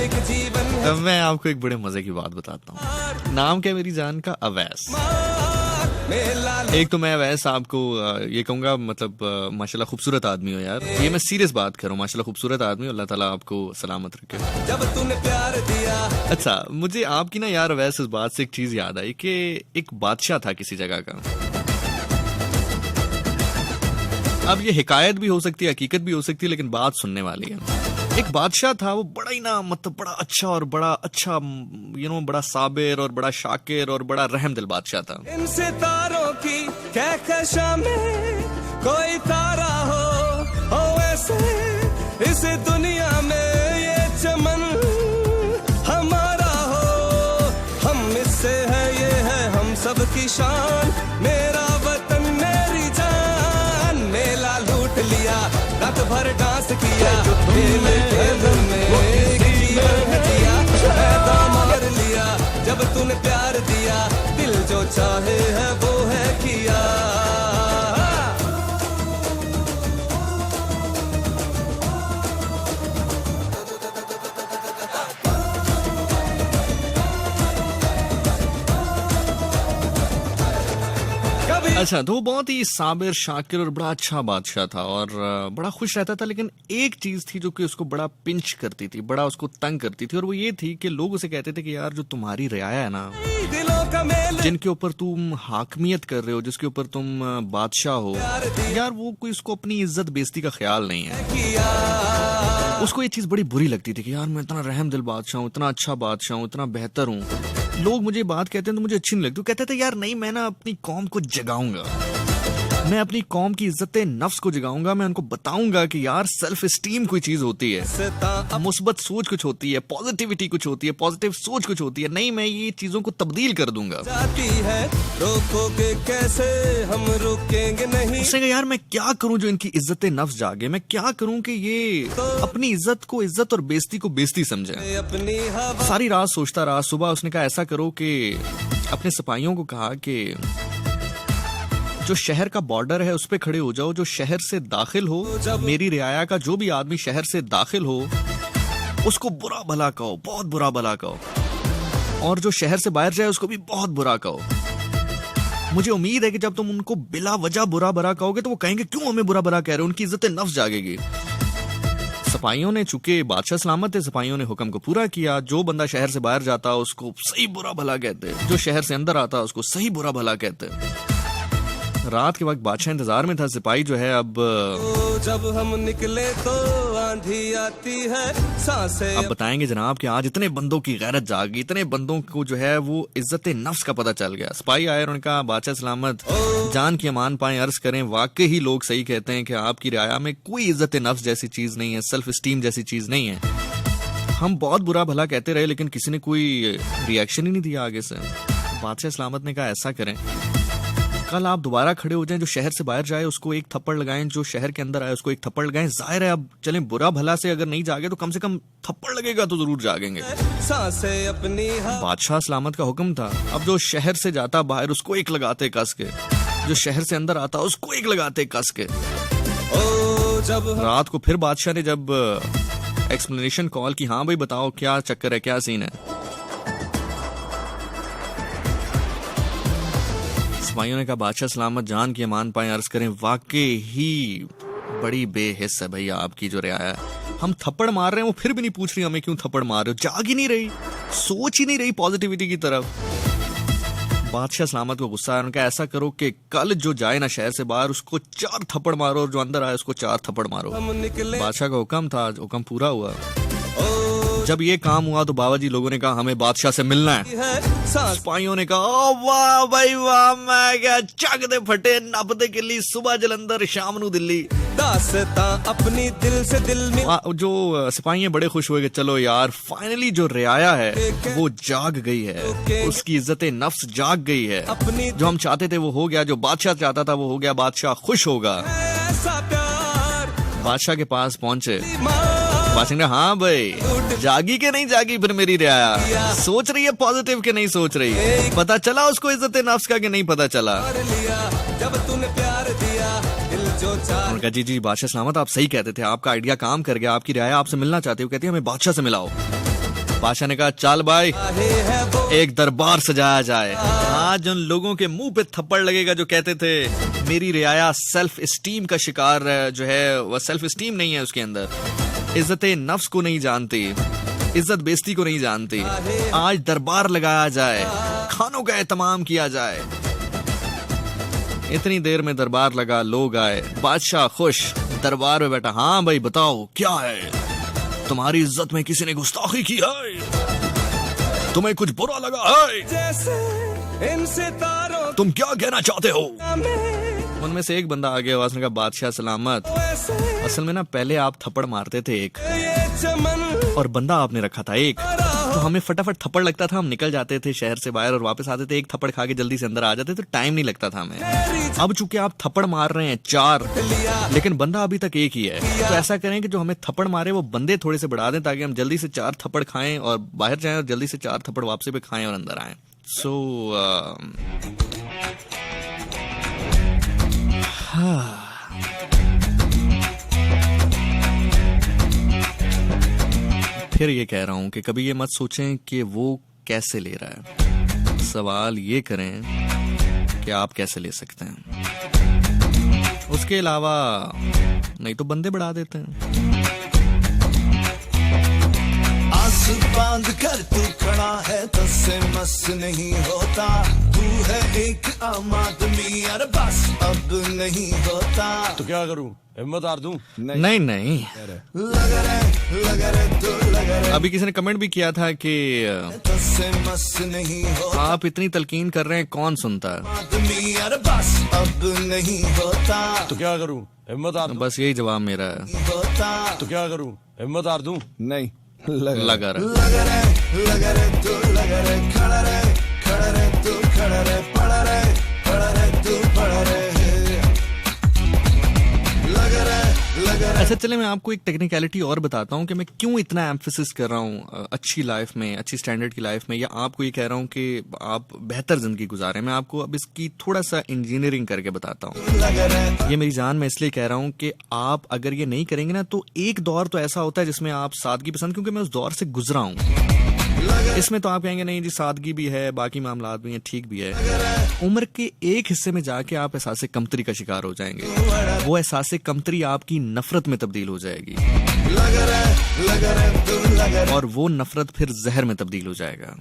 एक जीवन अब मैं आपको एक बड़े मजे की बात बताता हूँ नाम क्या है मेरी जान का अवैस मेला एक तो मैं अवैस आपको ये कहूंगा मतलब माशाल्लाह खूबसूरत आदमी हो यार ये मैं सीरियस बात कर रहा हूँ माशाल्लाह खूबसूरत आदमी हो अल्लाह ताला आपको सलामत रखे जब तूने प्यार दिया अच्छा मुझे आपकी ना यार अवैस इस बात से एक चीज याद आई कि एक बादशाह था किसी जगह का अब ये हिकायत भी हो सकती है हकीकत भी हो सकती है लेकिन बात सुनने वाली है एक बादशाह था वो बड़ा ही ना मतलब बड़ा अच्छा बड़ा साबिर और बड़ा शाकिर और बड़ा रहम दिल बादशाह था इन सितारों की कहकशां में कोई तारा हो ऐसे इस दुनिया में ये चमन हमारा हो हम इससे है ये है हम सब की शान मेरा वतन मेरी जान मेला लूट लिया रात भर डांस किया मेले के दम में एक जीवन है जिया मैदा मार लिया जब तूने प्यार दिया दिल जो चाहे है वो है किया अच्छा तो वो बहुत ही साबिर शाकिर और बड़ा अच्छा बादशाह था और बड़ा खुश रहता था लेकिन एक चीज थी जो कि उसको बड़ा पिंच करती थी बड़ा उसको तंग करती थी और वो ये थी कि लोग उसे कहते थे कि यार जो तुम्हारी रियाया है ना दिलों का मेल जिनके ऊपर तुम हाकमियत कर रहे हो जिसके ऊपर तुम बादशाह हो यार वो कोई उसको अपनी इज्जत बेइज्जती का ख्याल नहीं है किया उसको ये चीज बड़ी बुरी लगती थी कि यार मैं इतना रहम दिल बादशाह हूँ इतना अच्छा बादशाह हूँ इतना बेहतर हूँ लोग मुझे बात कहते हैं तो मुझे अच्छी नहीं लगती कहते थे यार नहीं मैं ना अपनी कौम को जगाऊंगा मैं अपनी कौम की इज्जत नफ्स को जगाऊंगा मैं उनको बताऊंगा कि यार सेल्फ एस्टीम कोई चीज होती है मुस्बत सोच कुछ होती है पॉजिटिविटी कुछ होती है पॉजिटिव सोच कुछ होती है नहीं मैं ये चीजों को तब्दील कर दूंगा जाती है रोकोगे कैसे हम रोकेंगे नहीं उसने कहा यार मैं क्या करूं जो इनकी इज्जत नफ्स जागे मैं क्या करूं कि ये अपनी इज्जत को इज्जत और बेइज्जती को बेइज्जती समझे अपनी हवा सारी रात सोचता रहा सुबह उसने कहा ऐसा करो कि अपने सिपाहियों को कहा कि जो शहर का बॉर्डर है उस पे खड़े हो जाओ जो शहर से दाखिल हो मेरी रियाया का जो भी आदमी शहर से दाखिल हो उसको बुरा भला कहो बहुत बुरा भला कहो और जो शहर से बाहर जाए उसको भी बहुत बुरा कहो मुझे उम्मीद है कि जब तुम उनको बिला वजह बुरा भला कहोगे तो वो कहेंगे क्यों हमें बुरा भला कह रहे हो उनकी इज्जत नफ्स जागेगी सिपाहियों ने चूंकि बादशाह सलामत थे सिपाहियों ने हुक्म को पूरा किया जो बंदा शहर से बाहर जाता उसको सही बुरा भला कहते जो शहर से अंदर आता उसको सही बुरा भला कहते रात के वक्त बादशाह इंतजार में था सिपाही जो है अब जब हम निकले तो आंधी आती है सांसें अब बताएंगे जनाब कि आज इतने बंदों की गैरत जागी इतने बंदों को जो है वो इज्जत नफ्स का पता चल गया सिपाही आए और उनका बादशाह सलामत जान की अमान पाए अर्ज करें वाकई ही लोग सही कहते हैं कि आपकी रियाया में कोई इज्जत नफ्स जैसी चीज नहीं है सेल्फ एस्टीम जैसी चीज नहीं है हम बहुत बुरा भला कहते रहे लेकिन किसी ने कोई रिएक्शन ही नहीं दिया आगे से बादशाह सलामत ने कहा ऐसा करें कल आप दोबारा खड़े हो जाएं जो शहर से बाहर जाए उसको एक थप्पड़ लगाएं जो शहर के अंदर आए उसको एक थप्पड़ लगाएं जाहिर है अब चलें बुरा भला से अगर नहीं जागे तो कम से कम थप्पड़ लगेगा तो जरूर जागेंगे सांसें अपनी बादशाह सलामत का हुक्म था अब जो शहर से जाता बाहर उसको एक लगाते कस के जो शहर से अंदर आता उसको एक लगाते कस के जब रात को फिर बादशाह ने जब एक्सप्लेनेशन कॉल की हाँ भाई बताओ क्या चक्कर है क्या सीन है सिपाहियों ने कहा बादशाह सलामत जान की अमान पाए अर्ज करें वाकई ही बड़ी बेहिस है भैया आपकी जो रियाया है हम थप्पड़ मार रहे हैं वो फिर भी नहीं पूछ रही हमें क्यों थप्पड़ मार रहे हो जाग ही नहीं रही सोच ही नहीं रही पॉजिटिविटी की तरफ बादशाह सलामत को गुस्सा आया, उनका ऐसा करो कि कल जो जाए ना शहर से बाहर उसको 4 थप्पड़ मारो और जो अंदर आए उसको 4 थप्पड़ मारो। बादशाह का हुक्म था, हुक्म पूरा हुआ। जब ये काम हुआ तो बाबा जी लोगों ने कहा हमें बादशाह से मिलना है। सिपाहियों ने कहा ओ वाह भाई वाह, मैं क्या चक दे फटे नप दे किली, सुबह जलंधर शाम नू दिल्ली। दास्तां अपनी दिल से दिल में। जो सिपाही बड़े खुश हुए कि चलो यार फाइनली जो रियाया है वो जाग गई है, उसकी इज्जत नफ्स जाग गई है, जो हम चाहते थे वो हो गया, जो बादशाह चाहता था वो हो गया, बादशाह खुश होगा। बादशाह के पास पहुंचे, बादशाह ने हाँ भाई जागी के नहीं जागी फिर मेरी रियाया, सोच रही है पॉजिटिव के नहीं सोच रही, पता चला उसको इज्जत नफ्स का कि नहीं पता चला। जब तूने प्यार दिया दिल जो उनका जी बादशाह सलामत आप सही कहते थे, आपका आइडिया काम कर गया, आपकी रियाया आपसे मिलना चाहती है, कहती है हमें बादशाह से मिलाओ। बादशाह ने कहा चल भाई एक दरबार सजाया जाए, आज उन लोगों के मुंह पे थप्पड़ लगेगा जो कहते थे मेरी रियाया सेल्फ एस्टीम का शिकार जो है, वह सेल्फ एस्टीम नहीं है उसके अंदर, इज्जत नफ्स को नहीं जानती, इज्जत बेइज्जती को नहीं जानती। आज दरबार लगाया जाए, खानों का एहतमाम किया जाए। इतनी देर में दरबार लगा, लोग आए, बादशाह खुश, दरबार में बैठा, हाँ भाई बताओ क्या है, तुम्हारी इज्जत में किसी ने गुस्ताखी की है, तुम्हें कुछ बुरा लगा है, जैसे इन सितारों तुम क्या कहना चाहते हो? उनमें से एक बंदा आगे आवाज में कहा बादशाह सलामत, असल में ना पहले आप थप्पड़ मारते थे एक और बंदा आपने रखा था एक, तो हमें फटाफट थप्पड़ लगता था, हम निकल जाते थे शहर से बाहर और वापस आते थे, एक थप्पड़ खा के जल्दी से अंदर आ जाते, तो टाइम नहीं लगता था हमें। अब चूंकि आप थप्पड़ मार रहे हैं 4 लेकिन बंदा अभी तक एक ही है, तो ऐसा करें कि जो हमें थप्पड़ मारे वो बंदे थोड़े से बढ़ा दें ताकि हम जल्दी से 4 थप्पड़ खाएं और बाहर जाएं और जल्दी से 4 थप्पड़ वापसी पे खाएं और अंदर आए। फिर ये कह रहा हूं कि कभी ये मत सोचें कि वो कैसे ले रहा है, सवाल ये करें कि आप कैसे ले सकते हैं। उसके अलावा नहीं तो बंदे बढ़ा देते हैं। आस बांध कर तू खड़ा है, तस्से मस नहीं होता, तू है एक आम आदमी, अरे बस अब नहीं होता, तो क्या करूं, हिम्मत हार दूं? नहीं लग रहे तू लग रहे। अभी किसी ने कमेंट भी किया था कि तस्से मस नहीं होता, आप इतनी तलकीन कर रहे हैं कौन सुनता है, आदमी, अरे बस अब नहीं होता, तो क्या करूं, हिम्मत हार दूं? बस यही जवाब मेरा है, होता, तो क्या करूं, हिम्मत हार दूं? नहीं लगा रहा लग रहे तू लग रहे, खड़ा रहे तू खड़ा रहे, पड़ा रहे तू पड़ा रहे, लग रहे। अच्छा चले मैं आपको एक टेक्निकलिटी और बताता हूँ कि मैं क्यों इतना एम्फेसिस कर रहा हूँ अच्छी लाइफ में, अच्छी स्टैंडर्ड की लाइफ में, या आपको ये कह रहा हूँ कि आप बेहतर जिंदगी गुजारें। मैं आपको अब इसकी थोड़ा सा इंजीनियरिंग करके बताता हूँ। ये मेरी जान मैं इसलिए कह रहा हूँ कि आप अगर ये नहीं करेंगे ना तो एक दौर तो ऐसा होता है जिसमें आप सादगी पसंद, क्योंकि मैं उस दौर से गुजरा हूँ। इसमें तो आप कहेंगे नहीं जी सादगी भी है, बाकी मामलात भी हैं, ठीक भी है। उम्र के एक हिस्से में जाके आप एहसास कमतरी का शिकार हो जाएंगे, वो एहसास कमतरी आपकी नफरत में तब्दील हो जाएगी और वो नफरत फिर जहर में तब्दील हो जाएगा।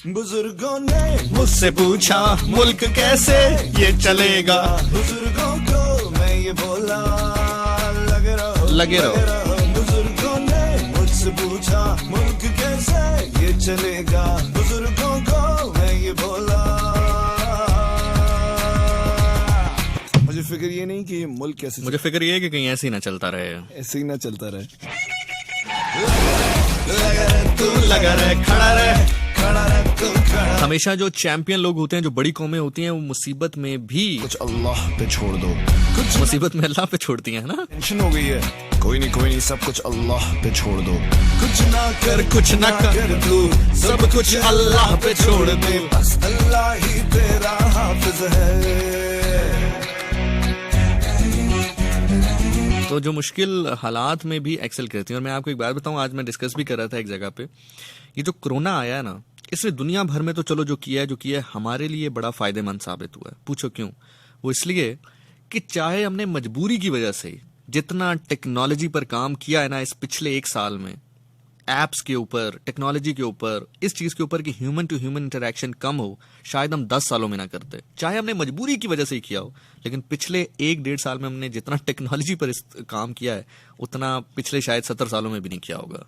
बुजुर्गों ने मुझसे पूछा मुल्क कैसे ये चलेगा, बुजुर्गों को मैं ये बोला लगे रहो। बुजुर्गों ने मुझसे पूछा मुल्क कैसे ये चलेगा, बुजुर्गों को मैं ये बोला। मुझे फिक्र ये नहीं कि मुल्क कैसे, मुझे फिक्र ये है कि कहीं ऐसे ही ना चलता रहे, ऐसे ही ना चलता रहे। लगा रहे खड़ा रहे। खड़ा रहे तू खड़ा। हमेशा जो चैंपियन लोग होते हैं, जो बड़ी कौमें होती हैं, वो मुसीबत में भी कुछ अल्लाह पे छोड़ दो, कुछ मुसीबत में अल्लाह पे छोड़ती हैं ना। टेंशन हो गई है, कोई नहीं सब कुछ अल्लाह पे छोड़ दो, कुछ ना कर तू, सब कुछ अल्लाह पे छोड़ दे, बस अल्लाह ही तेरा हाफिज है। तो जो मुश्किल हालात में भी एक्सेल करती हैं। और मैं आपको एक बात बताऊं, आज मैं डिस्कस भी कर रहा था एक जगह पे, ये जो कोरोना आया है ना, इसने दुनिया भर में तो चलो जो किया है हमारे लिए बड़ा फायदेमंद साबित हुआ है। पूछो क्यों? वो इसलिए कि चाहे हमने मजबूरी की वजह से जितना टेक्नोलॉजी पर काम किया है ना इस पिछले 1 साल में, एप्स के ऊपर, टेक्नोलॉजी के ऊपर, इस चीज के ऊपर कि ह्यूमन टू ह्यूमन इंटरेक्शन कम हो, शायद हम 10 सालों में ना करते। चाहे हमने मजबूरी की वजह से ही किया हो, लेकिन पिछले 1-1.5 साल में हमने जितना टेक्नोलॉजी पर काम किया है उतना पिछले शायद 70 सालों में भी नहीं किया होगा।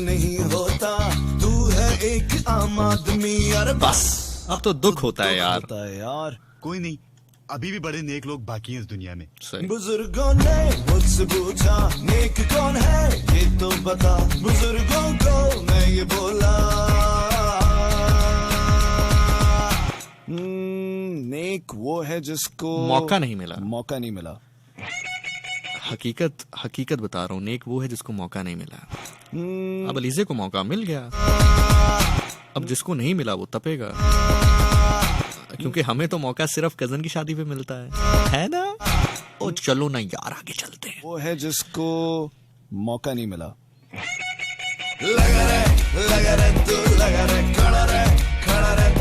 नहीं होता, तू है एक आम आदमी यार, बस अब तो दुख होता है यार। कोई नहीं, अभी भी बड़े नेक लोग बाकी हैं इस दुनिया में। सही। बुजुर्गों ने मुझसे पूछा नेक कौन है ये तो बता, बुजुर्गों को मैं ये बोला, नेक वो है जिसको मौका नहीं मिला। हकीकत बता रहा हूँ, नेक वो है जिसको मौका नहीं मिला। अब अलीजे को मौका मिल गया, अब जिसको नहीं मिला वो तपेगा, क्योंकि हमें तो मौका सिर्फ कजन की शादी पे मिलता है ना। ओ चलो ना यार, आगे चलते हैं। वो है जिसको मौका नहीं मिला। लगा रे तू लगा रे, खड़ा रे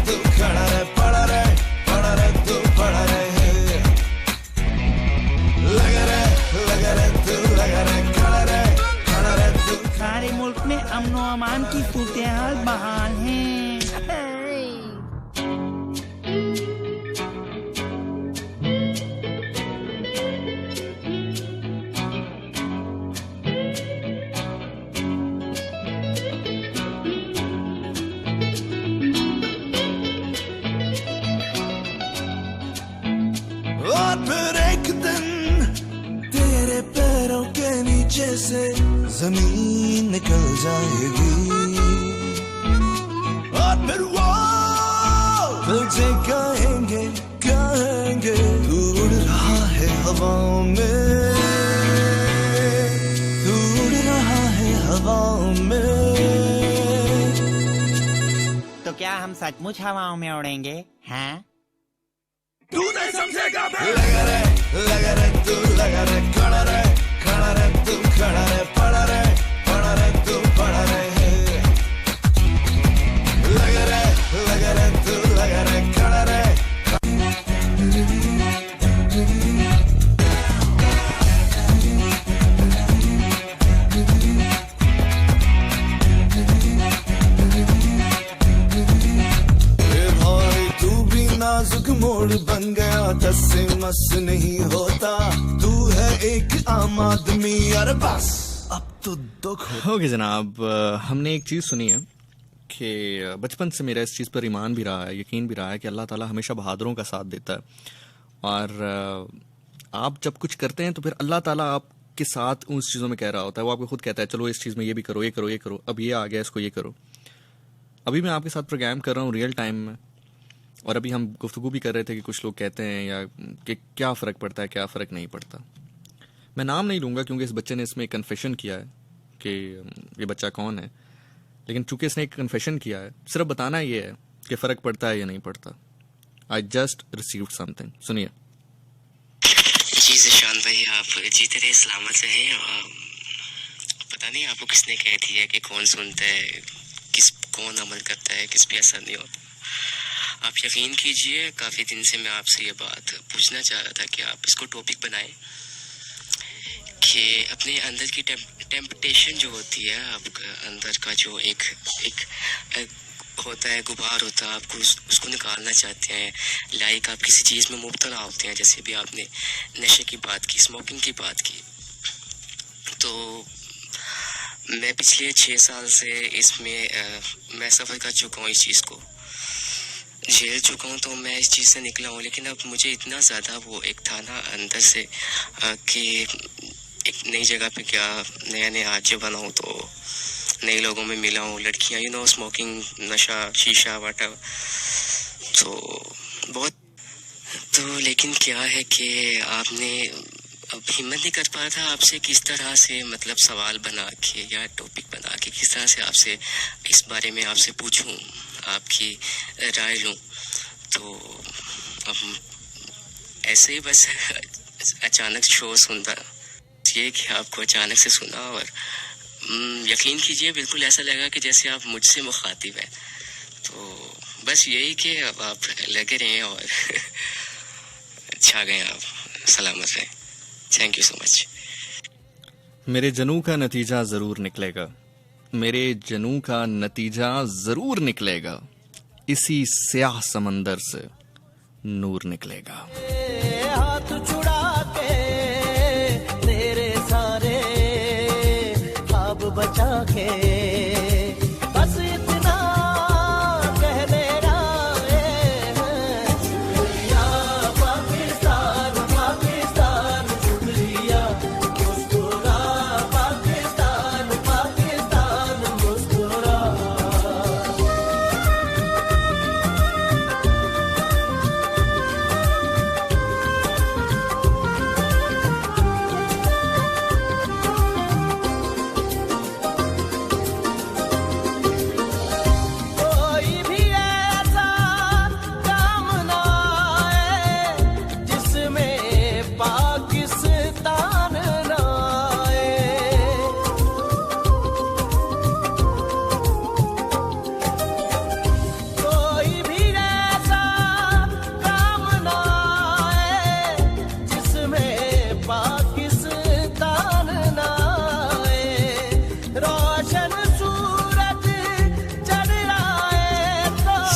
तू खड़ा रे, पड़ा रे तू पड़ा रे, लगा रे तू लगा रे, खड़ा रे तू। सारे मुल्क में अमनो अमान की सूरत-ए-हाल बहाल है। और फिर एक दिन तेरे पैरों के नीचे से जमीन निकल जाएगी, और फिर वो तुझे कहेंगे तू उड़ रहा है हवाओं में, तू उड़ रहा है हवाओं में। तो क्या हम सचमुच हवाओं में उड़ेंगे? हैं? तू नहीं समझेगा। लगा रे तू लगा रे, खड़ा रे तू खड़ा रे, पड़ा रे तू पड़ा रे, लगा रे तू लगा रे, खड़ा रे। नाजुक मोड़ बन गया, दस से मस नहीं होता, तू है एक आम आदमी यार, बस अब तो दुख हो गया जनाब। हमने एक चीज़ सुनी है कि बचपन से मेरा इस चीज़ पर ईमान भी रहा है, यकीन भी रहा है कि अल्लाह ताला हमेशा बहादुरों का साथ देता है, और आप जब कुछ करते हैं तो फिर अल्लाह ताला आपके साथ उस चीज़ों में कह रहा होता है। वो आपको खुद कहता है चलो इस चीज़ में ये भी करो, ये करो, ये करो, अब ये आ गया इसको ये करो। अभी मैं आपके साथ प्रोग्राम कर रहा हूँ रियल टाइम में, और अभी हम गुफ्तगू भी कर रहे थे कि कुछ लोग कहते हैं या कि क्या फ़र्क पड़ता है, क्या फ़र्क नहीं पड़ता। मैं नाम नहीं लूँगा क्योंकि इस बच्चे ने इसमें कन्फेशन किया है कि ये बच्चा कौन है, लेकिन चूंकि इसने एक कन्फेशन किया है, सिर्फ बताना ये है कि फ़र्क पड़ता है या नहीं पड़ता। आई जस्ट रिसीव्ड समथिंग, सुनिए। जी ज़िशान भाई, आप जीते रहे, सलामत रहें। पता नहीं आपको किसने कह दिया कि कौन सुनता है, कौन अमल करता है, किस पे असर नहीं होता। आप यकीन कीजिए, काफ़ी दिन से मैं आपसे ये बात पूछना चाह रहा था कि आप इसको टॉपिक बनाएं कि अपने अंदर की टेम्पटेशन जो होती है, आपका अंदर का जो एक होता है, गुबार होता है, आपको उसको निकालना चाहते हैं। लाइक आप किसी चीज़ में मुब्तला होते हैं, जैसे भी आपने नशे की बात की, स्मोकिंग की बात की। तो मैं पिछले 6 साल से इसमें मैं सफ़र कर चुका हूँ, इस चीज़ को झेल चुका हूँ, तो मैं इस चीज़ से निकला हूँ। लेकिन अब मुझे इतना ज़्यादा वो एक था ना अंदर से कि एक नई जगह पे क्या नया आज बना हूँ, तो नए लोगों में मिला हूँ, लड़कियाँ स्मोकिंग, नशा, शीशा, वाटर, तो बहुत। तो लेकिन क्या है कि आपने अब हिम्मत नहीं कर पा था आपसे किस तरह से मतलब सवाल बना के या टॉपिक बना के किस तरह से आपसे इस बारे में आपसे पूछूं, आपकी राय लूं। तो अब ऐसे ही बस अचानक शो सुनता, ये कि आपको अचानक से सुना और यकीन कीजिए बिल्कुल ऐसा लगा कि जैसे आप मुझसे मुखातिब हैं। तो बस यही कि अब आप लगे रहें और छा गए आप, सलामत रहें। Thank you so much. मेरे जनू का नतीजा जरूर निकलेगा, मेरे जनू का नतीजा जरूर निकलेगा, इसी स्याह समंदर से नूर निकलेगा। हाथ छुड़ा के तेरे सारे ख्वाब बचा के बस इतना कह देना शुक्रिया पाकिस्तान, पाकिस्तान शुक्रिया, मुस्कुरा पाकिस्तान, पाकिस्तान मुस्कुरा।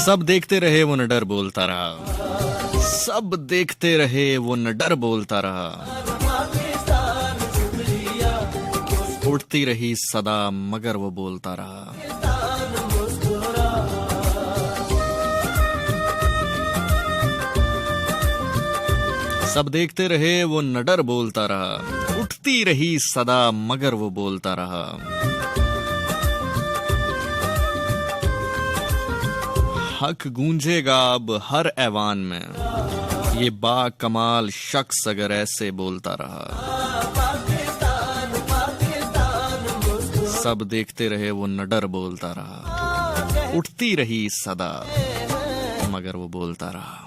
सब देखते रहे वो न डर बोलता रहा, सब देखते रहे वो न डर बोलता रहा, उड़ती रही सदा मगर वो बोलता रहा। सब देखते रहे वो न डर बोलता रहा, उठती रही सदा मगर वो बोलता रहा। हक गूंजेगा अब हर ऐवान में, ये बा कमाल शख्स अगर ऐसे बोलता रहा। सब देखते रहे वो न डर बोलता रहा, उठती रही सदा मगर वो बोलता रहा।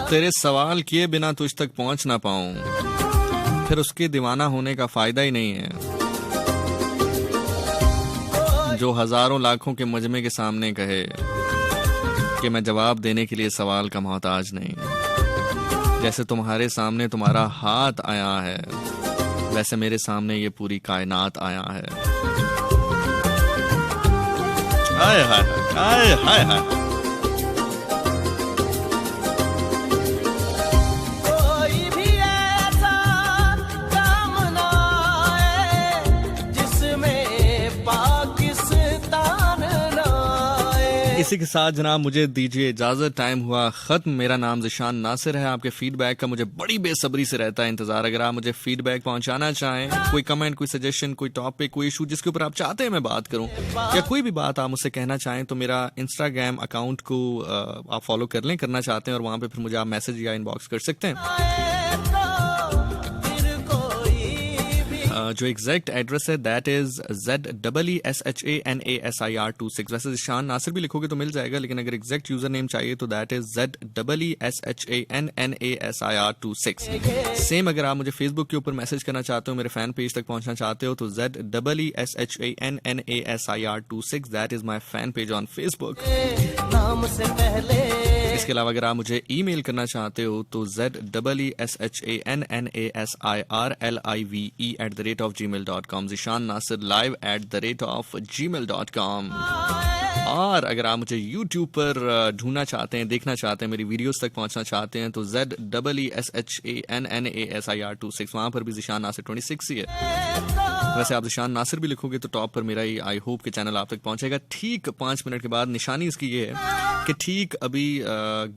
तेरे सवाल किए बिना तुझ तक पहुंच ना पाऊं, फिर उसके दीवाना होने का फायदा ही नहीं है। जो हजारों लाखों के मजमे के सामने कहे कि मैं जवाब देने के लिए सवाल का मोहताज नहीं। जैसे तुम्हारे सामने तुम्हारा हाथ आया है, वैसे मेरे सामने ये पूरी कायनात आया है। हाय हाय हाय हाय हाय। इसी के साथ जनाब मुझे दीजिए इजाजत, टाइम हुआ खत्म। मेरा नाम ज़िशान नासिर है। आपके फीडबैक का मुझे बड़ी बेसब्री से रहता है इंतजार। अगर आप मुझे फीडबैक पहुंचाना चाहें, कोई कमेंट, कोई सजेशन, कोई टॉपिक, कोई इशू जिसके ऊपर आप चाहते हैं मैं बात करूं, या कोई भी बात आप मुझसे कहना चाहें, तो मेरा इंस्टाग्राम अकाउंट को आप फॉलो कर लें, करना चाहते हैं, और वहां पर फिर मुझे आप मैसेज या इनबॉक्स कर सकते हैं। जो एग्जैक्ट एड्रेस है दैट इज ZEESHANASIR26। वैसे ज़िशान नासिर भी लिखोगे तो मिल जाएगा, लेकिन अगर एग्जैक्ट यूजर नेम चाहिए तो दैट इज ZEESHANASIR26। सेम अगर आप मुझे फेसबुक के ऊपर मैसेज करना चाहते हो, मेरे फैन पेज तक पहुंचना चाहते हो, तो ZEESHANASIR26 that is my fan page on Facebook. इसके अलावा अगर आप मुझे ईमेल करना चाहते हो तो ZEESHANASIRLIVE@gmail.com, ज़िशान नासिर live@gmail.com। और अगर आप मुझे YouTube पर ढूंढना चाहते हैं, देखना चाहते हैं, मेरी वीडियोस तक पहुंचना चाहते हैं तो ZEESHANNASIR26 वहां पर भी ज़ीशान नासिर 26 ही है। वैसे आप ज़ीशान नासिर भी लिखोगे तो टॉप पर मेरा ही आई होप के चैनल आप तक पहुंचेगा। ठीक 5 मिनट के बाद निशानी इसकी ये है कि ठीक अभी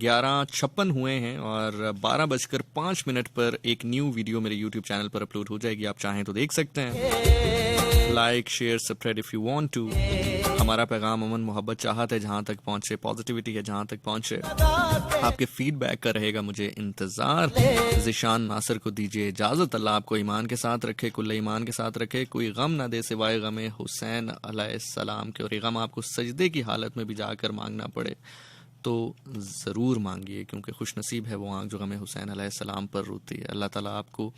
11:56 हुए हैं और 12:05 पर एक न्यू वीडियो मेरे YouTube चैनल पर अपलोड हो जाएगी। आप चाहें तो देख सकते हैं। Like share subscribe if you want to. हमारा पैगाम अमन मोहब्बत चाहत है जहां तक पहुंचे, पॉजिटिविटी है जहां तक पहुंचे। आपके फीडबैक का रहेगा मुझे इंतजार। ज़ीशान नासिर को दीजिए इजाजत। अल्लाह आपको ईमान के साथ रखे, कुल्ले ईमान के साथ रखे, कोई गम ना दे सिवाय गम हुसैन अलैहिस्सलाम के। और ये गम आपको सजदे की हालत में भी जाकर मांगना पड़े तो ज़रूर मांगिए, क्योंकि खुश नसीब है वो आंख जो गम हुसैन अलैहिस्सलाम पर रोती है। अल्लाह ताला आपको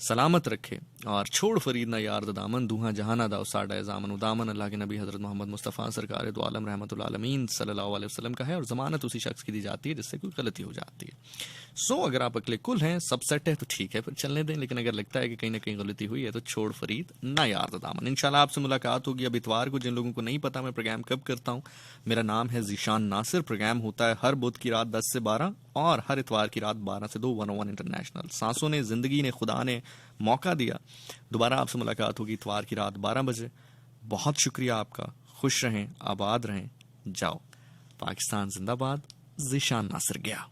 सलामत रखे। और छोड़ फरीद ना यार दामन दूहा जहाना दा साडा जामन उदामन अल्लाह के नबी हजरत मोहम्मद मुस्तफ़ा सरकार दो आलम रहमतुल आलमीन सल्लल्लाहु अलैहि वसल्लम का है। और जमानत उसी शख्स की दी जाती है जिससे कोई गलती हो जाती है। सो अगर आप अकले कुल हैं, सब सेट है तो ठीक है, फिर चलने दें। लेकिन अगर लगता है कि कहीं ना कहीं गलती हुई है तो छोड़ फरीद ना यार दामन। इंशाल्लाह आपसे मुलाकात होगी अब इतवार को। जिन लोगों को नहीं पता मैं प्रोग्राम कब करता हूँ, मेरा नाम है ज़ीशान नासिर। प्रोग्राम होता है हर बुध की रात 10 से 12 और हर इतवार की रात 12 से 2 101 इंटरनेशनल। सांसों ने, जिंदगी ने, खुदा ने मौका दिया। दोबारा आपसे मुलाकात होगी इतवार की रात 12 बजे। बहुत शुक्रिया आपका। खुश रहें, आबाद रहें। जाओ पाकिस्तान जिंदाबाद। ज़ीशान नासिर गया।